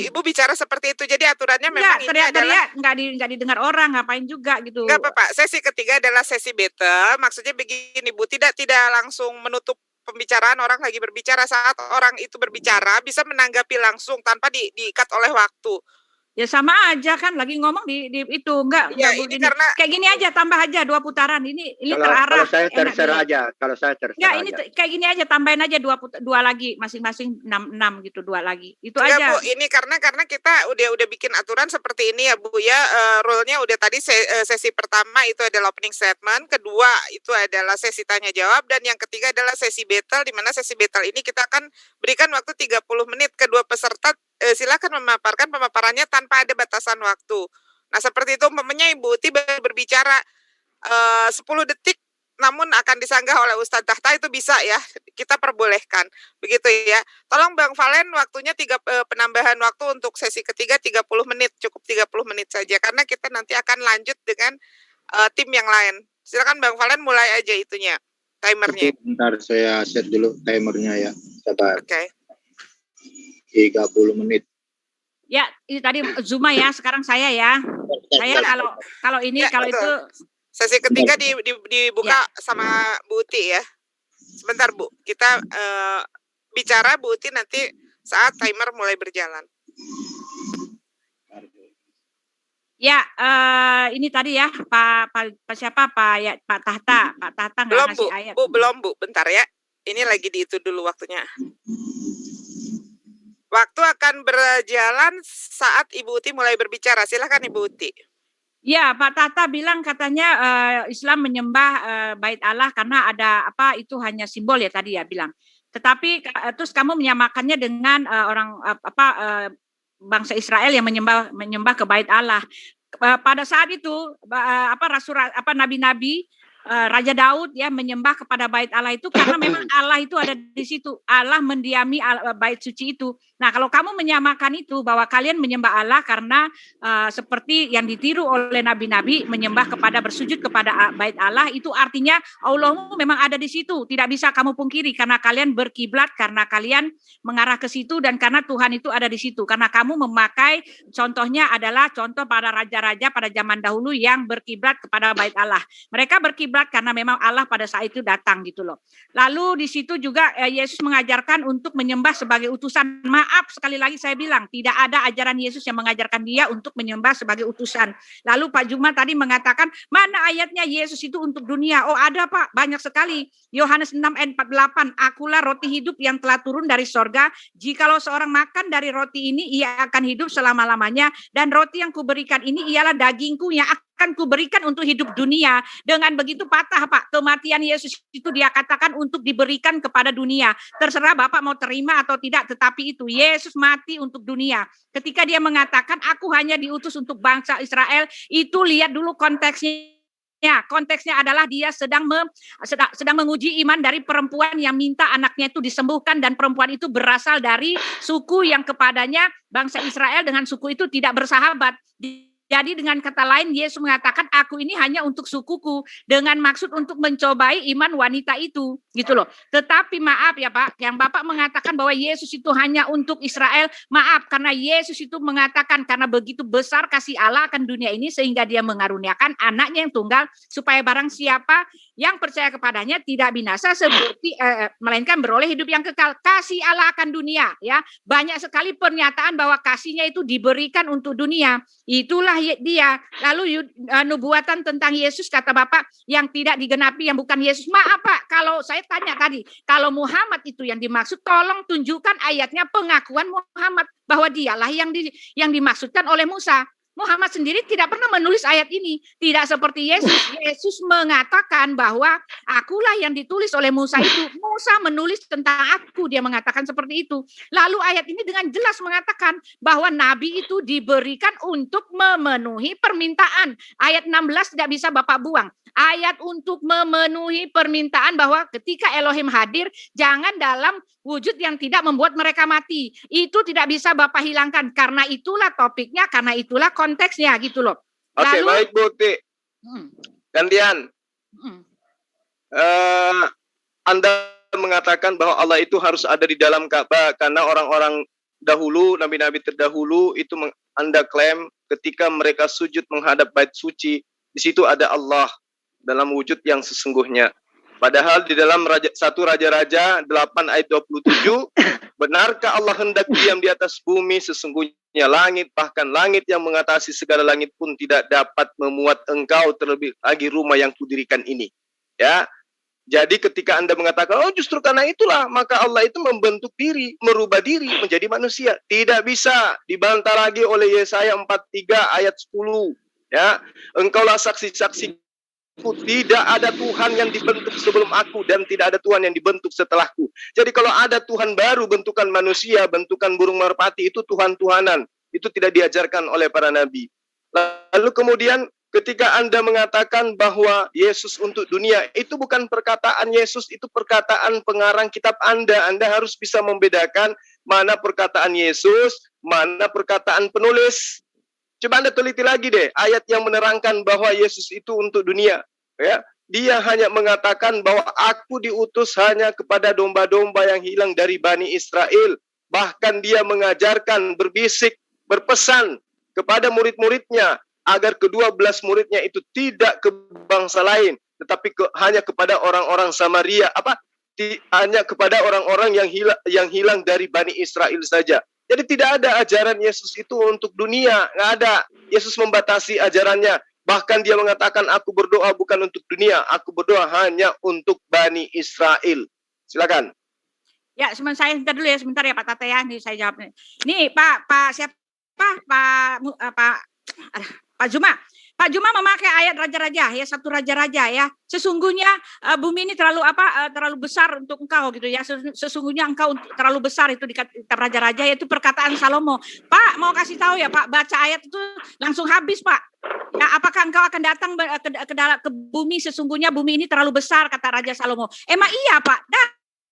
ibu bicara seperti itu. Jadi aturannya memang ini adalah nggak didengar orang, ngapain juga gitu. Nggak apa-apa. Sesi ketiga adalah sesi battle. Maksudnya begini, Bu, tidak langsung menutup pembicaraan orang lagi berbicara. Saat orang itu berbicara bisa menanggapi langsung tanpa diikat oleh waktu. Ya sama aja kan, lagi ngomong di itu enggak ini gini. Karena kayak gini aja, tambah aja 2 putaran. Ini Kalau terarah. saya terserah aja, Enggak, ini kayak gini aja, tambahin aja 2 lagi, masing-masing 6 gitu, 2 lagi. Itu enggak, aja. Bu, ini karena kita udah bikin aturan seperti ini ya, Bu ya. Rule-nya udah tadi sesi pertama itu adalah opening statement, kedua itu adalah sesi tanya jawab, dan yang ketiga adalah sesi battle, di mana sesi battle ini kita akan berikan waktu 30 menit kedua peserta. Silakan memaparkan pemaparannya tanpa ada batasan waktu. Nah, seperti itu umpamanya Ibu Uti berbicara 10 detik namun akan disanggah oleh Ustadz Tahta, itu bisa ya, kita perbolehkan. Begitu ya. Tolong Bang Valen waktunya penambahan waktu untuk sesi ketiga 30 menit, cukup 30 menit saja karena kita nanti akan lanjut dengan tim yang lain. Silakan Bang Valen, mulai aja itunya, timernya. Bentar saya set dulu timernya ya. Sabar. Oke. 30 menit. Ya, ini tadi Zuma ya, sekarang saya ya. Saya kalau ini ya, kalau betul. itu Sesi ketiga dibuka sama Bu Uti ya. Sebentar Bu, kita bicara Bu Uti nanti saat timer mulai berjalan. Ya, ini tadi ya Pak siapa Pak Tahta nggak ngasih ayat. Belum Bu, bentar ya. Ini lagi dihitung dulu waktunya. Waktu akan berjalan saat Ibu Uti mulai berbicara. Silakan Ibu Uti. Ya, Pak Tahta bilang katanya Islam menyembah bait Allah karena ada itu hanya simbol ya tadi ya bilang. Tetapi terus kamu menyamakannya dengan bangsa Israel yang menyembah ke bait Allah. Pada saat itu nabi-nabi Raja Daud ya menyembah kepada bait Allah itu karena memang Allah itu ada di situ. Allah mendiami bait suci itu. Nah, kalau kamu menyamakan itu bahwa kalian menyembah Allah karena seperti yang ditiru oleh nabi-nabi menyembah kepada bersujud kepada bait Allah, itu artinya Allahmu memang ada di situ. Tidak bisa kamu pungkiri karena kalian berkiblat, karena kalian mengarah ke situ dan karena Tuhan itu ada di situ. Karena kamu memakai contohnya adalah contoh para raja-raja pada zaman dahulu yang berkiblat kepada bait Allah. Mereka berkiblat karena memang Allah pada saat itu datang gitu loh. Lalu di situ juga Yesus mengajarkan untuk menyembah sebagai utusan. Maaf sekali lagi saya bilang tidak ada ajaran Yesus yang mengajarkan dia untuk menyembah sebagai utusan. Lalu Pak Juma tadi mengatakan mana ayatnya Yesus itu untuk dunia? Oh ada Pak, banyak sekali. Yohanes 6 ayat 48, akulah roti hidup yang telah turun dari sorga. Jikalau seorang makan dari roti ini ia akan hidup selama-lamanya, dan roti yang kuberikan ini ialah dagingku yang akan kuberikan untuk hidup dunia. Dengan begitu patah Pak, kematian Yesus itu dia katakan untuk diberikan kepada dunia. Terserah Bapak mau terima atau tidak, tetapi itu Yesus mati untuk dunia. Ketika dia mengatakan aku hanya diutus untuk bangsa Israel, itu lihat dulu konteksnya. Ya, konteksnya adalah dia sedang menguji iman dari perempuan yang minta anaknya itu disembuhkan, dan perempuan itu berasal dari suku yang kepadanya bangsa Israel dengan suku itu tidak bersahabat. Jadi dengan kata lain Yesus mengatakan aku ini hanya untuk sukuku, dengan maksud untuk mencobai iman wanita itu gitu loh. Tetapi maaf ya Pak, yang Bapak mengatakan bahwa Yesus itu hanya untuk Israel, maaf, karena Yesus itu mengatakan karena begitu besar kasih Allah akan dunia ini sehingga dia mengaruniakan anaknya yang tunggal supaya barang siapa yang percaya kepadanya tidak binasa seperti melainkan beroleh hidup yang kekal. Kasih Allah akan dunia ya. Banyak sekali pernyataan bahwa kasihnya itu diberikan untuk dunia. Itulah dia. Lalu nubuatan tentang Yesus kata Bapak yang tidak digenapi yang bukan Yesus. Maaf Pak, kalau saya tanya tadi, kalau Muhammad itu yang dimaksud, tolong tunjukkan ayatnya pengakuan Muhammad bahwa dialah yang dimaksudkan oleh Musa. Muhammad sendiri tidak pernah menulis ayat ini. Tidak seperti Yesus. Yesus mengatakan bahwa akulah yang ditulis oleh Musa itu. Musa menulis tentang aku, dia mengatakan seperti itu. Lalu ayat ini dengan jelas mengatakan bahwa nabi itu diberikan untuk memenuhi permintaan. Ayat 16 tidak bisa Bapak buang. Ayat untuk memenuhi permintaan bahwa ketika Elohim hadir, jangan dalam wujud yang tidak membuat mereka mati. Itu tidak bisa Bapak hilangkan. Karena itulah topiknya, karena itulah konteksnya gitu loh. Oke, baik Bu Ti. Gantian. Anda mengatakan bahwa Allah itu harus ada di dalam Ka'bah karena orang-orang dahulu, nabi-nabi terdahulu itu Anda klaim ketika mereka sujud menghadap bait suci, di situ ada Allah dalam wujud yang sesungguhnya. Padahal di dalam satu Raja-Raja 8 ayat 27, benarkah Allah hendak diam di atas bumi, sesungguhnya langit, bahkan langit yang mengatasi segala langit pun tidak dapat memuat engkau, terlebih lagi rumah yang kudirikan ini. Ya. Jadi ketika Anda mengatakan, oh justru karena itulah, maka Allah itu membentuk diri, merubah diri menjadi manusia. Tidak bisa dibantah lagi oleh Yesaya 43 ayat 10. Ya, engkaulah saksi-saksi. Tidak ada Tuhan yang dibentuk sebelum aku dan tidak ada Tuhan yang dibentuk setelahku. Jadi kalau ada Tuhan baru bentukan manusia, bentukan burung merpati, itu Tuhan-Tuhanan. Itu tidak diajarkan oleh para nabi. Lalu kemudian ketika Anda mengatakan bahwa Yesus untuk dunia, itu bukan perkataan Yesus, itu perkataan pengarang kitab Anda. Anda harus bisa membedakan mana perkataan Yesus, mana perkataan penulis. Coba Anda teliti lagi deh, ayat yang menerangkan bahwa Yesus itu untuk dunia. Ya, dia hanya mengatakan bahwa aku diutus hanya kepada domba-domba yang hilang dari Bani Israel. Bahkan dia mengajarkan, berbisik, berpesan kepada murid-muridnya, agar ke-12 muridnya itu tidak ke bangsa lain, tetapi hanya kepada orang-orang Samaria, hanya kepada orang-orang yang hilang dari Bani Israel saja. Jadi tidak ada ajaran Yesus itu untuk dunia, nggak ada. Yesus membatasi ajarannya. Bahkan dia mengatakan, aku berdoa bukan untuk dunia, aku berdoa hanya untuk Bani Israel. Silakan. Ya, saya sebentar ya Pak Tata ya, nih saya jawab nih. Nih Pak Juma. Pak Juma memakai ayat raja-raja ya, satu raja-raja ya. Sesungguhnya bumi ini terlalu besar untuk engkau gitu ya. Sesungguhnya engkau terlalu besar, itu di kitab raja-raja, yaitu perkataan Salomo. Pak mau kasih tahu ya Pak, baca ayat itu langsung habis Pak. Ya, apakah engkau akan datang ke bumi, sesungguhnya bumi ini terlalu besar, kata Raja Salomo. Emang iya, Pak?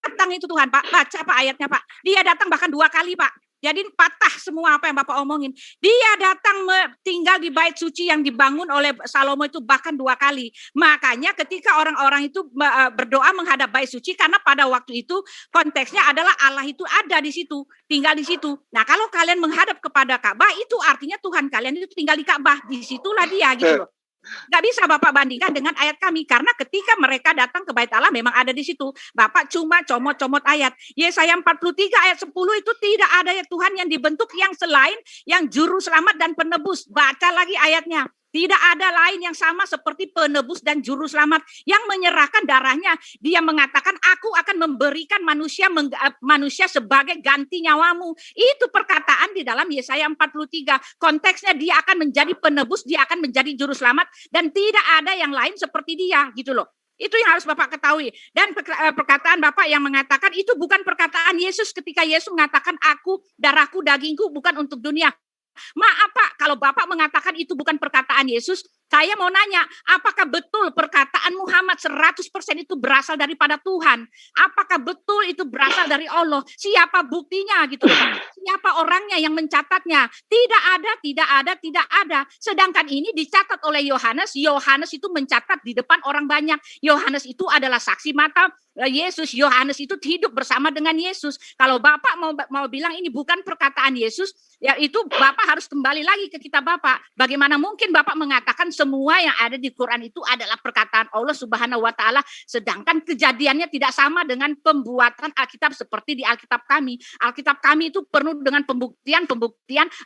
Datang itu Tuhan, Pak. Baca Pak ayatnya, Pak. Dia datang bahkan 2 kali, Pak. Jadi patah semua apa yang Bapak omongin. Dia datang tinggal di bait suci yang dibangun oleh Salomo itu bahkan 2 kali. Makanya ketika orang-orang itu berdoa menghadap bait suci, karena pada waktu itu konteksnya adalah Allah itu ada di situ, tinggal di situ. Nah, kalau kalian menghadap kepada Ka'bah, itu artinya Tuhan kalian itu tinggal di Ka'bah. Disitulah dia gitu loh. Gak bisa Bapak bandingkan dengan ayat kami, karena ketika mereka datang ke Bait Allah memang ada di situ. Bapak cuma comot-comot ayat. Yesaya 43 ayat 10 itu tidak ada ya Tuhan yang dibentuk yang selain yang juru selamat dan penebus. Baca lagi ayatnya. Tidak ada lain yang sama seperti penebus dan juru selamat yang menyerahkan darahnya. Dia mengatakan, aku akan memberikan manusia sebagai ganti nyawamu. Itu perkataan di dalam Yesaya 43. Konteksnya dia akan menjadi penebus, dia akan menjadi juru selamat, dan tidak ada yang lain seperti dia, gitu loh. Itu yang harus Bapak ketahui. Dan perkataan Bapak yang mengatakan itu bukan perkataan Yesus ketika Yesus mengatakan, aku, darahku, dagingku bukan untuk dunia. Maaf Pak, kalau Bapak mengatakan itu bukan perkataan Yesus, saya mau nanya, apakah betul perkataan Muhammad 100% itu berasal daripada Tuhan? Apakah betul itu berasal dari Allah? Siapa buktinya gitu Pak? Siapa orangnya yang mencatatnya? Tidak ada. Sedangkan ini dicatat oleh Yohanes. Yohanes itu mencatat di depan orang banyak. Yohanes itu adalah saksi mata Yesus. Yohanes itu hidup bersama dengan Yesus. Kalau Bapak mau bilang ini bukan perkataan Yesus, ya itu Bapak harus kembali lagi ke kitab Bapak. Bagaimana mungkin Bapak mengatakan semua yang ada di Quran itu adalah perkataan Allah Subhanahu wa taala, sedangkan kejadiannya tidak sama dengan pembuatan Alkitab seperti di Alkitab kami. Alkitab kami itu penuh dengan pembuktian.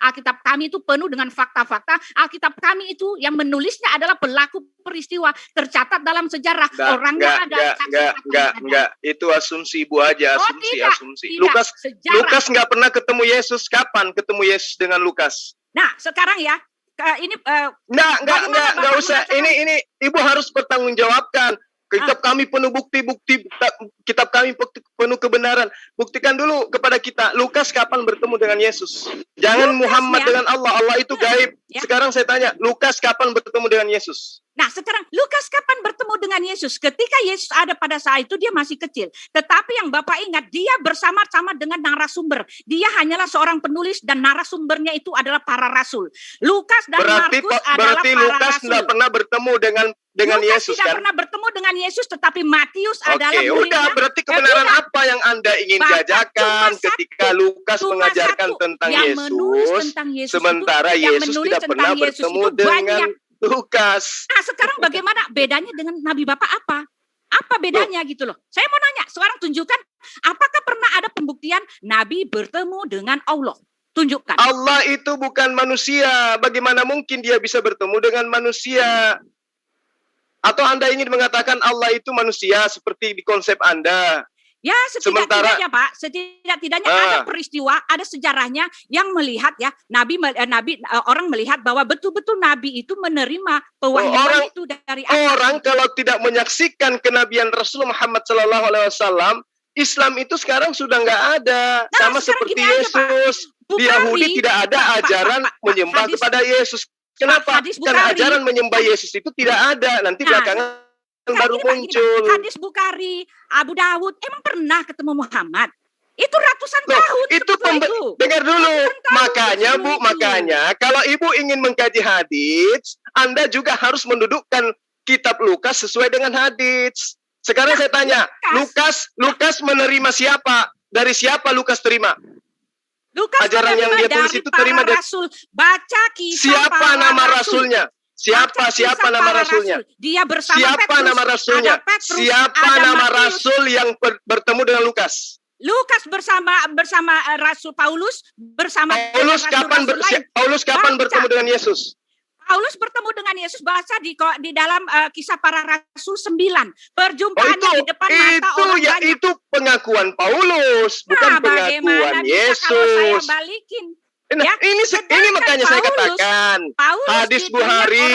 Alkitab kami itu penuh dengan fakta-fakta. Alkitab kami itu yang menulisnya adalah pelaku peristiwa, tercatat dalam sejarah. Orangnya ada. Enggak. Itu asumsi Ibu aja, asumsi. Tidak. Lukas nggak pernah ketemu Yesus. Kapan ketemu Yesus dengan Lukas? Nah, sekarang ya, ini enggak usah. Ini Ibu harus bertanggungjawabkan. Kitab kami penuh bukti-bukti, kitab kami penuh kebenaran. Buktikan dulu kepada kita, Lukas kapan bertemu dengan Yesus? Jangan Lukas, Muhammad dengan Allah. Allah itu gaib. Ya. Sekarang saya tanya, Lukas kapan bertemu dengan Yesus? Nah, sekarang Lukas kapan bertemu dengan Yesus? Ketika Yesus ada pada saat itu dia masih kecil. Tetapi yang Bapak ingat, dia bersama-sama dengan narasumber. Dia hanyalah seorang penulis dan narasumbernya itu adalah para rasul. Lukas dan Markus adalah para Lukas rasul. Tidak pernah bertemu dengan Lukas Yesus tidak kan? pernah bertemu dengan Yesus, tetapi Matius adalah muridnya. Udah, berarti kebenaran apa yang Anda ingin jajakan ketika Lukas mengajarkan tentang Yesus, sementara Yesus tidak pernah bertemu dengan Lukas. Nah, sekarang bagaimana bedanya dengan Nabi Bapak apa? Apa bedanya gitu loh? Saya mau nanya, sekarang tunjukkan apakah pernah ada pembuktian Nabi bertemu dengan Allah? Tunjukkan. Allah itu bukan manusia. Bagaimana mungkin dia bisa bertemu dengan manusia? Atau Anda ingin mengatakan Allah itu manusia seperti di konsep Anda? Ya, setidak-tidaknya Pak, setidak-tidaknya ada peristiwa, ada sejarahnya yang melihat ya, orang melihat bahwa betul-betul Nabi itu menerima pewahyuan itu dari Allah. Orang kalau tidak menyaksikan kenabian Rasul Muhammad SAW, Islam itu sekarang sudah nggak ada. Sama seperti Yesus. Di Yahudi tidak ada ajaran menyembah kepada Yesus. Kenapa? Karena ajaran menyembah Yesus itu tidak ada. Nanti belakangan baru muncul. Hadis Bukhari, Abu Dawud, emang pernah ketemu Muhammad? Itu ratusan tahun. Itu dengar dulu. Makanya kalau Ibu ingin mengkaji hadis, Anda juga harus mendudukkan kitab Lukas sesuai dengan hadis. Sekarang saya tanya, Lukas menerima siapa? Dari siapa Lukas terima? Lukas ajaran yang dia tulis itu terima dari rasul. Baca kisah siapa nama rasulnya? Siapa nama rasulnya? Dia bersama siapa Petrus, nama rasulnya? Petrus, siapa nama rasul yang bertemu dengan Lukas? Lukas bersama Rasul Paulus bersama Paulus kapan bertemu dengan Yesus? Paulus bertemu dengan Yesus baca di dalam kisah para rasul 9. Perjumpaannya di depan mata orang banyak. Itu pengakuan Paulus, bukan pengakuan Yesus. Kalau saya balikin. Ini makanya saya katakan hadis Bukhari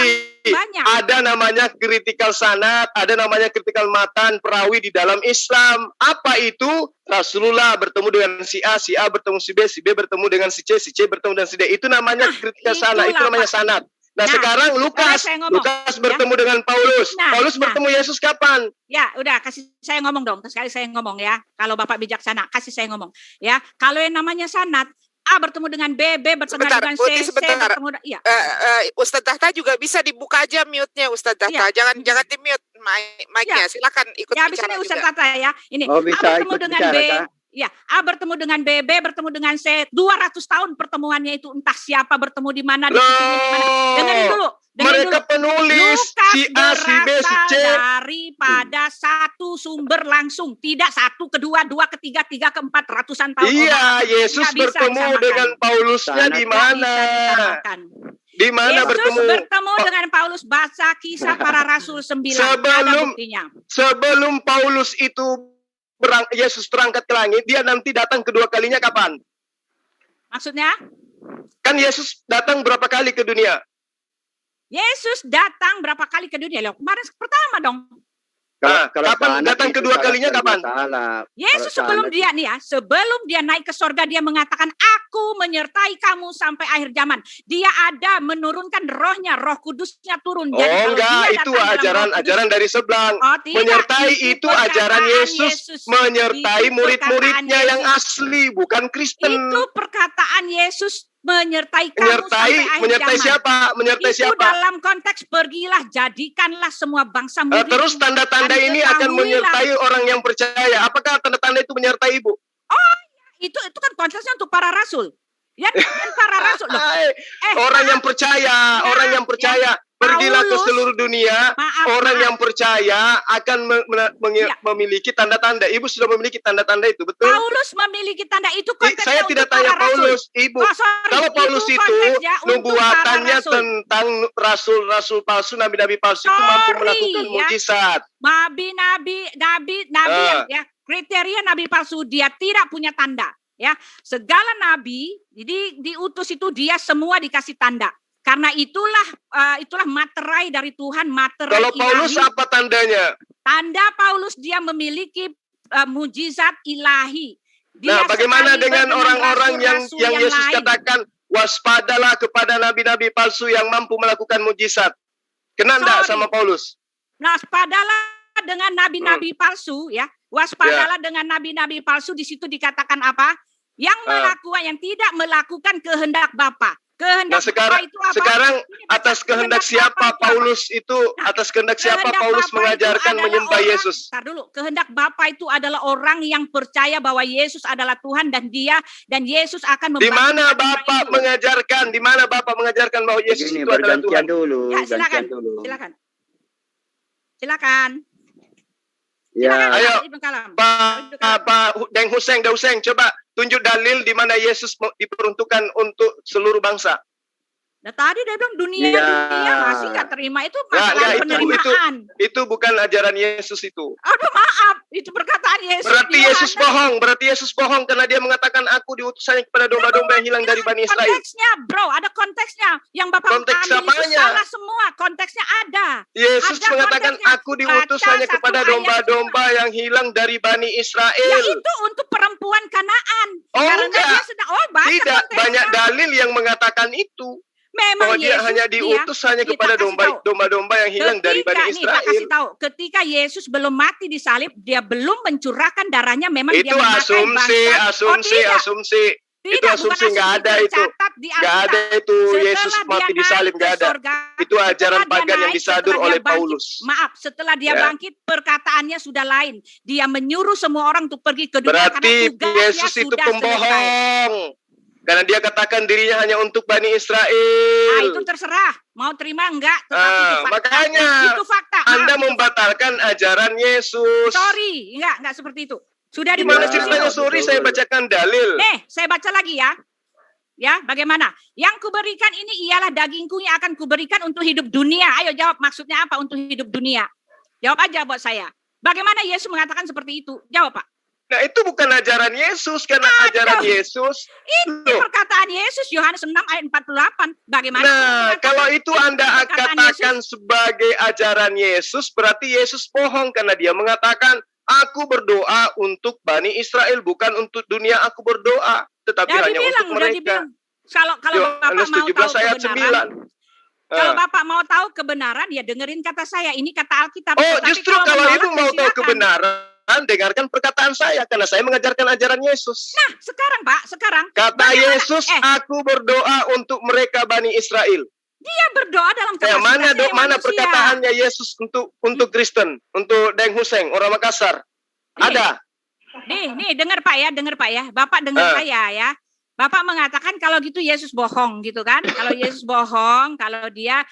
ada namanya kritikal sanad, ada namanya kritikal matan, perawi di dalam Islam. Apa itu? Rasulullah bertemu dengan si A bertemu si B bertemu dengan si C bertemu dengan si D. Itu namanya kritikal sanad, itu namanya sanad. Nah, sekarang Lukas bertemu dengan Paulus. Paulus bertemu Yesus kapan? Ya, udah kasih saya ngomong dong. Sekali saya ngomong ya. Kalau Bapak bijaksana, kasih saya ngomong. Ya, kalau yang namanya sanad, A bertemu dengan B, B bertemu dengan C, C bertemu dengan iya. Ustadz Tahta juga bisa dibuka aja mute-nya Ustadz Tahta. Jangan di-mute mic-nya. Silakan ikut ya, bicara ini juga. Ustadz Tahta ya. Ini Oh, bisa A bertemu dengan B. Ya, A bertemu dengan B, B bertemu dengan C. 200 tahun pertemuannya itu, entah siapa bertemu di mana, di mana. Dengerin dulu. Mereka penulis Lukas si A, si B, si C daripada satu sumber langsung, tidak satu, kedua, dua, ketiga, tiga, keempat, ratusan tahun. Iya, Yesus bertemu dengan Paulusnya di mana? Di mana Yesus bertemu dengan Paulus, baca Kisah Para Rasul 9. Ada buktinya. Sebelum Paulus itu Yesus terangkat ke langit, dia nanti datang kedua kalinya kapan? Maksudnya? Kan Yesus datang berapa kali ke dunia? Yesus datang berapa kali ke dunia? Loh, kemarin pertama dong. Kapan datang kedua kalinya kapan? Yesus sebelum dia nih ya, sebelum dia naik ke sorga, dia mengatakan, aku menyertai kamu sampai akhir zaman. Dia ada menurunkan rohnya, roh kudusnya turun. Oh enggak, itu ajaran dari sebelah. Oh, menyertai itu ajaran Yesus menyertai murid-muridnya yang asli, bukan Kristen. Itu perkataan Yesus menyertai kamu sampai akhir menyertai zaman. Siapa? Menyertai itu siapa? Dalam konteks pergilah, jadikanlah semua bangsa murid. Terus tanda-tanda ini akan menyertai orang yang percaya. Apakah tanda-tanda itu menyertai Ibu? Oh, itu kan konteksnya untuk para rasul. Ya, dan para rasul. Orang yang percaya, orang yang percaya. Pergilah ke seluruh dunia. Orang yang percaya akan memiliki tanda-tanda. Ibu sudah memiliki tanda-tanda itu, betul? Paulus memiliki tanda itu. Saya tidak tanya Paulus, Ibu. Kalau Paulus itu nubuatannya tentang rasul-rasul palsu, nabi-nabi palsu itu mampu melakukan mujizat. Nabi ya, kriteria nabi palsu, dia tidak punya tanda. Ya, segala nabi, jadi diutus itu dia semua dikasih tanda. Karena itulah materai dari Tuhan, materai Kalau Paulus ilahi. Apa tandanya? Tanda Paulus, dia memiliki mujizat ilahi. Dia bagaimana dengan orang-orang yang Yesus katakan, waspadalah kepada nabi-nabi palsu yang mampu melakukan mujizat. Kena enggak sama Paulus? Waspadalah dengan nabi-nabi palsu, ya. Waspadalah dengan nabi-nabi palsu. Di situ dikatakan apa? Yang yang tidak melakukan kehendak Bapa. Kehendak sekarang atas kehendak siapa Paulus itu? Atas kehendak siapa Paulus mengajarkan menyembah Yesus? Tar dulu, kehendak Bapa itu adalah orang yang percaya bahwa Yesus adalah Tuhan dan Yesus akan membantu. Di mana Bapa mengajarkan? Di mana Bapa mengajarkan bahwa Yesus itu adalah Tuhan? Dulu, ya, silakan. Ya. Ayo, Pak Deng Huseng, coba tunjuk dalil di mana Yesus diperuntukkan untuk seluruh bangsa. Nah, tadi dia bilang dunia masih nggak terima, itu masalah penerimaan. Itu bukan ajaran Yesus itu. Aduh, maaf, itu perkataan Yesus. Berarti Yesus bohong karena dia mengatakan aku diutus hanya kepada domba-domba yang hilang dari Bani Israel. Konteksnya, bro, ada konteksnya. Yang Bapak ambil itu salah semua. Konteksnya ada. Yesus mengatakan aku diutus hanya kepada domba-domba yang hilang dari Bani Israel. Ya, itu untuk perempuan Kanaan. Karena dia sedang tidak banyak dalil yang mengatakan itu. Memang dia hanya diutus hanya kepada domba-domba yang hilang dari Bani Israel. Kasih tahu, ketika Yesus belum mati di salib, dia belum mencurahkan darahnya. Memang itu dia asumsi. Itu asumsi, nggak ada itu. Nggak ada itu Yesus mati di salib, nggak ada. Itu ajaran pagan yang disadur oleh Paulus. Maaf, setelah dia bangkit, perkataannya sudah lain. Dia menyuruh semua orang untuk pergi ke dunia. Berarti Yesus itu pembohong. Karena dia katakan dirinya hanya untuk Bani Israel. Itu terserah. Mau terima enggak. Itu makanya itu fakta. Anda membatalkan ajaran Yesus. Sorry. Enggak seperti itu. Sudah Gimana ceritanya sorry, saya bacakan dalil. Saya baca lagi ya. Ya, bagaimana? Yang kuberikan ini ialah dagingku yang akan kuberikan untuk hidup dunia. Ayo jawab, maksudnya apa untuk hidup dunia? Jawab aja buat saya. Bagaimana Yesus mengatakan seperti itu? Jawab, Pak. Nah, itu bukan ajaran Yesus, karena ajaran Yesus itu perkataan Yesus Yohanes 6 ayat 48. Bagaimana? Nah, kalau itu Anda katakan sebagai ajaran Yesus, berarti Yesus bohong karena dia mengatakan aku berdoa untuk Bani Israel, bukan untuk dunia aku berdoa, tetapi hanya untuk mereka. Kalau Bapak mau tahu kebenaran, Kalau Bapak mau tahu kebenaran, ya dengerin kata saya. Ini kata Alkitab. Oh, Tapi justru kalau menolak, ibu mau tahu silakan. kebenaran, dengarkan perkataan saya karena saya mengajarkan ajaran Yesus. Nah, sekarang Pak, sekarang. Kata bagaimana- Yesus, aku berdoa untuk mereka Bani Israel. Dia berdoa dalam kapasitasnya Mana manusia. perkataannya Yesus untuk Kristen, untuk Deng Huseng, orang Makassar? Ada. Nih, dengar Pak ya. Bapak dengar saya ya. Bapak mengatakan kalau gitu Yesus bohong gitu kan. Kalau Yesus bohong, kalau dia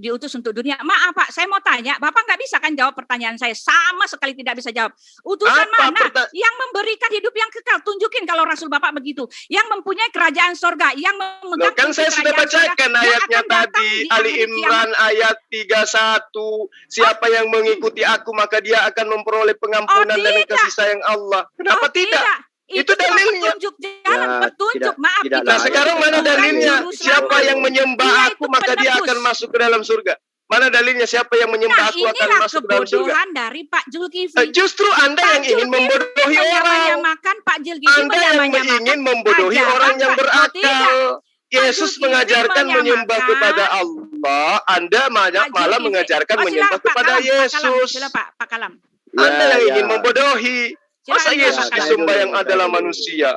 diutus untuk dunia. Maaf Pak, saya mau tanya. Bapak nggak bisa kan jawab pertanyaan saya. Sama sekali tidak bisa jawab. Utusan Apa mana yang memberikan hidup yang kekal? Tunjukin kalau Rasul Bapak begitu. Yang mempunyai kerajaan sorga. Yang memegang Loh, kan saya sudah bacakan ayatnya tadi. Ali Imran ayat 31. Siapa yang mengikuti aku maka dia akan memperoleh pengampunan dan kasih sayang Allah. Kenapa tidak? Itu dalilnya. Petunjuk jalan, petunjuk. Maaf. Nah, sekarang mana dalilnya? Siapa yang menyembah aku maka dia akan masuk ke dalam surga. Mana dalilnya siapa yang menyembah aku akan masuk ke dalam surga? Kebodohan dari Pak Zulkifli. Justru Anda yang ingin membodohi orang. Pak Zulkifli Anda yang ingin membodohi orang yang berakal. Yesus mengajarkan menyembah kepada Allah. Anda malah mengajarkan menyembah kepada Yesus. Sila Pak Kalam. Anda yang ingin membodohi. Masa Yesus disembah yang adalah manusia?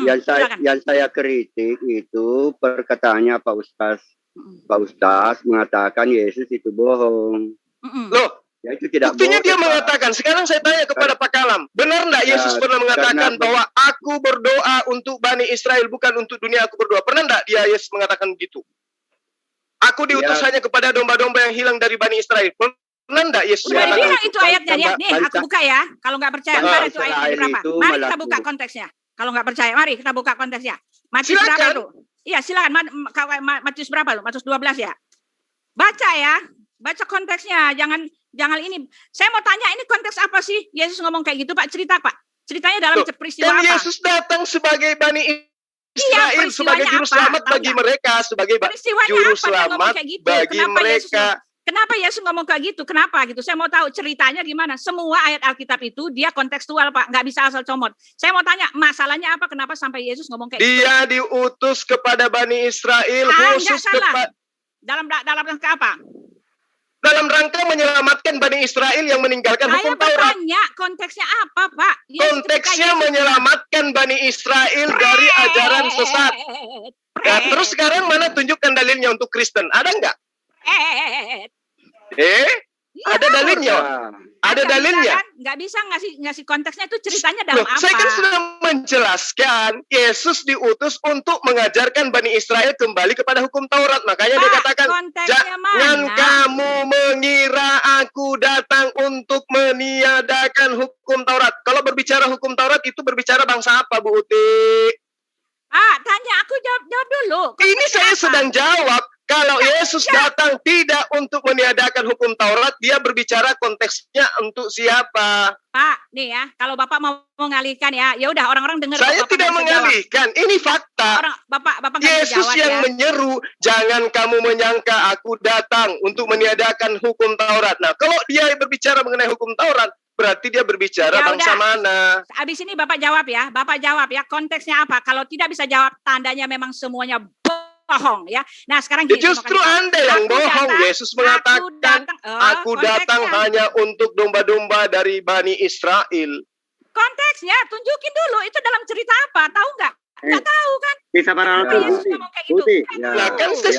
Yang saya kritik itu perkataannya Pak Ustaz mengatakan Yesus itu bohong. Loh, ya, itu tidak buktinya bohong, dia Pak. mengatakan. Sekarang saya tanya kepada Pak Kalam, benar enggak Yesus pernah mengatakan bahwa aku berdoa untuk Bani Israel bukan untuk dunia aku berdoa? Pernah enggak Yesus mengatakan begitu? Aku diutus hanya kepada domba-domba yang hilang dari Bani Israel. Pernah enggak Yesus Sudah mengatakan dibilang itu ayatnya ya. Nih, aku buka ya. Kalau nggak percaya, mana itu ayatnya berapa? Mari kita buka konteksnya. Kalau nggak percaya, mari kita buka konteksnya. Matius berapa itu? Iya, silakan. Matius berapa lu? Matius 12 ya. Baca ya. Baca konteksnya. Jangan ini. Saya mau tanya ini konteks apa sih? Yesus ngomong kayak gitu, Pak. Cerita, Pak. Ceritanya dalam peristiwa apa? Yesus datang sebagai Bani Israel sebagai juru selamat bagi mereka, sebagai juru selamat bagi mereka. Kenapa Yesus ngomong kayak gitu? Kenapa gitu? Saya mau tahu ceritanya gimana. Semua ayat Alkitab itu dia kontekstual Pak, nggak bisa asal comot. Saya mau tanya masalahnya apa? Kenapa sampai Yesus ngomong kayak gitu? Dia diutus kepada Bani Israel khusus kepada dalam rangka apa? Dalam rangka menyelamatkan Bani Israel yang meninggalkan hukum Taurat. Saya bertanya konteksnya apa Pak? Konteksnya menyelamatkan Bani Israel dari ajaran sesat. Nah, terus sekarang mana tunjukkan dalilnya untuk Kristen? Ada nggak? Ada dalilnya. Ada dalilnya. Nggak bisa ngasih konteksnya itu ceritanya dalam apa? Saya kan sudah menjelaskan Yesus diutus untuk mengajarkan Bani Israel kembali kepada hukum Taurat. Makanya dia katakan, jangan kamu mengira aku datang untuk meniadakan hukum Taurat. Kalau berbicara hukum Taurat itu berbicara bangsa apa, Bu Uti? Tanya aku jawab dulu. Ini saya sedang jawab. Kalau Yesus datang tidak untuk meniadakan hukum Taurat, dia berbicara konteksnya untuk siapa? Pak, nih ya, kalau Bapak mau mengalihkan ya udah orang-orang dengar. Saya tidak mengalihkan, ini fakta. Bapak Yesus jawab, yang menyeru, jangan kamu menyangka aku datang untuk meniadakan hukum Taurat. Nah, kalau dia berbicara mengenai hukum Taurat, berarti dia berbicara bangsa mana? Habis ini Bapak jawab ya, konteksnya apa? Kalau tidak bisa jawab, tandanya memang semuanya bohong ya. Nah sekarang justru Anda yang bohong. Yesus mengatakan, aku datang hanya untuk domba-domba dari Bani Israel. Konteksnya tunjukin dulu, itu dalam cerita apa? Tahu nggak? Nggak tahu kan? Bisa para Yesus ngomong kayak gitu. Nah kan saya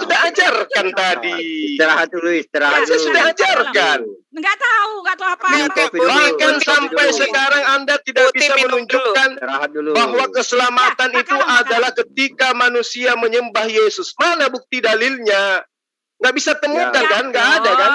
sudah ajarkan tadi. Istirahat dulu. Saya sudah ajarkan. Nggak tahu apa. Bahkan sampai sekarang Anda tidak bisa menunjukkan bahwa keselamatan itu adalah ketika manusia menyembah Yesus. Mana bukti dalilnya? Nggak bisa temukan kan? Nggak ada kan?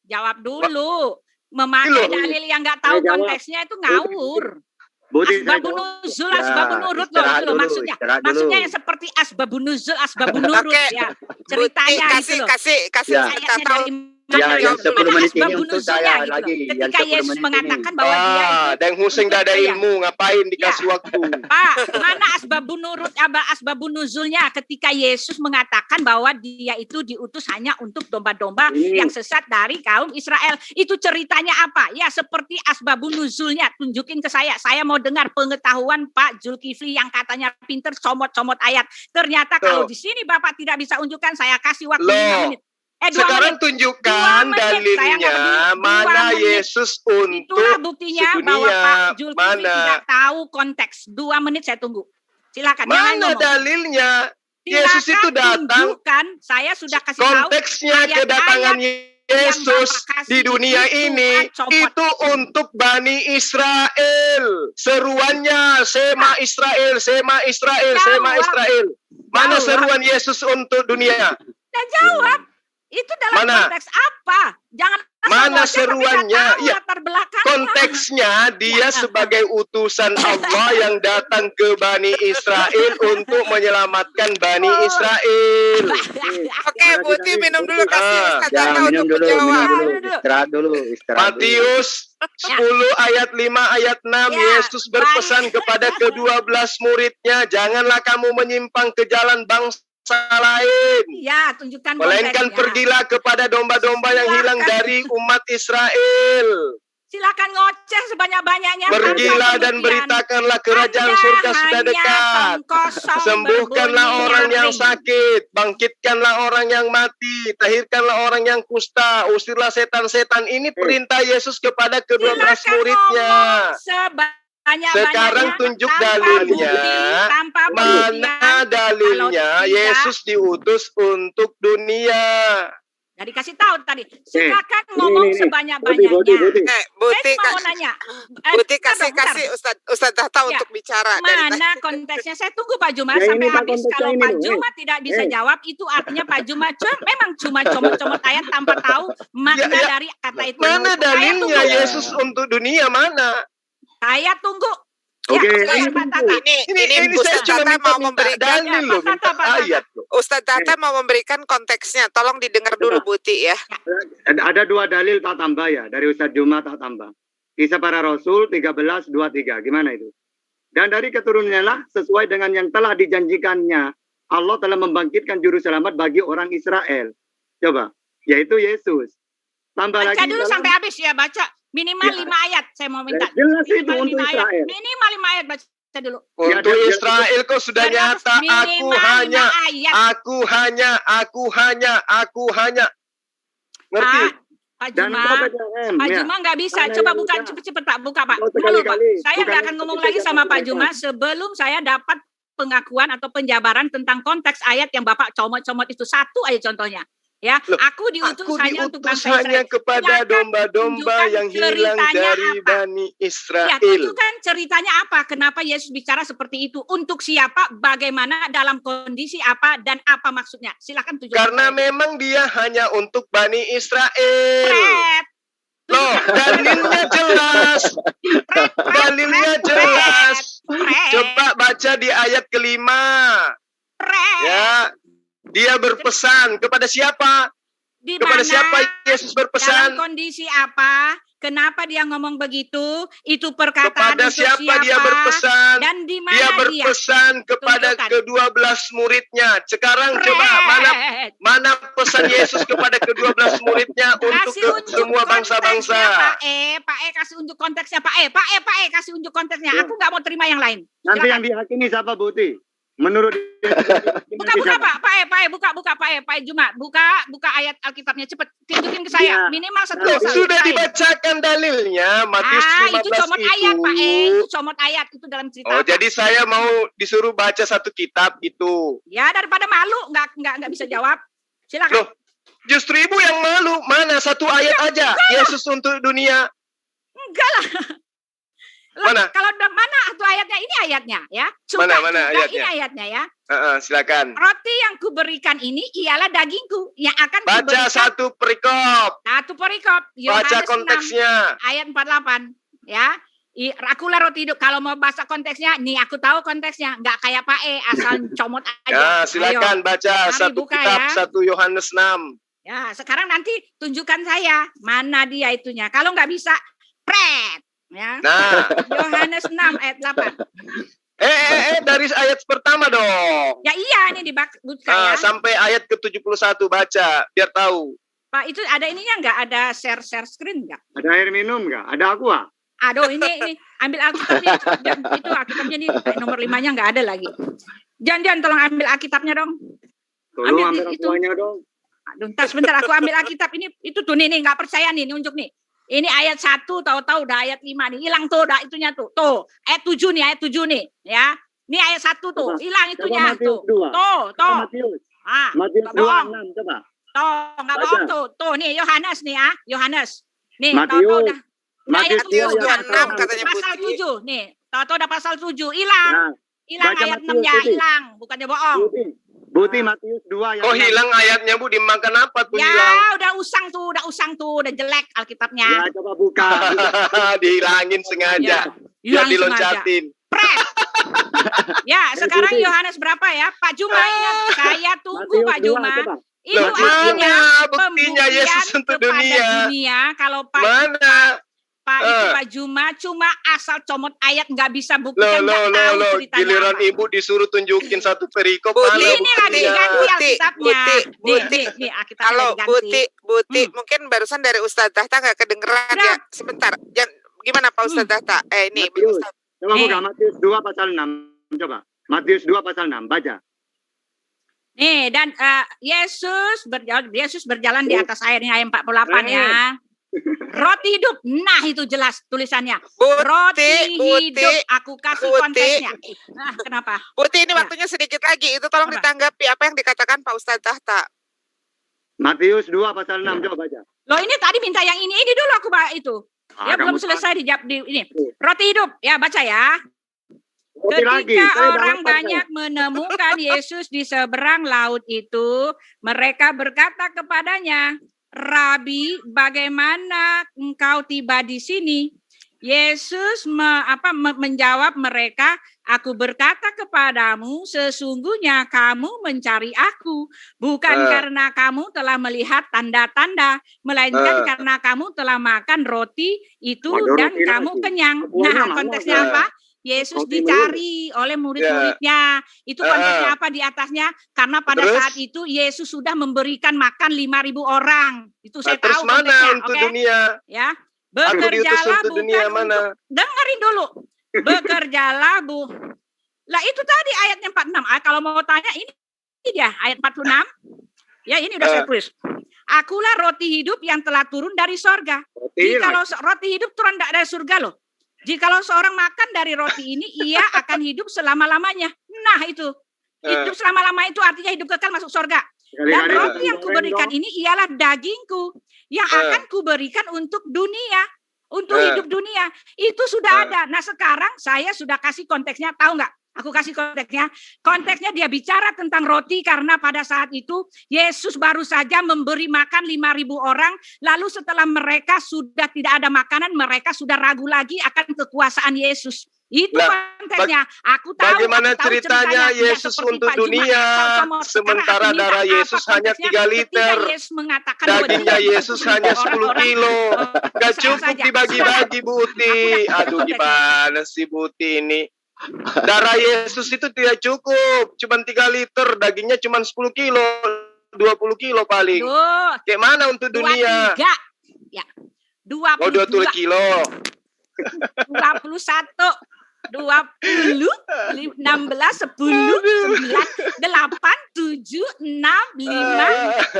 Jawab dulu. Memakai dalil yang nggak tahu konteksnya itu ngawur. Asbabun nuzul, asbabun nurut loh maksudnya. Maksudnya yang seperti asbabun nuzul, asbabun nurut ya. Ceritanya itu loh. Kasih ayatnya dari Ya, yang 10 menit ini asbabun untuk nuzulnya saya gitu lagi. loh. Yang Ketika 10 Yesus menit mengatakan ini. bahwa dia itu Dan Hussein untuk gak ada dia. ilmu, ngapain dikasih waktu? Pak, mana asbabun nuzulnya ketika Yesus mengatakan bahwa dia itu diutus hanya untuk domba-domba yang sesat dari kaum Israel. Itu ceritanya apa? Ya seperti asbabun nuzulnya. Tunjukin ke saya. Saya mau dengar pengetahuan Pak Zulkifli yang katanya pinter comot-comot ayat. Ternyata kalau di sini Bapak tidak bisa unjukkan, saya kasih waktu 5 menit. 2 Sekarang menit. tunjukkan 2 menit. Saya nggak dalilnya peduli. 2 mana menit. Yesus untuk Itulah buktinya bahwa sedunia. Pak Zulkifli Mana? tidak tahu konteks. 2 menit saya tunggu. Silakan. Yang lain Mana ngomong. dalilnya? Silakan Yesus itu datang. tunjukkan. Saya sudah kasih tahu. Konteksnya ayat-ayat kedatangan Yesus Bapak kasih di dunia itu ini copot. itu untuk Bani Israel. Seruannya Sema Israel, Sema Israel, Sema Jawab. Israel. Mana Jawab. seruan Yesus untuk dunia? Nah, jawab. Itu dalam Mana? konteks apa? Jangan asal Mana ngoceh, tapi nggak seruannya? tahu Ya, latar belakangnya. konteksnya dia sebagai utusan Allah yang datang ke Bani Israel untuk menyelamatkan Bani Israel. Oke, Buti minum dulu, kasih Ustaz Ya, Tata minum untuk dulu, menjawab. Istirahat dulu. Matius 10 ayat 5 ayat 6 Ya, Yesus berpesan kepada ke-12 muridnya, janganlah kamu menyimpang ke jalan bangsa lain. Ya, tunjukkan Melainkan konteksnya. pergilah kepada domba-domba yang hilang Silakan. dari umat Israel. Silakan ngoceh sebanyak-banyaknya. Pergilah tanpa dan pembuktian. beritakanlah kerajaan Anda surga sudah hanya dekat. pengkosong Sembuhkanlah berbunyi orang yang nyaring. sakit, bangkitkanlah orang yang mati, tahirkanlah orang yang kusta, usirlah setan-setan. Ini perintah Yesus kepada ke-12 Silakan muridnya. ngomong sebanyak-banyaknya. Sekarang tunjuk tanpa dalilnya. bukti, tanpa Mana pembuktian. dalilnya Kalau tidak- Yesus diutus untuk dunia? Jadi kasih tahu tadi. Silakan ngomong Budi, sebanyak-banyaknya. Budi. Buti, Saya cuma mau nanya. Buti Bentar kasih dong, bentar. Ustaz Tata Ya. untuk bicara. Dari Mana konteksnya? Saya tunggu Pak Juma Ya, sampai ini Pak habis. konteksnya Kalau ini Pak loh, Juma tidak bisa jawab, itu artinya Pak Juma memang cuma comot-comot ayat tanpa tahu makna Ya, ya. dari kata itu. Mana Saya dalilnya tunggu. Yesus untuk dunia? Mana? Saya tunggu. Oke, silakan Pak Tata. Ini saya Ustaz cuma Tata mau minta memberikan dalil loh, Pak minta Tata, Pak Tata. ayat loh. Ustaz Tata mau memberikan konteksnya. Tolong didengar dulu Buti ya. Ada 2 dalil tak tambah ya, dari Ustadz Juma tak tambah. Kisah para Rasul 13:23, gimana itu? Dan dari keturunannya lah sesuai dengan yang telah dijanjikannya, Allah telah membangkitkan juru selamat bagi orang Israel. Coba, yaitu Yesus. Tambah Baca lagi dulu dalam- sampai habis ya, baca. Minimal Ya. 5 ayat saya mau minta. Jelas itu Minimal untuk 5 ayat. Israel. Minimal 5 ayat baca dulu. Untuk dan- Israel kok sudah nyata. Minimal 5 ayat. Aku hanya. Ngerti? Pak Dan Juma. engkau Bethlehem, Pak ya. Juma nggak bisa. Karena Coba yang buka muda. cepet-cepet Pak. Buka Pak. Oh, Buka dulu Pak. sekali-kali. Saya Bukan nggak akan yang ngomong seperti lagi yang sama Pak mereka. Juma sebelum saya dapat pengakuan atau penjabaran tentang konteks ayat yang Bapak comot-comot itu. Satu aja contohnya. Ya, Loh, aku diutus Aku hanya untuk diutus bangsa hanya Israel. kepada Silakan domba-domba tunjukkan yang hilang ceritanya dari apa. Bani Ya, Israel. tunjukkan ceritanya apa? Kenapa Yesus bicara seperti itu? Untuk siapa? Bagaimana? Dalam kondisi apa? Dan apa maksudnya? Silakan tunjukkan. Karena saya. memang dia hanya untuk Bani Israel. Pret. Loh, dalilnya jelas. Dalilnya jelas. Coba baca di ayat kelima. Ya, dia berpesan kepada siapa? Di Kepada mana? siapa Yesus Dalam berpesan? kondisi apa? Kenapa dia ngomong begitu? Itu perkataan Kepada untuk siapa dia siapa? berpesan? Dan di mana Dia dia? berpesan kepada Tunjukkan. ke-12 muridnya. Sekarang coba mana pesan Yesus kepada ke-12 muridnya untuk Kasih unjuk semua konteksnya, bangsa-bangsa. Pak E kasih unjuk konteksnya Pak E. Pak E kasih unjuk konteksnya. Ya. Aku nggak mau terima yang lain. Nanti Silakan. yang dihakimi siapa Buti? Menurut Buka Pak E, buka Pak E Juma, buka ayat Alkitabnya cepet, tunjukin ke saya Ya. minimal 1 Loh, pasal. sudah Selesai. dibacakan dalilnya Matius 15 itu comot ayat Pak E, itu comot ayat itu dalam cerita. Oh, apa? jadi saya mau disuruh baca satu kitab itu. Ya daripada malu nggak bisa jawab. Silakan. Loh, justru ibu yang malu. Mana satu ayat aja Yesus untuk dunia. Enggak lah. Mana? Kalau mana itu ayatnya? Ini ayatnya ya. Suka, Mana suka, ayatnya? Ini ayatnya ya. Silakan. Roti yang kuberikan ini ialah dagingku yang akan Baca kuberikan. satu perikop. Satu perikop. Baca Yohanes 6 konteksnya. ayat 48 ya. Akulah roti hidup. Kalau mau bahasa konteksnya, nih aku tahu konteksnya. Nggak kayak Pak E, asal comot aja. Ya, silakan Ayo. baca Mari satu buka kitab ya. 1 Yohanes 6. Ya, sekarang nanti tunjukkan saya mana dia itunya. Kalau nggak bisa, pret. Ya. Nah, Yohanes 6 ayat 8. Dari ayat pertama dong. Ya iya, ini dibuka ya. Sampai ayat ke-71 baca, biar tahu. Pak, itu ada ininya nggak? Ada share screen nggak? Ada air minum nggak? Ada aqua? Aduh, ini ambil Alkitabnya. Itu Alkitabnya nih nomor 5-nya nggak ada lagi. Jangan tolong ambil Alkitabnya dong. Tolong Ambil ambil itu. aquanya dong. Aduh, sebentar aku ambil Alkitab ini. Itu tuh nih nggak percaya nih, unjuk nih. Ini ayat 1, tahu-tahu udah ayat 5 nih. Hilang tuh, udah itunya tuh. Tuh, ayat 7 nih, ya. Ini ayat 1 tuh, hilang itunya tuh. Tuh. Matius. Ah, Matius nggak bohong. 2:6 coba. Tuh, nggak Baca. bohong tuh. Tuh, nih Yohanes nih ya. Yohanes. Nih, Matius. tahu-tahu udah. Matius Matius 2:6 2:6 katanya pasal Putih. 7 nih. Tahu-tahu udah pasal 7 hilang. Nah, Hilang baca ayat Matius, 6-nya, Putih. hilang, bukannya bohong. Buti Matius 2 yang Oh, hilang ayatnya, Bu. Dimakan apa tuh Ya, hilang? udah usang tuh, udah jelek Alkitabnya. Ya, coba buka. Dihilangin sengaja. Biar Hilang sengaja. diloncatin. Pret. Ya, sekarang Putih. Yohanes berapa ya? Pak Juma ingat, saya tunggu Matius Pak 2 Juma. coba. Itu Loh, artinya mana buktinya pembuktian Yesus untuk kepada dunia? dunia. Kalau Pak itu Pak Juma cuma asal comot ayat nggak bisa buktikan, nggak tahu ceritanya Giliran apa. Ibu disuruh tunjukin satu perikop, Putih, mana Ini lagi buktinya? ganti Alkitabnya. Putih. Nih Alkitabnya Kalau lagi ganti. Buti, mungkin barusan dari Ustadz Tahta nggak kedengeran Udah. ya. Sebentar, gimana Pak Ustadz Tahta? Ini Matius. Ustadz. Coba Nih. buka Matius 2 pasal 6. Coba. Matius 2 pasal 6, baca. Nih, dan Yesus berjalan di atas air, ini ayat 48 ya. Roti hidup. Nah, itu jelas tulisannya. Roti hidup. Aku kasih Putih. konteksnya. Nah, kenapa? Putih, ini Ya. waktunya sedikit lagi. Itu tolong Apa? ditanggapi apa yang dikatakan Pak Ustadz Tahta. Matius 2 pasal 6, coba baca. Loh, ini tadi minta yang ini dulu aku itu. Ya belum kamu selesai di ini. Roti hidup. Ya, baca ya. Roti lagi. Ketika Saya orang dapat, banyak menemukan Yesus di seberang laut itu, mereka berkata kepadanya, Rabi, bagaimana engkau tiba di sini? Yesus menjawab mereka, aku berkata kepadamu, sesungguhnya kamu mencari aku, bukan karena kamu telah melihat tanda-tanda, melainkan karena kamu telah makan roti itu dan roti kamu lagi. kenyang. Keluarnya Nah, mana? konteksnya apa? Yesus Roti dicari oleh murid-muridnya. Itu konteksnya apa di atasnya? Karena pada Terus? saat itu Yesus sudah memberikan makan 5.000 orang. Itu saya Terus tahu mana konteksnya, untuk oke? dunia? Ya. Aku diutus Bekerjalah untuk bukan dunia mana? untuk dengerin dulu. Bekerjalah Lah itu tadi ayatnya 46. Kalau mau tanya ini dia ayat 46. Ya, ini udah saya tulis. Akulah roti hidup yang telah turun dari sorga. Jikalau roti hidup turun dari surga loh. Jikalau seorang makan dari roti ini, ia akan hidup selama-lamanya. Nah itu. Hidup selama-lamanya itu artinya hidup kekal masuk sorga. Dan roti yang kuberikan ini ialah dagingku yang akan kuberikan untuk dunia. Untuk hidup dunia. Itu sudah ada. Nah sekarang saya sudah kasih konteksnya. Tahu nggak? Aku kasih konteksnya. Konteksnya dia bicara tentang roti karena pada saat itu Yesus baru saja memberi makan 5.000 orang. Lalu setelah mereka sudah tidak ada makanan, mereka sudah ragu lagi akan kekuasaan Yesus. Itu konteksnya. Aku tahu. Bagaimana aku tahu ceritanya Yesus untuk dunia, sementara darah Yesus hanya 3 liter. Dagingnya Yesus hanya 10 kilo. Gak cukup dibagi-bagi, Buti. Aduh, gimana sih Buti ini? Darah Yesus itu tidak cukup, cuma 3 liter, dagingnya cuma 10 kilo, 20 kilo paling. Kayak mana untuk dunia? 23. Ya. 22. Oh, 20 kilo. 21. 20, 16, 10, 9, 8, 7, 6, 5,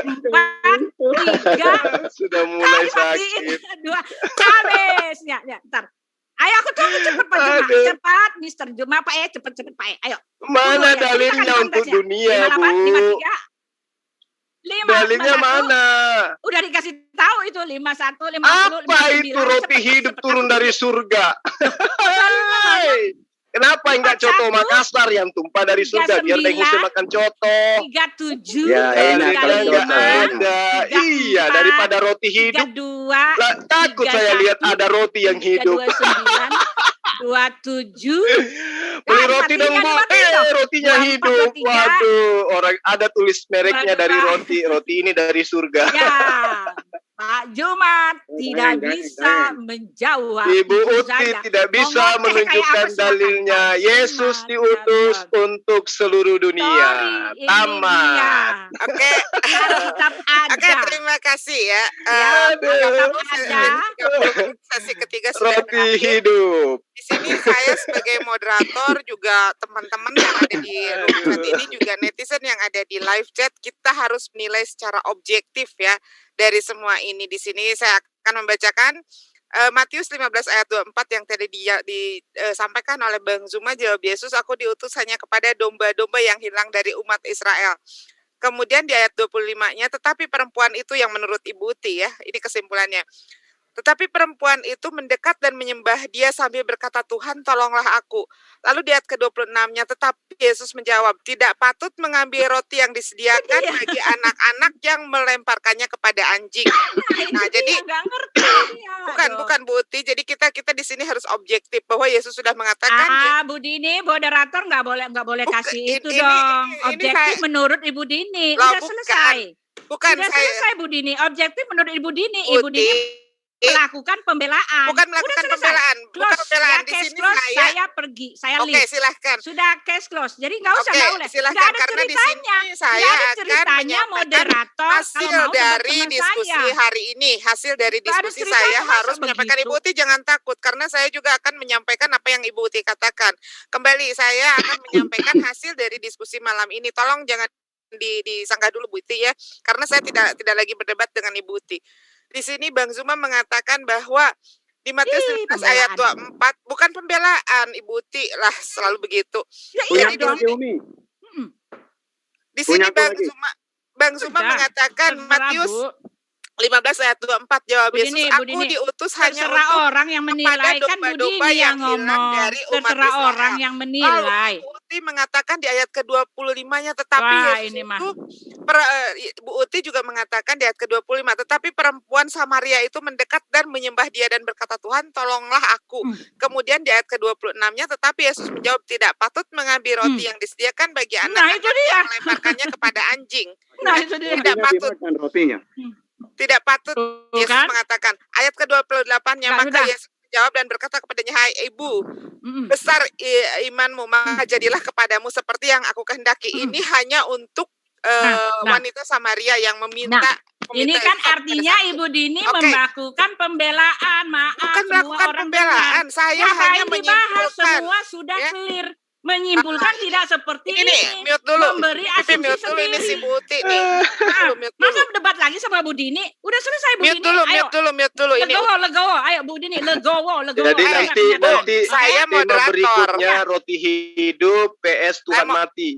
4, 3, 4, sudah mulai sakit. 2, habis. Ya, ntar. Ayo aku tunggu cepat Pak Juma. Cepat Mister Juma Pak ya, cepat Pak ya. Ayo. Mana dalilnya untuk dunia, Bu? 58, 53. Dalilnya mana? Udah dikasih tahu itu 51, 50, apa 59. Itu roti hidup turun dari surga? Kenapa enggak coto Makassar yang tumpah dari surga? Biar Teh Hussein makan coto. 37. Ya, enak kalau coto. Iya, daripada roti hidup. 32. Takut saya lihat ada roti yang hidup. 27. Beli roti dong, Bu. rotinya Dua, empat, hidup. dua, tiga. Waduh, orang ada tulis mereknya Dua, dari dua. roti. Roti ini dari surga. Ya, Pak Jumat tidak jangan, bisa jangan. menjawab. Ibu Itu Uti saja. tidak bisa Ngomong kayak menunjukkan apa, silakan. dalilnya. Pak Yesus Jumat, diutus ya, untuk seluruh dunia. Sorry, ini Tamat. dia. Oke. Alkitab ada. Oke, terima kasih ya. Ya, Alkitab ada. 30 menit sesi ketiga sudah Roti berakhir. hidup. Di sini saya sebagai moderator juga teman-teman yang ada di room chat ini juga netizen yang ada di live chat, kita harus menilai secara objektif ya dari semua ini. Di sini saya akan membacakan Matius 15 ayat 24 yang tadi disampaikan oleh Bang Zuma. Jawab Yesus, aku diutus hanya kepada domba-domba yang hilang dari umat Israel. Kemudian di ayat 25-nya, tetapi perempuan itu yang menurut Ibu Uti ya, ini kesimpulannya. Tetapi perempuan itu mendekat dan menyembah dia sambil berkata, Tuhan tolonglah aku. Lalu di ayat ke-26-nya, tetapi Yesus menjawab, tidak patut mengambil roti yang disediakan bagi anak-anak yang melemparkannya kepada anjing. Nah, jadi nggak ngerti. bukan Bu Uti, jadi kita di sini harus objektif bahwa Yesus sudah mengatakan Bu Dini, moderator nggak boleh Bukan, kasih itu ini- dong. ini Objektif saya- menurut Ibu Dini. Loh, Udah bukan. selesai. bukan Sudah saya selesai Bu Dini. Objektif menurut Ibu Dini. Ibu Uti, Dini melakukan pembelaan. bukan Udah melakukan selesai. pembelaan, bukan Close. pembelaan. Ya, Di case sini close, saya saya pergi. Saya Oke, leave. silahkan. Sudah case close. Jadi nggak usah, Oke, nggak boleh. silahkan, Nggak ada karena di ceritanya. sini saya Nggak ada akan ceritanya menyampaikan moderator hasil kalau mau dari teman diskusi saya. hari ini. Hasil dari Nggak ada diskusi ceritanya, saya masa harus menyampaikan. begitu? Ibu Uti jangan takut, karena saya juga akan menyampaikan apa yang Ibu Uti katakan. Kembali, saya akan menyampaikan hasil dari diskusi malam ini. Tolong jangan disangka dulu Bu Uti ya, karena saya tidak lagi berdebat dengan Ibu Uti. Di sini Bang Zuma mengatakan bahwa di Matius 15 ayat 24, bukan pembelaan Ibu Uti lah, selalu begitu. Ya Punya iya Jadi dong. lagi Umi. Di sini Punya aku lagi. Bang Zuma Sudah, mengatakan Terserah, Matius Bu. 15 ayat 24, jawab Bu Yesus, Dini, Bu aku Dini. diutus hanya Terserah untuk orang yang menilai, kan Bu domba-domba Dini yang yang hilang ngomong. dari umat Terserah Israel. orang yang menilai. Bu Uti mengatakan di ayat ke-25-nya, tetapi Wah, Yesus ini mah. itu Bu Uti juga mengatakan di ayat ke-25, tetapi perempuan Samaria itu mendekat dan menyembah dia dan berkata, Tuhan tolonglah aku. Kemudian di ayat ke-26-nya, tetapi Yesus menjawab, tidak patut mengambil roti yang disediakan bagi Nah, anak-anak itu dia. yang melemparkannya kepada anjing. Nah, itu dia. Tidak Rotinya patut. dimakan rotinya. Tidak patut. Tuh Yesus kan? mengatakan, ayat ke-28-nya, Nggak, maka sudah. Yesus menjawab dan berkata kepadanya, hai ibu, besar imanmu, maka jadilah kepadamu seperti yang aku kehendaki. Ini hanya untuk Nah. wanita Samaria yang meminta. Ini meminta kan kepada artinya satu. Ibu Dini Oke. melakukan pembelaan. Maaf, Bukan semua melakukan orang pembelaan, dengar. saya Ngapain hanya dibahas? menyimpulkan. Semua sudah Ya. clear. Menyimpulkan tidak seperti Ini ini. mute dulu. Memberi Pipi asumsi mute dulu, ini si sendiri. Buti nih. Mute dulu. Masa debat lagi sama Bu Dini? Udah selesai Bu Mute Dini. dulu, Ayo. mute dulu. Ini Legowo. Ayo Bu Dini, legowo. Jadi nanti saya tema moderator. berikutnya roti hidup PS Tuhan Saya mau- mati.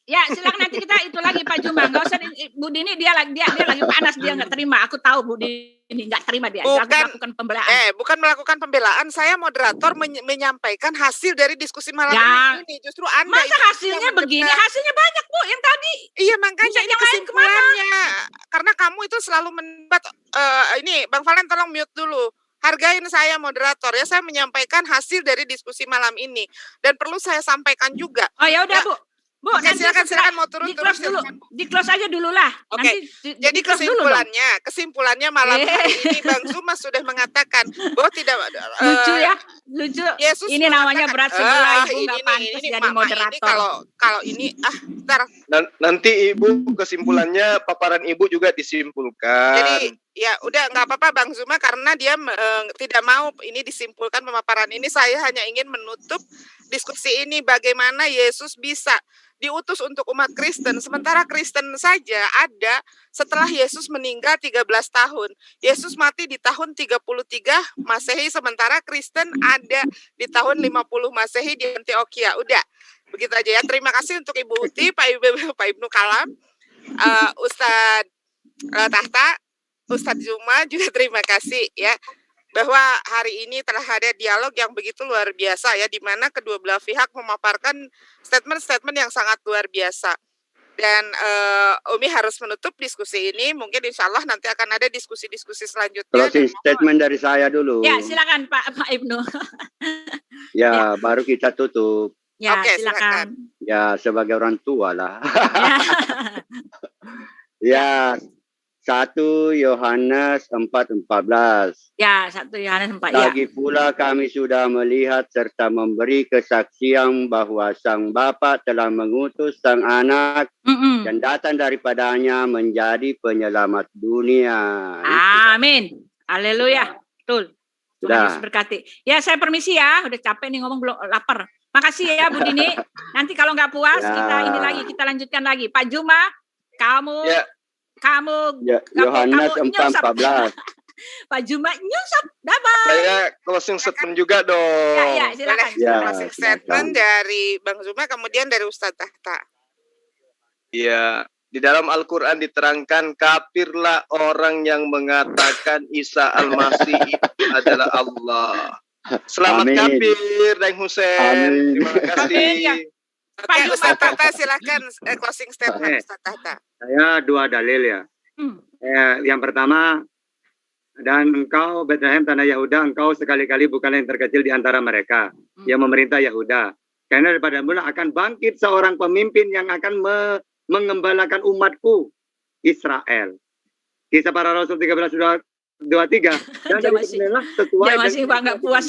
Ya, silakan nanti kita itu lagi Pak Juma. Enggak usah Bu Dini dia lagi panas, dia enggak terima. Aku tahu Bu Dini enggak terima dia. Dia Bukan. melakukan pembelaan. Bukan melakukan pembelaan, saya moderator menyampaikan hasil dari diskusi malam Ya. ini. Justru Anda Masa itu hasilnya yang begini? mendebat. Hasilnya banyak Bu yang tadi. Iya, makanya Bisa ini yang lain kesimpulannya. Karena kamu itu selalu mendebat. Ini Bang Valen tolong mute dulu. Hargain saya moderator ya, saya menyampaikan hasil dari diskusi malam ini. Dan perlu saya sampaikan juga. Oh ya udah Ya. Bu. Bu, Oke, nanti silakan mau turun di close dulu. silakan. Di close aja dulu lah. Oke, Nanti Jadi di-close dulu dong. kesimpulannya malam hari ini Bang Zuma sudah mengatakan bahwa tidak Lucu ya, lucu. Yesus Ini namanya mengatakan, berat sebelah Ibu ini nggak nih, pantas ini jadi Mama moderator. Ini kalau ini ntar. Nanti Ibu kesimpulannya paparan Ibu juga disimpulkan. Jadi ya udah nggak apa-apa Bang Zuma, karena dia tidak mau ini disimpulkan pemaparan ini. Saya hanya ingin menutup diskusi ini bagaimana Yesus bisa diutus untuk umat Kristen, sementara Kristen saja ada setelah Yesus meninggal 13 tahun. Yesus mati di tahun 33 Masehi, sementara Kristen ada di tahun 50 Masehi di Antioquia. Udah, begitu aja ya. Terima kasih untuk Ibu Uti, Pak Ibnu Kalam, Ustadz Tahta, Ustadz Zuma juga terima kasih ya, bahwa hari ini telah ada dialog yang begitu luar biasa ya, di mana kedua belah pihak memaparkan statement-statement yang sangat luar biasa. Dan Umi harus menutup diskusi ini. Mungkin insya Allah nanti akan ada diskusi-diskusi selanjutnya. Closing statement dari saya dulu. Ya, silakan Pak Ibnu. Ya, baru kita tutup. Ya, Oke, silakan. Ya, sebagai orang tua lah. Ya. Ya, 1 Yohanes 4:14. Ya, 1 Yohanes 4 ya. Lagi pula kami sudah melihat serta memberi kesaksian bahwa Sang Bapa telah mengutus Sang Anak dan datang daripadanya menjadi penyelamat dunia. Amin. Haleluya. Betul. Tuhan Yesus berkati. Ya, saya permisi ya. Udah capek nih ngomong, belum lapar. Makasih ya Bu Dini. Nanti kalau nggak puas kita lanjutkan lagi. Pak Juma, kamu Yohanes 4:14. Pak Juma nyusap. Bye-bye. Saya closing statement juga dong. Ya, silakan. Ya, Closing statement dari Bang Zuma, kemudian dari Ustadz Tahta. Iya, di dalam Al-Quran diterangkan, kafirlah orang yang mengatakan Isa Al-Masih itu adalah Allah. Selamat Amin. kafir, Daeng Hussein. Terima kasih. Amin, ya. Oke, Ustadz Tahta silakan closing statement Ustadz Tahta. Saya 2 dalil ya. Yang pertama, dan engkau Bethlehem tanah Yahuda, engkau sekali-kali bukan yang terkecil di antara mereka yang memerintah Yahuda. Karena daripada mula akan bangkit seorang pemimpin yang akan mengembalakan umatku Israel. Kisah Para Rasul 13:23. Dan Dia masih nggak puas.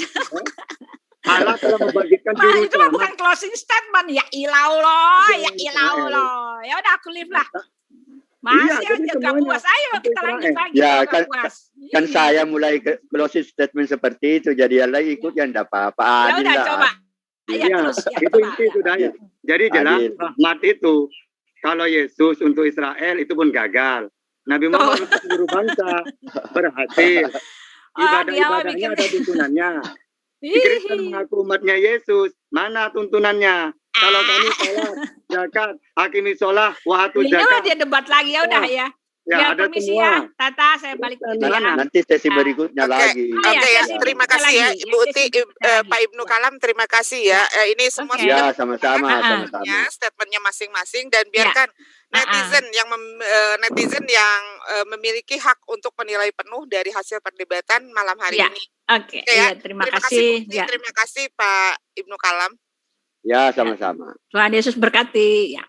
Allah telah membangkitkan Pak, juru itu mah selamat. bukan closing statement. Ya ilau loh. Ya udah aku leave lah. Masih Iya, jadi aja nggak semuanya puas. Ayo kita untuk lanjut Israel. lagi. Ya, kalau nggak puas. Kan saya mulai closing statement seperti itu, jadi yang lain ikut yang tidak apa-apa. Ya Adil udah lah. coba. Ya, Iya, terus ya. itu coba, inti ya. sudah ya. Jadi jelas Adil. rahmat itu kalau Yesus untuk Israel itu pun gagal. Nabi Muhammad untuk seluruh bangsa berhasil. Ibadah-ibadahnya ada tuntunannya. Kristen mengaku umatnya Yesus, mana tuntunannya? Kalau kami sholat, zakat, hakimi sholat, wahatu Ini mah zakat. dia debat lagi ya udah ya. Ya, ada permisi semua. ya. Tata saya balik ke Mana? Nanti sesi berikutnya Oke. lagi. Oke ya, sesi terima berikutnya kasih ya lagi. Ibu Uti, Sesi berikutnya lagi. Pak Ibnu Kalam, terima kasih ya. Ini semua Oke. sudah Ya, sama-sama, sama-sama. ya, statementnya masing-masing dan biarkan netizen yang memiliki hak untuk menilai penuh dari hasil perdebatan malam hari Ya. ini. Oke, Oke ya. iya, terima kasih. Bu Uti, Ya. terima kasih Pak Ibnu Kalam. Ya, sama-sama. Tuhan Yesus berkati. Ya.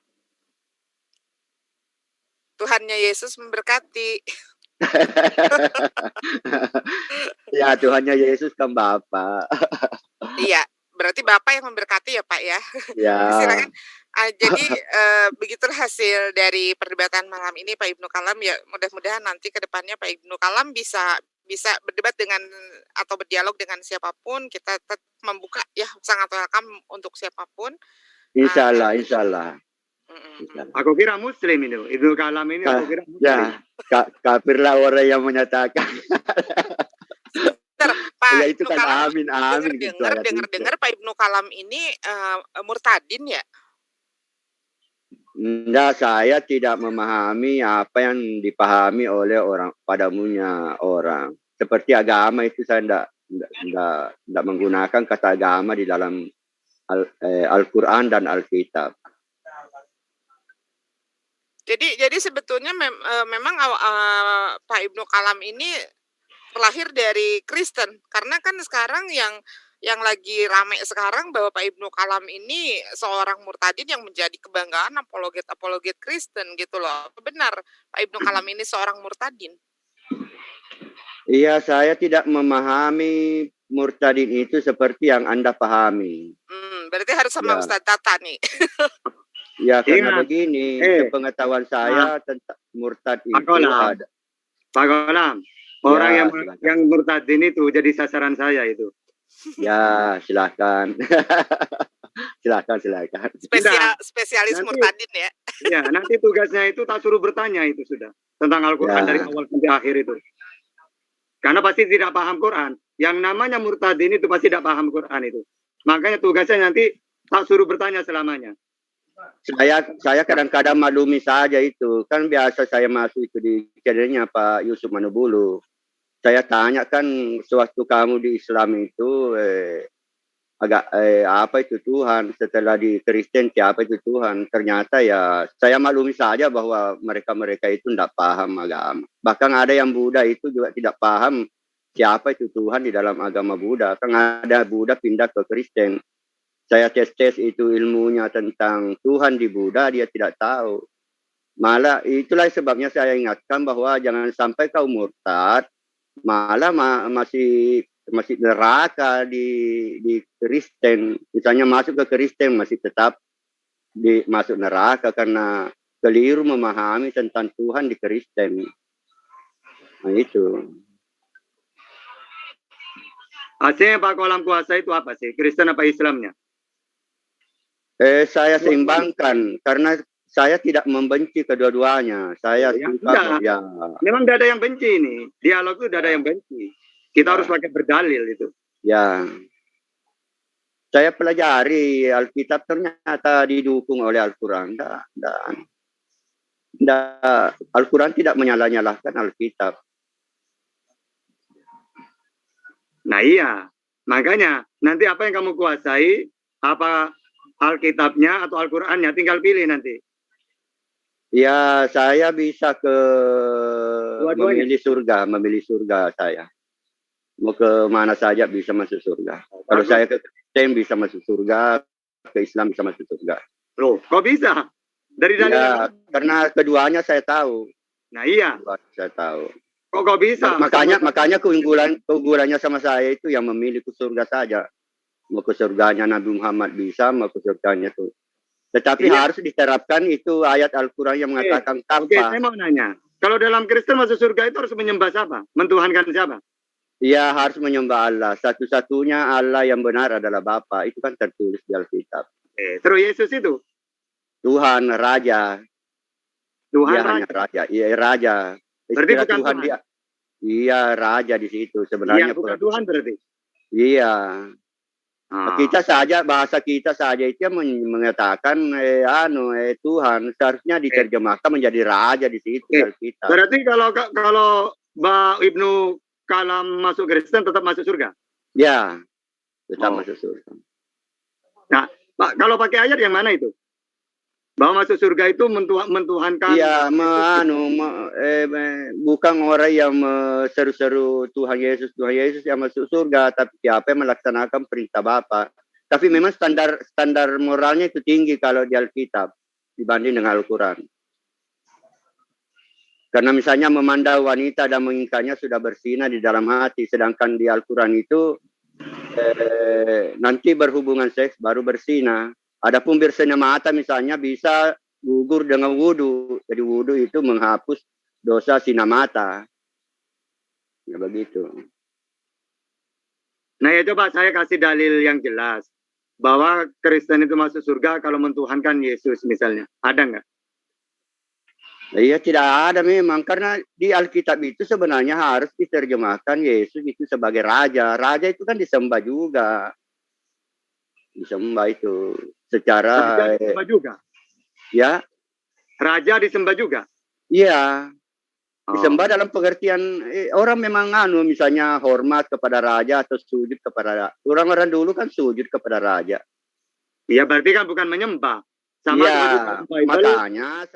Tuhannya Yesus memberkati. Ya, Tuhannya Yesus kan Bapa. Iya, berarti Bapak yang memberkati ya Pak ya. Ya. Silakan. Jadi begitulah hasil dari perdebatan malam ini Pak Ibnu Kalam. Ya mudah-mudahan nanti ke depannya Pak Ibnu Kalam bisa berdebat dengan atau berdialog dengan siapapun. Kita tetap membuka ya, sangat welcome untuk siapapun. Insya Allah, insya Allah. Aku kira Muslim itu. Ibnu Kalam ini aku kira Muslim. Ya, kafirlah orang yang menyatakan. Pak Ya itu Ibnu kan Kalam, amin, amin. gitu ayat itu. dengar Pak Ibnu Kalam ini murtadin ya? Enggak, saya tidak memahami apa yang dipahami oleh orang pada umumnya orang. Seperti agama itu saya tidak menggunakan kata agama di dalam Al-Quran dan Alkitab. Jadi sebetulnya memang Pak Ibnu Kalam ini terlahir dari Kristen, karena kan sekarang yang lagi rame sekarang bahwa Pak Ibnu Kalam ini seorang murtadin yang menjadi kebanggaan apologet Kristen gitu loh. Benar Pak Ibnu Kalam ini seorang murtadin? Iya, saya tidak memahami murtadin itu seperti yang Anda pahami. Berarti harus sama Ya. Ustadz Tata nih. Ya, karena Iya. begini, pengetahuan saya tentang murtad itu ada. Pak Kolam, orang Ya, yang murtadin itu jadi sasaran saya itu. Ya, silakan. silakan. Spesialis Nanti- murtadin ya. Ya, nanti tugasnya itu tak suruh bertanya itu sudah tentang Al-Quran Ya. dari awal sampai akhir itu. Karena pasti tidak paham Quran. Yang namanya murtadin itu pasti tidak paham Quran itu. Makanya tugasnya nanti tak suruh bertanya selamanya. Saya kadang-kadang maklumi saja itu. Kan biasa saya masuk itu di channelnya Pak Yusuf Manubulu. Saya tanya kan sewaktu kamu di Islam itu apa itu Tuhan, setelah di Kristen siapa itu Tuhan. Ternyata ya saya maklumi saja bahwa mereka itu tidak paham agama. Bahkan ada yang Buddha itu juga tidak paham siapa itu Tuhan di dalam agama Buddha. Kan ada Buddha pindah ke Kristen. Saya tes itu ilmunya tentang Tuhan di Buddha, dia tidak tahu. Malah itulah sebabnya saya ingatkan bahwa jangan sampai kau murtad, malah masih neraka di Kristen. Misalnya masuk ke Kristen masih tetap masuk neraka karena keliru memahami tentang Tuhan di Kristen. Nah itu. Hasilnya Pak Kolam Kuasa itu apa sih? Kristen apa Islamnya? Saya seimbangkan karena saya tidak membenci kedua-duanya. Saya Ya, suka ya. Memang tidak ada yang benci ini. Dialog itu tidak ada yang benci. Kita harus pakai berdalil itu. Ya. Saya pelajari Alkitab ternyata didukung oleh Al-Quran. Al-Quran tidak menyalah-nyalahkan Alkitab. Nah iya, makanya nanti apa yang kamu kuasai, apa Alkitabnya atau Al-Qurannya, tinggal pilih nanti. Ya, saya bisa Dua-duanya. memilih surga saya. Mau ke mana saja bisa masuk surga. Kalau saya ke Kristen bisa masuk surga, ke Islam bisa masuk surga. Loh, kok bisa? Dari dalil Ya, karena keduanya saya tahu. Nah iya, Saya tahu. kok bisa? Makanya keunggulannya sama saya itu yang memilih ke surga saja. Mau ke surganya Nabi Muhammad bisa, mau ke surganya tuh. Tetapi harus diterapkan itu ayat Al-Quran yang mengatakan Oke, saya mau nanya. Kalau dalam Kristen masuk surga itu harus menyembah siapa? Mentuhankan siapa? Iya, harus menyembah Allah. Satu-satunya Allah yang benar adalah Bapa. Itu kan tertulis di Alkitab. Terus Yesus itu? Tuhan, Raja. Tuhan Dia Raja. hanya Raja. Iya, Raja. Berarti Istilah bukan Tuhan. dia. Iya, Raja di situ sebenarnya. Iya, bukan Tuhan berarti. Iya. Ah. Kita saja, bahasa kita saja itu yang mengatakan Tuhan seharusnya diterjemahkan menjadi Raja di situ di Alkitab. Berarti kalau Mbak Ibnu Kalam masuk Kristen tetap masuk surga? Ya, tetap masuk surga. Nah, Pak, kalau pakai ayat yang mana itu? Bahwa masuk surga itu mentuhankan. Iya, bukan orang yang seru-seru Tuhan Yesus yang masuk surga, tapi siapa yang melaksanakan perintah Bapa. Tapi memang standar moralnya itu tinggi kalau di Alkitab dibanding dengan Al-Quran. Karena misalnya memandang wanita dan mengingkatnya sudah bersinah di dalam hati, sedangkan di Al-Quran itu nanti berhubungan seks baru bersinah. Adapun bersinah mata misalnya bisa gugur dengan wudu. Jadi wudu itu menghapus dosa sinar mata. Ya begitu. Nah ya coba saya kasih dalil yang jelas. Bahwa Kristen itu masuk surga kalau mentuhankan Yesus misalnya. Ada nggak? Iya tidak ada memang. Karena di Alkitab itu sebenarnya harus diterjemahkan Yesus itu sebagai Raja. Raja itu kan disembah juga. Disembah itu secara Raja disembah juga. Ya. Raja disembah juga. Iya. Disembah dalam pengertian orang memang misalnya hormat kepada raja atau sujud kepada orang-orang dulu kan sujud kepada raja. Iya berarti kan bukan menyembah. Sama ya, makanya